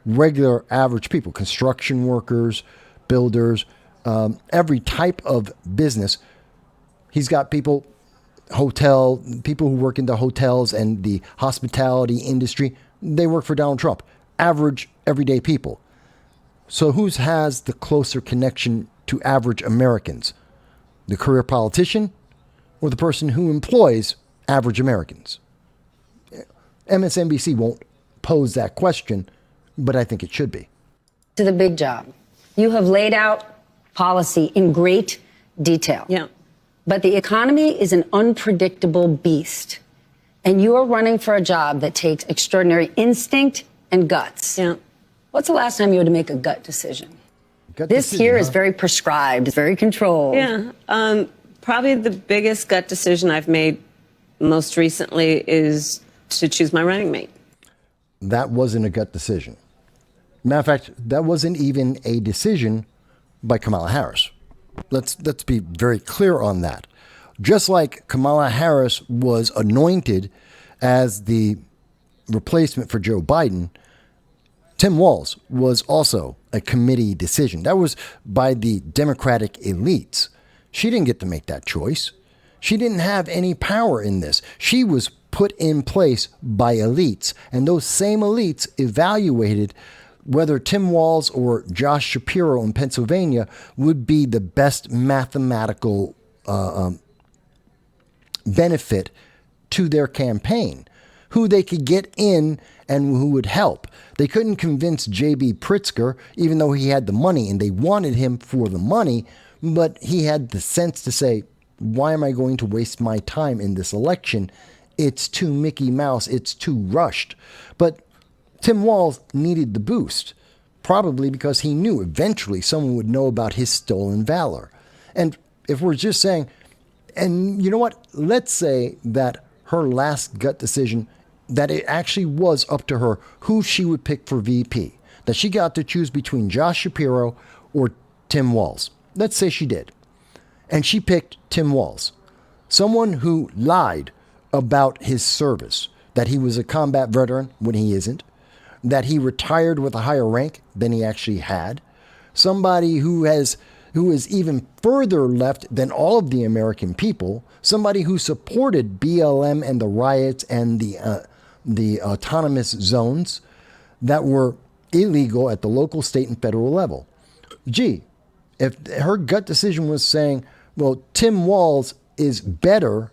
Regular average people, construction workers, builders, every type of business. He's got people who work in the hotels and the hospitality industry. They work for Donald Trump. Average, everyday people. So who has the closer connection to average Americans? The career politician or the person who employs average Americans? MSNBC won't pose that question, but I think it should be. To the big job. You have laid out policy in great detail. Yeah. But the economy is an unpredictable beast. And you are running for a job that takes extraordinary instinct and guts. Yeah. What's the last time you had to make a gut decision? Gut This decision, here huh? is very prescribed, very controlled. Yeah. Probably the biggest gut decision I've made most recently is to choose my running mate. That wasn't a gut decision. Matter of fact, that wasn't even a decision by Kamala Harris. Let's be very clear on that. Just like Kamala Harris was anointed as the replacement for Joe Biden, Tim Walz was also a committee decision. That was by the Democratic elites. She didn't get to make that choice. She didn't have any power in this. She was put in place by elites, and those same elites evaluated whether Tim Walz or Josh Shapiro in Pennsylvania would be the best mathematical benefit to their campaign, who they could get in and who would help. They couldn't convince J.B. Pritzker, even though he had the money and they wanted him for the money, but he had the sense to say, why am I going to waste my time in this election? It's too Mickey Mouse. It's too rushed. But Tim Walz needed the boost, probably because he knew eventually someone would know about his stolen valor. And if we're just saying, and you know what? Let's say that her last gut decision, that it actually was up to her who she would pick for VP, that she got to choose between Josh Shapiro or Tim Walz. let's say she did. And she picked Tim Walz, someone who lied about his service, that he was a combat veteran when he isn't, that he retired with a higher rank than he actually had, somebody who is even further left than all of the American people, somebody who supported BLM and the riots and the autonomous zones that were illegal at the local, state, and federal level. Gee, if her gut decision was saying, well, Tim Walz is better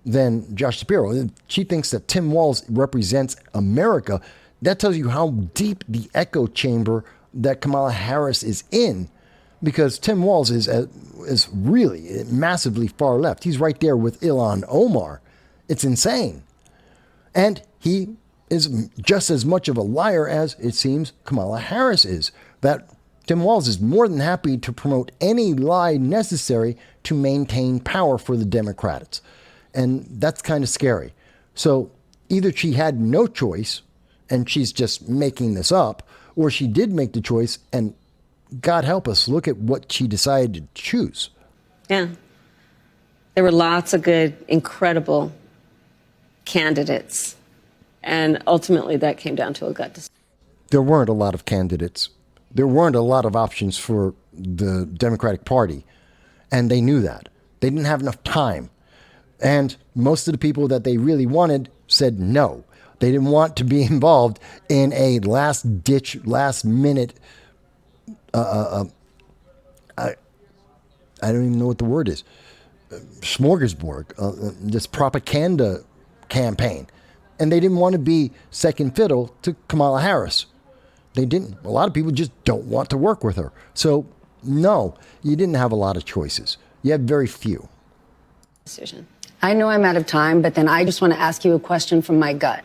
than Josh Shapiro, and she thinks that Tim Walz represents America, that tells you how deep the echo chamber that Kamala Harris is in, because Tim Walz is really massively far left. He's right there with Ilhan Omar. It's insane. And he is just as much of a liar as, it seems, Kamala Harris is. That Tim Walz is more than happy to promote any lie necessary to maintain power for the Democrats. And that's kind of scary. So either she had no choice and she's just making this up, or she did make the choice and, God help us, look at what she decided to choose. Yeah. There were lots of good, incredible candidates. And ultimately that came down to a gut decision. There weren't a lot of candidates. There weren't a lot of options for the Democratic Party. And they knew that. They didn't have enough time. And most of the people that they really wanted said no. They didn't want to be involved in a last-ditch, last-minute, I don't even know what the word is, smorgasbord, this propaganda campaign. And they didn't want to be second fiddle to Kamala Harris. They didn't. A lot of people just don't want to work with her. So, no, you didn't have a lot of choices. You had very few. Decision. I know I'm out of time, but then I just want to ask you a question from my gut.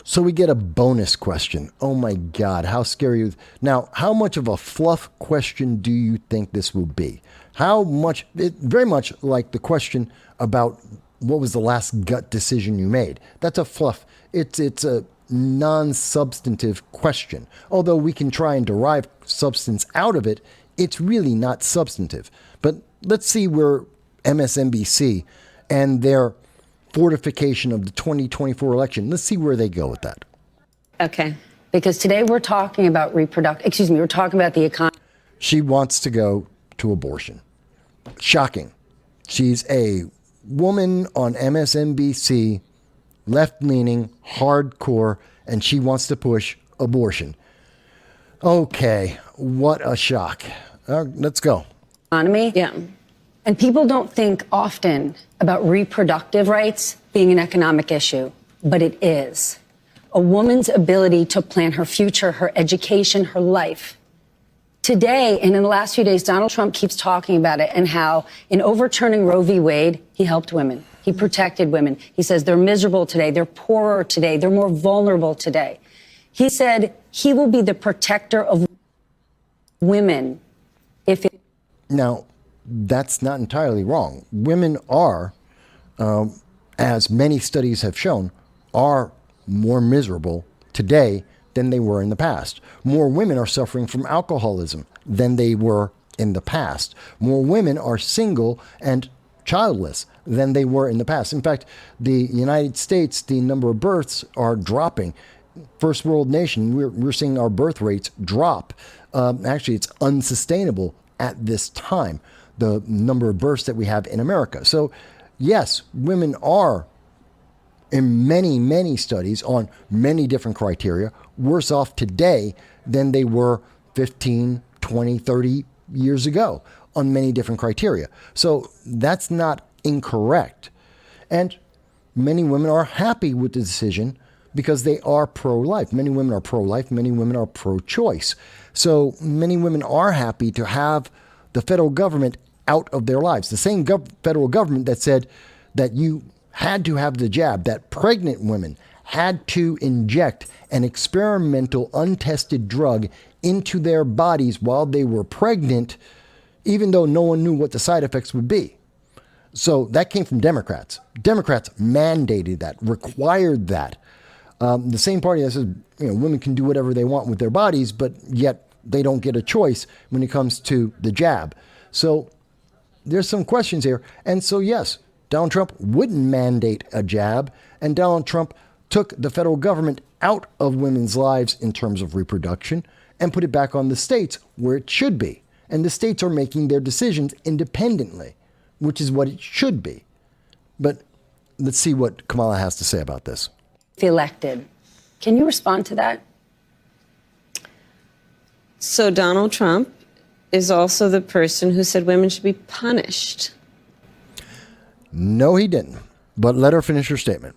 So we get a bonus question. Oh my God, how scary. Now, how much of a fluff question do you think this will be? How much, very much like the question about what was the last gut decision you made. That's a fluff. It's a non-substantive question. Although we can try and derive substance out of it, it's really not substantive. But let's see where MSNBC and their fortification of the 2024 election, let's see where they go with that. Okay. Because today we're talking about we're talking about the economy. She wants to go to abortion. Shocking. She's a woman on MSNBC, left-leaning, hardcore, and she wants to push abortion. Okay, what a shock. Let's go. Economy. Yeah. And people don't think often about reproductive rights being an economic issue, but it is. A woman's ability to plan her future, her education, her life. Today, and in the last few days, Donald Trump keeps talking about it and how in overturning Roe v. Wade, he helped women. He protected women. He says they're miserable today. They're poorer today. They're more vulnerable today. He said he will be the protector of women if it... Now, that's not entirely wrong. Women are, as many studies have shown, are more miserable today than they were in the past. More women are suffering from alcoholism than they were in the past. More women are single and childless than they were in the past. In fact, the United States, the number of births are dropping. First world nation, we're seeing our birth rates drop. Actually, it's unsustainable at this time, the number of births that we have in America. So, yes, women are, in many, many studies on many different criteria, worse off today than they were 15, 20, 30 years ago on many different criteria. So that's not incorrect. And many women are happy with the decision because they are pro-life. Many women are pro-life. Many women are pro-choice. So many women are happy to have the federal government out of their lives. The same federal government that said that you had to have the jab, that pregnant women had to inject an experimental, untested drug into their bodies while they were pregnant, even though no one knew what the side effects would be. So that came from Democrats. Democrats mandated that, required that. The same party that says, women can do whatever they want with their bodies, but yet they don't get a choice when it comes to the jab. So there's some questions here. And so, yes, Donald Trump wouldn't mandate a jab, and Donald Trump took the federal government out of women's lives in terms of reproduction and put it back on the states where it should be. And the states are making their decisions independently, which is what it should be. But let's see what Kamala has to say about this. If elected, can you respond to that? So Donald Trump is also the person who said women should be punished. No, he didn't. But let her finish her statement.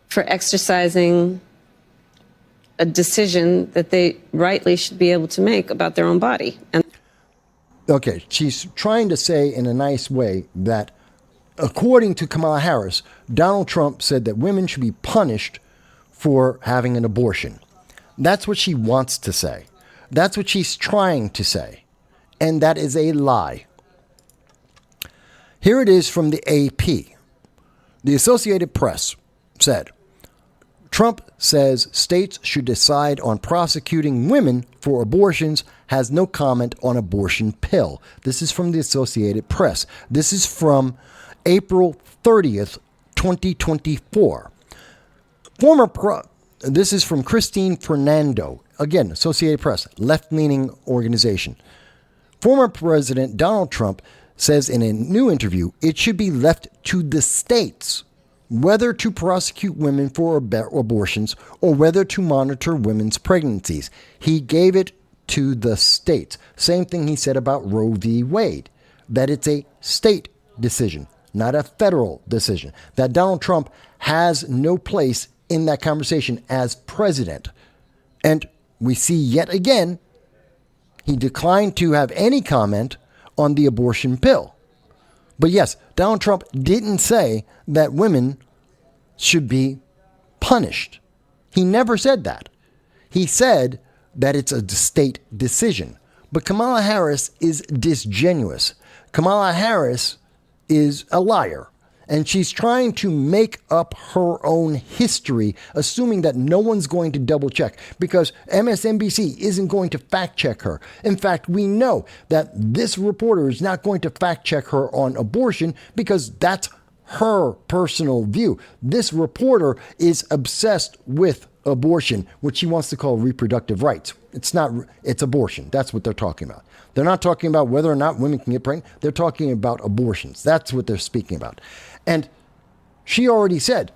For exercising a decision that they rightly should be able to make about their own body. And okay, she's trying to say in a nice way that according to Kamala Harris, Donald Trump said that women should be punished for having an abortion. That's what she wants to say. That's what she's trying to say. And that is a lie. Here it is from the AP. The Associated Press said, Trump says states should decide on prosecuting women for abortions, has no comment on abortion pill. This is from the Associated Press. This is from April 30th, 2024. This is from Christine Fernando. Again, Associated Press, left-leaning organization. Former President Donald Trump says in a new interview, it should be left to the states whether to prosecute women for abortions or whether to monitor women's pregnancies. He gave it to the states. Same thing he said about Roe v. Wade, that it's a state decision, not a federal decision, that Donald Trump has no place in that conversation as president. And we see yet again, he declined to have any comment on the abortion pill. But yes, Donald Trump didn't say that women should be punished. He never said that. He said that it's a state decision. But Kamala Harris is disingenuous. Kamala Harris is a liar. And she's trying to make up her own history, assuming that no one's going to double check because MSNBC isn't going to fact check her. In fact, we know that this reporter is not going to fact check her on abortion because that's her personal view. This reporter is obsessed with abortion, which she wants to call reproductive rights. It's not, it's abortion. That's what they're talking about. They're not talking about whether or not women can get pregnant. They're talking about abortions. That's what they're speaking about. And she already said,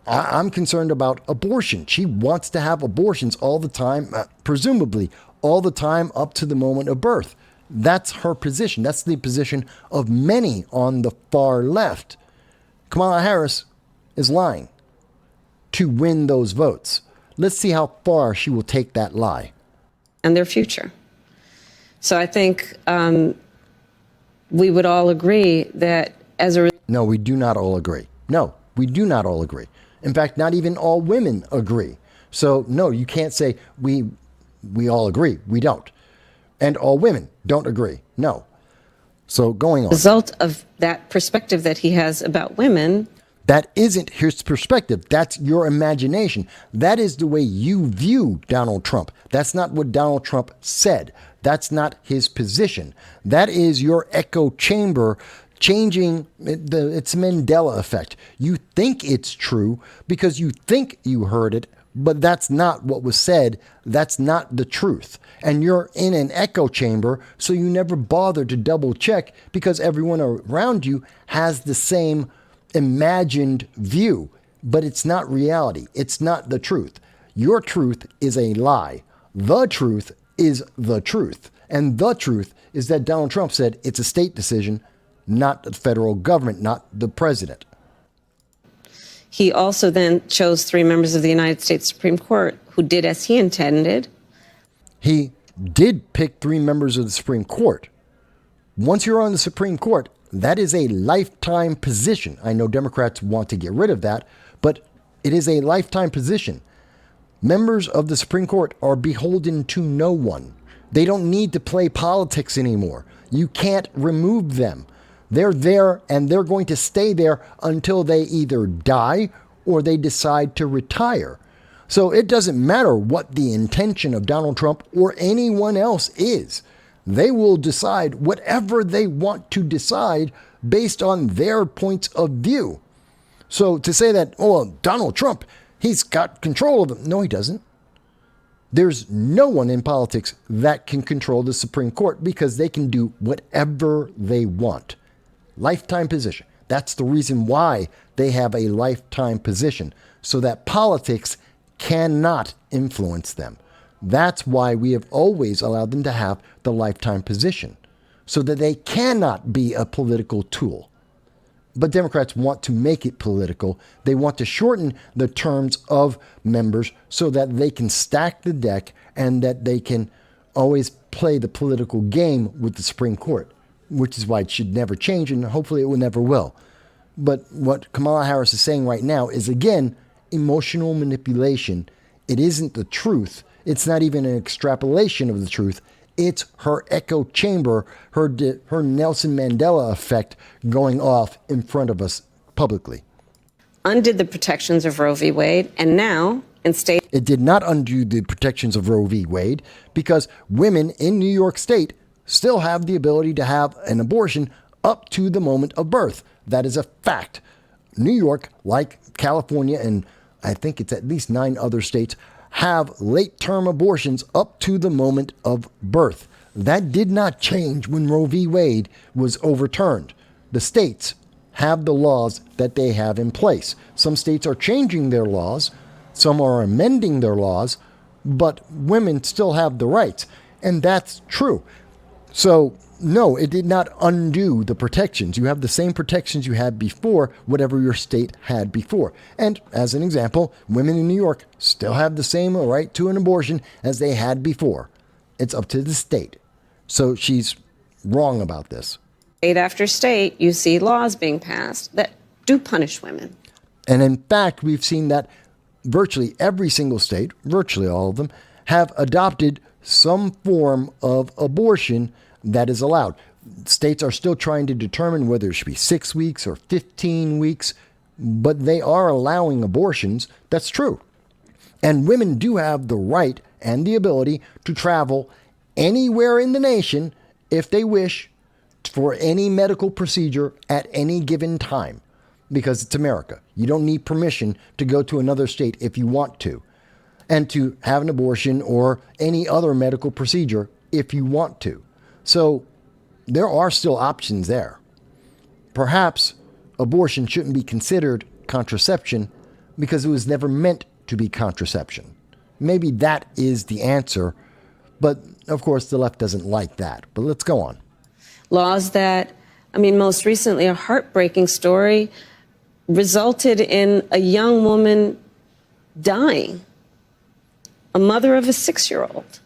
I'm concerned about abortion. She wants to have abortions all the time, presumably all the time up to the moment of birth. That's her position. That's the position of many on the far left. Kamala Harris is lying to win those votes. Let's see how far she will take that lie. And their future. So I think we would all agree that as a... No, we do not all agree. No, we do not all agree. In fact, not even all women agree. So no, you can't say we all agree. We don't. And all women don't agree. No. So going on. Result of that perspective that he has about women. That isn't his perspective. That's your imagination. That is the way you view Donald Trump. That's not what Donald Trump said. That's not his position. That is your echo chamber changing. It's Mandela effect. You think it's true because you think you heard it, but that's not what was said. That's not the truth. And you're in an echo chamber, so you never bother to double check because everyone around you has the same imagined view, but it's not reality. It's not the truth. Your truth is a lie. The truth is the truth. And the truth is that Donald Trump said it's a state decision, not the federal government, not the president. He also then chose 3 members of the United States Supreme Court who did as he intended. He did pick 3 members of the Supreme Court. Once you're on the Supreme Court, that is a lifetime position. I know Democrats want to get rid of that, but it is a lifetime position. Members of the Supreme Court are beholden to no one. They don't need to play politics anymore. You can't remove them. They're there and they're going to stay there until they either die or they decide to retire. So it doesn't matter what the intention of Donald Trump or anyone else is. They will decide whatever they want to decide based on their points of view. So to say that, oh, Donald Trump, he's got control of them. No, he doesn't. There's no one in politics that can control the Supreme Court because they can do whatever they want. Lifetime position. That's the reason why they have a lifetime position, so that politics cannot influence them. That's why we have always allowed them to have the lifetime position, so that they cannot be a political tool. But Democrats want to make it political. They want to shorten the terms of members so that they can stack the deck and that they can always play the political game with the Supreme Court, which is why it should never change, and hopefully it will never will. But what Kamala Harris is saying right now is, again, emotional manipulation. It isn't the truth. It's not even an extrapolation of the truth. It's her echo chamber, her Nelson Mandela effect going off in front of us publicly. Undid the protections of Roe v. Wade, and now in state... It did not undo the protections of Roe v. Wade because women in New York State still have the ability to have an abortion up to the moment of birth. That is a fact. New York, like California, and I think it's at least 9 other states, have late-term abortions up to the moment of birth. That did not change when Roe v. Wade was overturned. The states have the laws that they have in place. Some states are changing their laws, some are amending their laws, but women still have the rights, and that's true. So, no, it did not undo the protections. You have the same protections you had before, whatever your state had before. And as an example, women in New York still have the same right to an abortion as they had before. It's up to the state. So she's wrong about this. State after state, you see laws being passed that do punish women. And in fact, we've seen that virtually every single state, virtually all of them, have adopted some form of abortion that is allowed. States are still trying to determine whether it should be 6 weeks or 15 weeks, but they are allowing abortions. That's true. And women do have the right and the ability to travel anywhere in the nation if they wish for any medical procedure at any given time, because it's America. You don't need permission to go to another state if you want to, and to have an abortion or any other medical procedure if you want to. So there are still options there. Perhaps abortion shouldn't be considered contraception because it was never meant to be contraception. Maybe that is the answer, but of course the left doesn't like that. But let's go on. Laws that, most recently a heartbreaking story resulted in a young woman dying, a mother of a 6-year-old.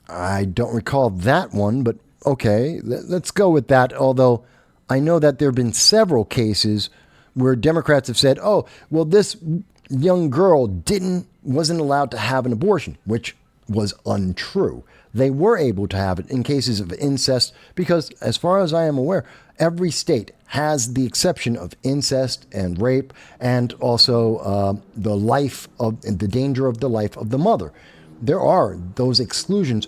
I don't recall that one, but okay, let's go with that. Although I know that there have been several cases where Democrats have said, oh, well, this young girl wasn't allowed to have an abortion, which was untrue. They were able to have it in cases of incest because, as far as I am aware, every state has the exception of incest and rape and also the danger of the life of the mother. There are those exclusions,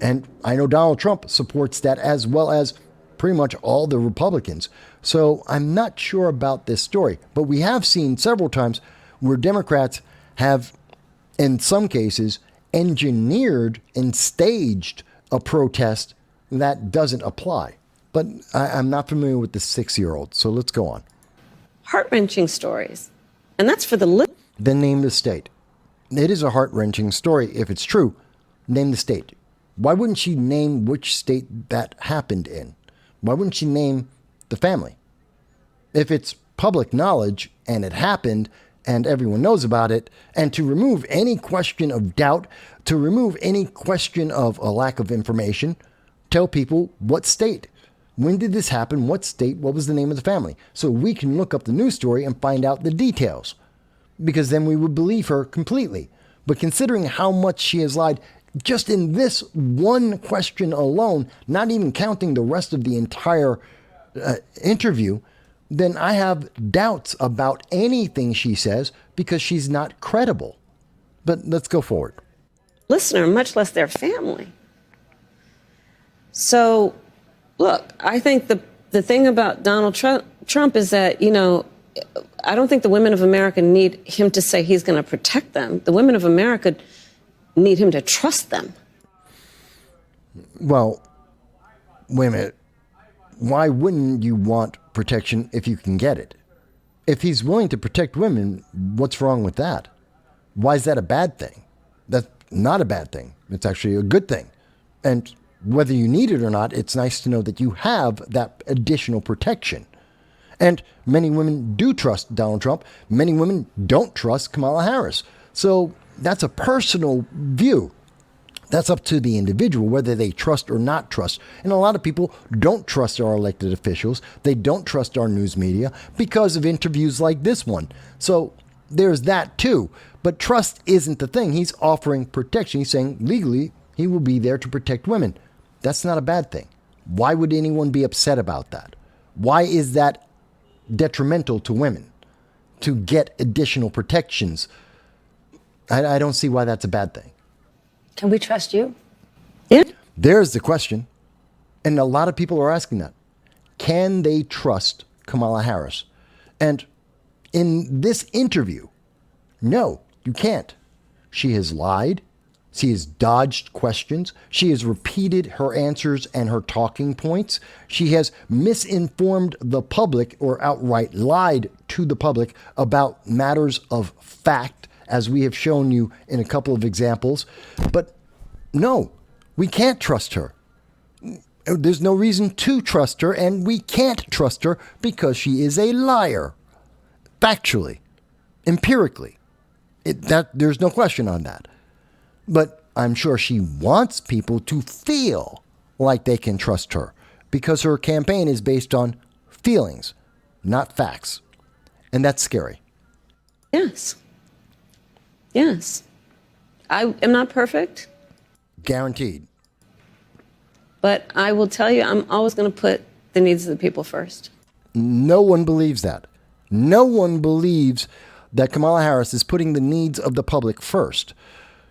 and I know Donald Trump supports that as well as pretty much all the Republicans. So I'm not sure about this story, but we have seen several times where Democrats have, in some cases, engineered and staged a protest that doesn't apply. But I'm not familiar with the 6-year-old, so let's go on. Heart-wrenching stories. And that's for the... Then name the state. It is a heart-wrenching story if it's true. Name the state. Why wouldn't she name which state that happened in? Why wouldn't she name the family? If it's public knowledge and it happened and everyone knows about it, and to remove any question of doubt, to remove any question of a lack of information, tell people what state. When did this happen? What state? What was the name of the family? So we can look up the news story and find out the details, because then we would believe her completely. But considering how much she has lied just in this one question alone, not even counting the rest of the entire interview, then I have doubts about anything she says because she's not credible. But let's go forward. Listener, much less their family. So, look, I think the thing about Donald Trump is that, I don't think the women of America need him to say he's going to protect them. The women of America need him to trust them. Well, wait a minute. Why wouldn't you want protection if you can get it? If he's willing to protect women, what's wrong with that? Why is that a bad thing? That's not a bad thing. It's actually a good thing. And whether you need it or not, it's nice to know that you have that additional protection. And many women do trust Donald Trump. Many women don't trust Kamala Harris. So that's a personal view. That's up to the individual, whether they trust or not trust. And a lot of people don't trust our elected officials. They don't trust our news media because of interviews like this one. So there's that too. But trust isn't the thing. He's offering protection. He's saying legally he will be there to protect women. That's not a bad thing. Why would anyone be upset about that? Why is that detrimental to women to get additional protections? I don't see why that's a bad thing. Can we trust you? Yeah. There's the question. And a lot of people are asking that. Can they trust Kamala Harris? And in this interview, no, you can't. She has lied. She has dodged questions. She has repeated her answers and her talking points. She has misinformed the public or outright lied to the public about matters of fact, as we have shown you in a couple of examples. But no, we can't trust her. There's no reason to trust her, and we can't trust her because she is a liar. Factually, empirically. There's no question on that. But I'm sure she wants people to feel like they can trust her because her campaign is based on feelings, not facts. And that's scary. Yes. Yes. I am not perfect. Guaranteed. But I will tell you, I'm always going to put the needs of the people first. No one believes that. No one believes that Kamala Harris is putting the needs of the public first.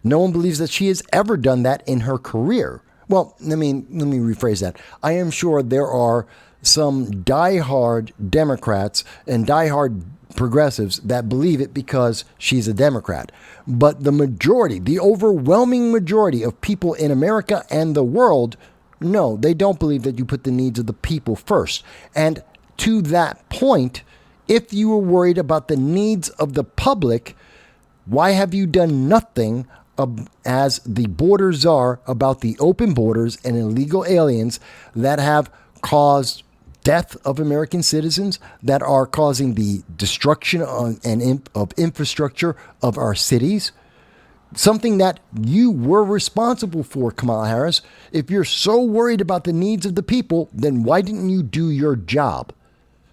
No one believes that she has ever done that in her career. Well, let me rephrase that. I am sure there are some diehard Democrats and diehard progressives that believe it because she's a Democrat. But the majority, the overwhelming majority of people in America and the world, no, they don't believe that you put the needs of the people first. And to that point, if you were worried about the needs of the public, why have you done nothing as the border czar about the open borders and illegal aliens that have caused death of American citizens, that are causing the destruction of infrastructure of our cities? Something that you were responsible for, Kamala Harris. If you're so worried about the needs of the people, then why didn't you do your job?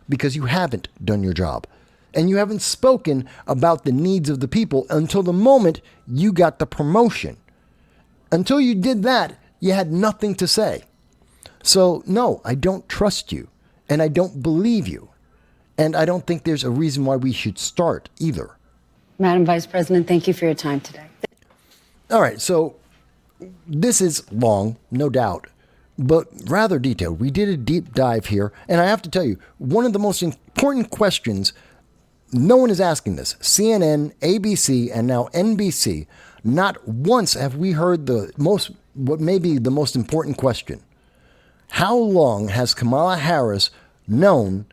Because you haven't done your job. And you haven't spoken about the needs of the people until the moment you got the promotion. Until you did that, you had nothing to say. So, no, I don't trust you. And I don't believe you. And I don't think there's a reason why we should start either. Madam Vice President, thank you for your time today. All right, so this is long, no doubt, but rather detailed. We did a deep dive here. And I have to tell you, one of the most important questions, no one is asking this. CNN, ABC, and now NBC, not once have we heard what may be the most important question. How long has Kamala Harris known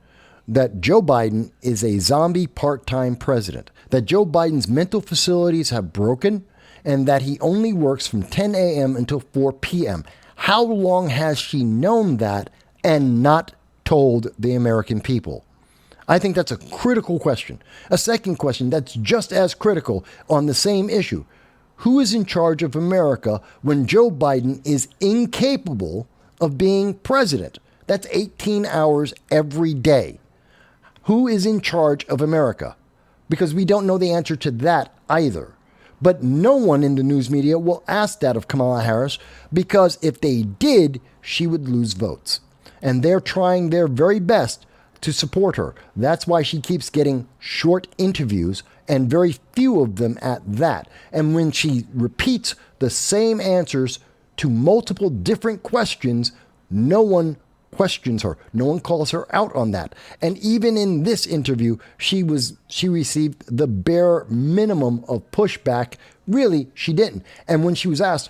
that Joe Biden is a zombie part-time president, that Joe Biden's mental facilities have broken, and that he only works from 10 a.m. until 4 p.m.? How long has she known that and not told the American people? I think that's a critical question. A second question that's just as critical on the same issue. Who is in charge of America when Joe Biden is incapable of being president? That's 18 hours every day. Who is in charge of America? Because we don't know the answer to that either. But no one in the news media will ask that of Kamala Harris, because if they did, she would lose votes. And they're trying their very best to support her. That's why she keeps getting short interviews, and very few of them at that. And when she repeats the same answers to multiple different questions, No one questions her. No one calls her out on that. And even in this interview, she received the bare minimum of pushback. Really, she didn't. And when she was asked,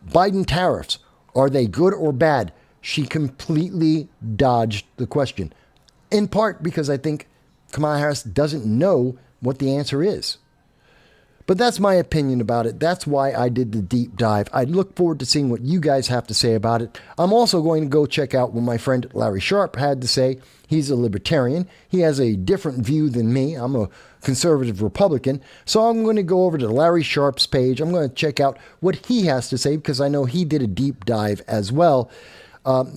Biden tariffs, are they good or bad? She completely dodged the question. In part because I think Kamala Harris doesn't know what the answer is. But that's my opinion about it. That's why I did the deep dive. I look forward to seeing what you guys have to say about it. I'm also going to go check out what my friend Larry Sharp had to say. He's a libertarian. He has a different view than me. I'm a conservative Republican. So I'm going to go over to Larry Sharp's page. I'm going to check out what he has to say because I know he did a deep dive as well.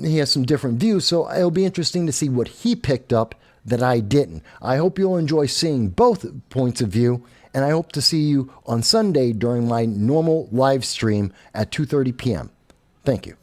He has some different views, so it'll be interesting to see what he picked up that I didn't. I hope you'll enjoy seeing both points of view, and I hope to see you on Sunday during my normal live stream at 2:30 p.m. Thank you.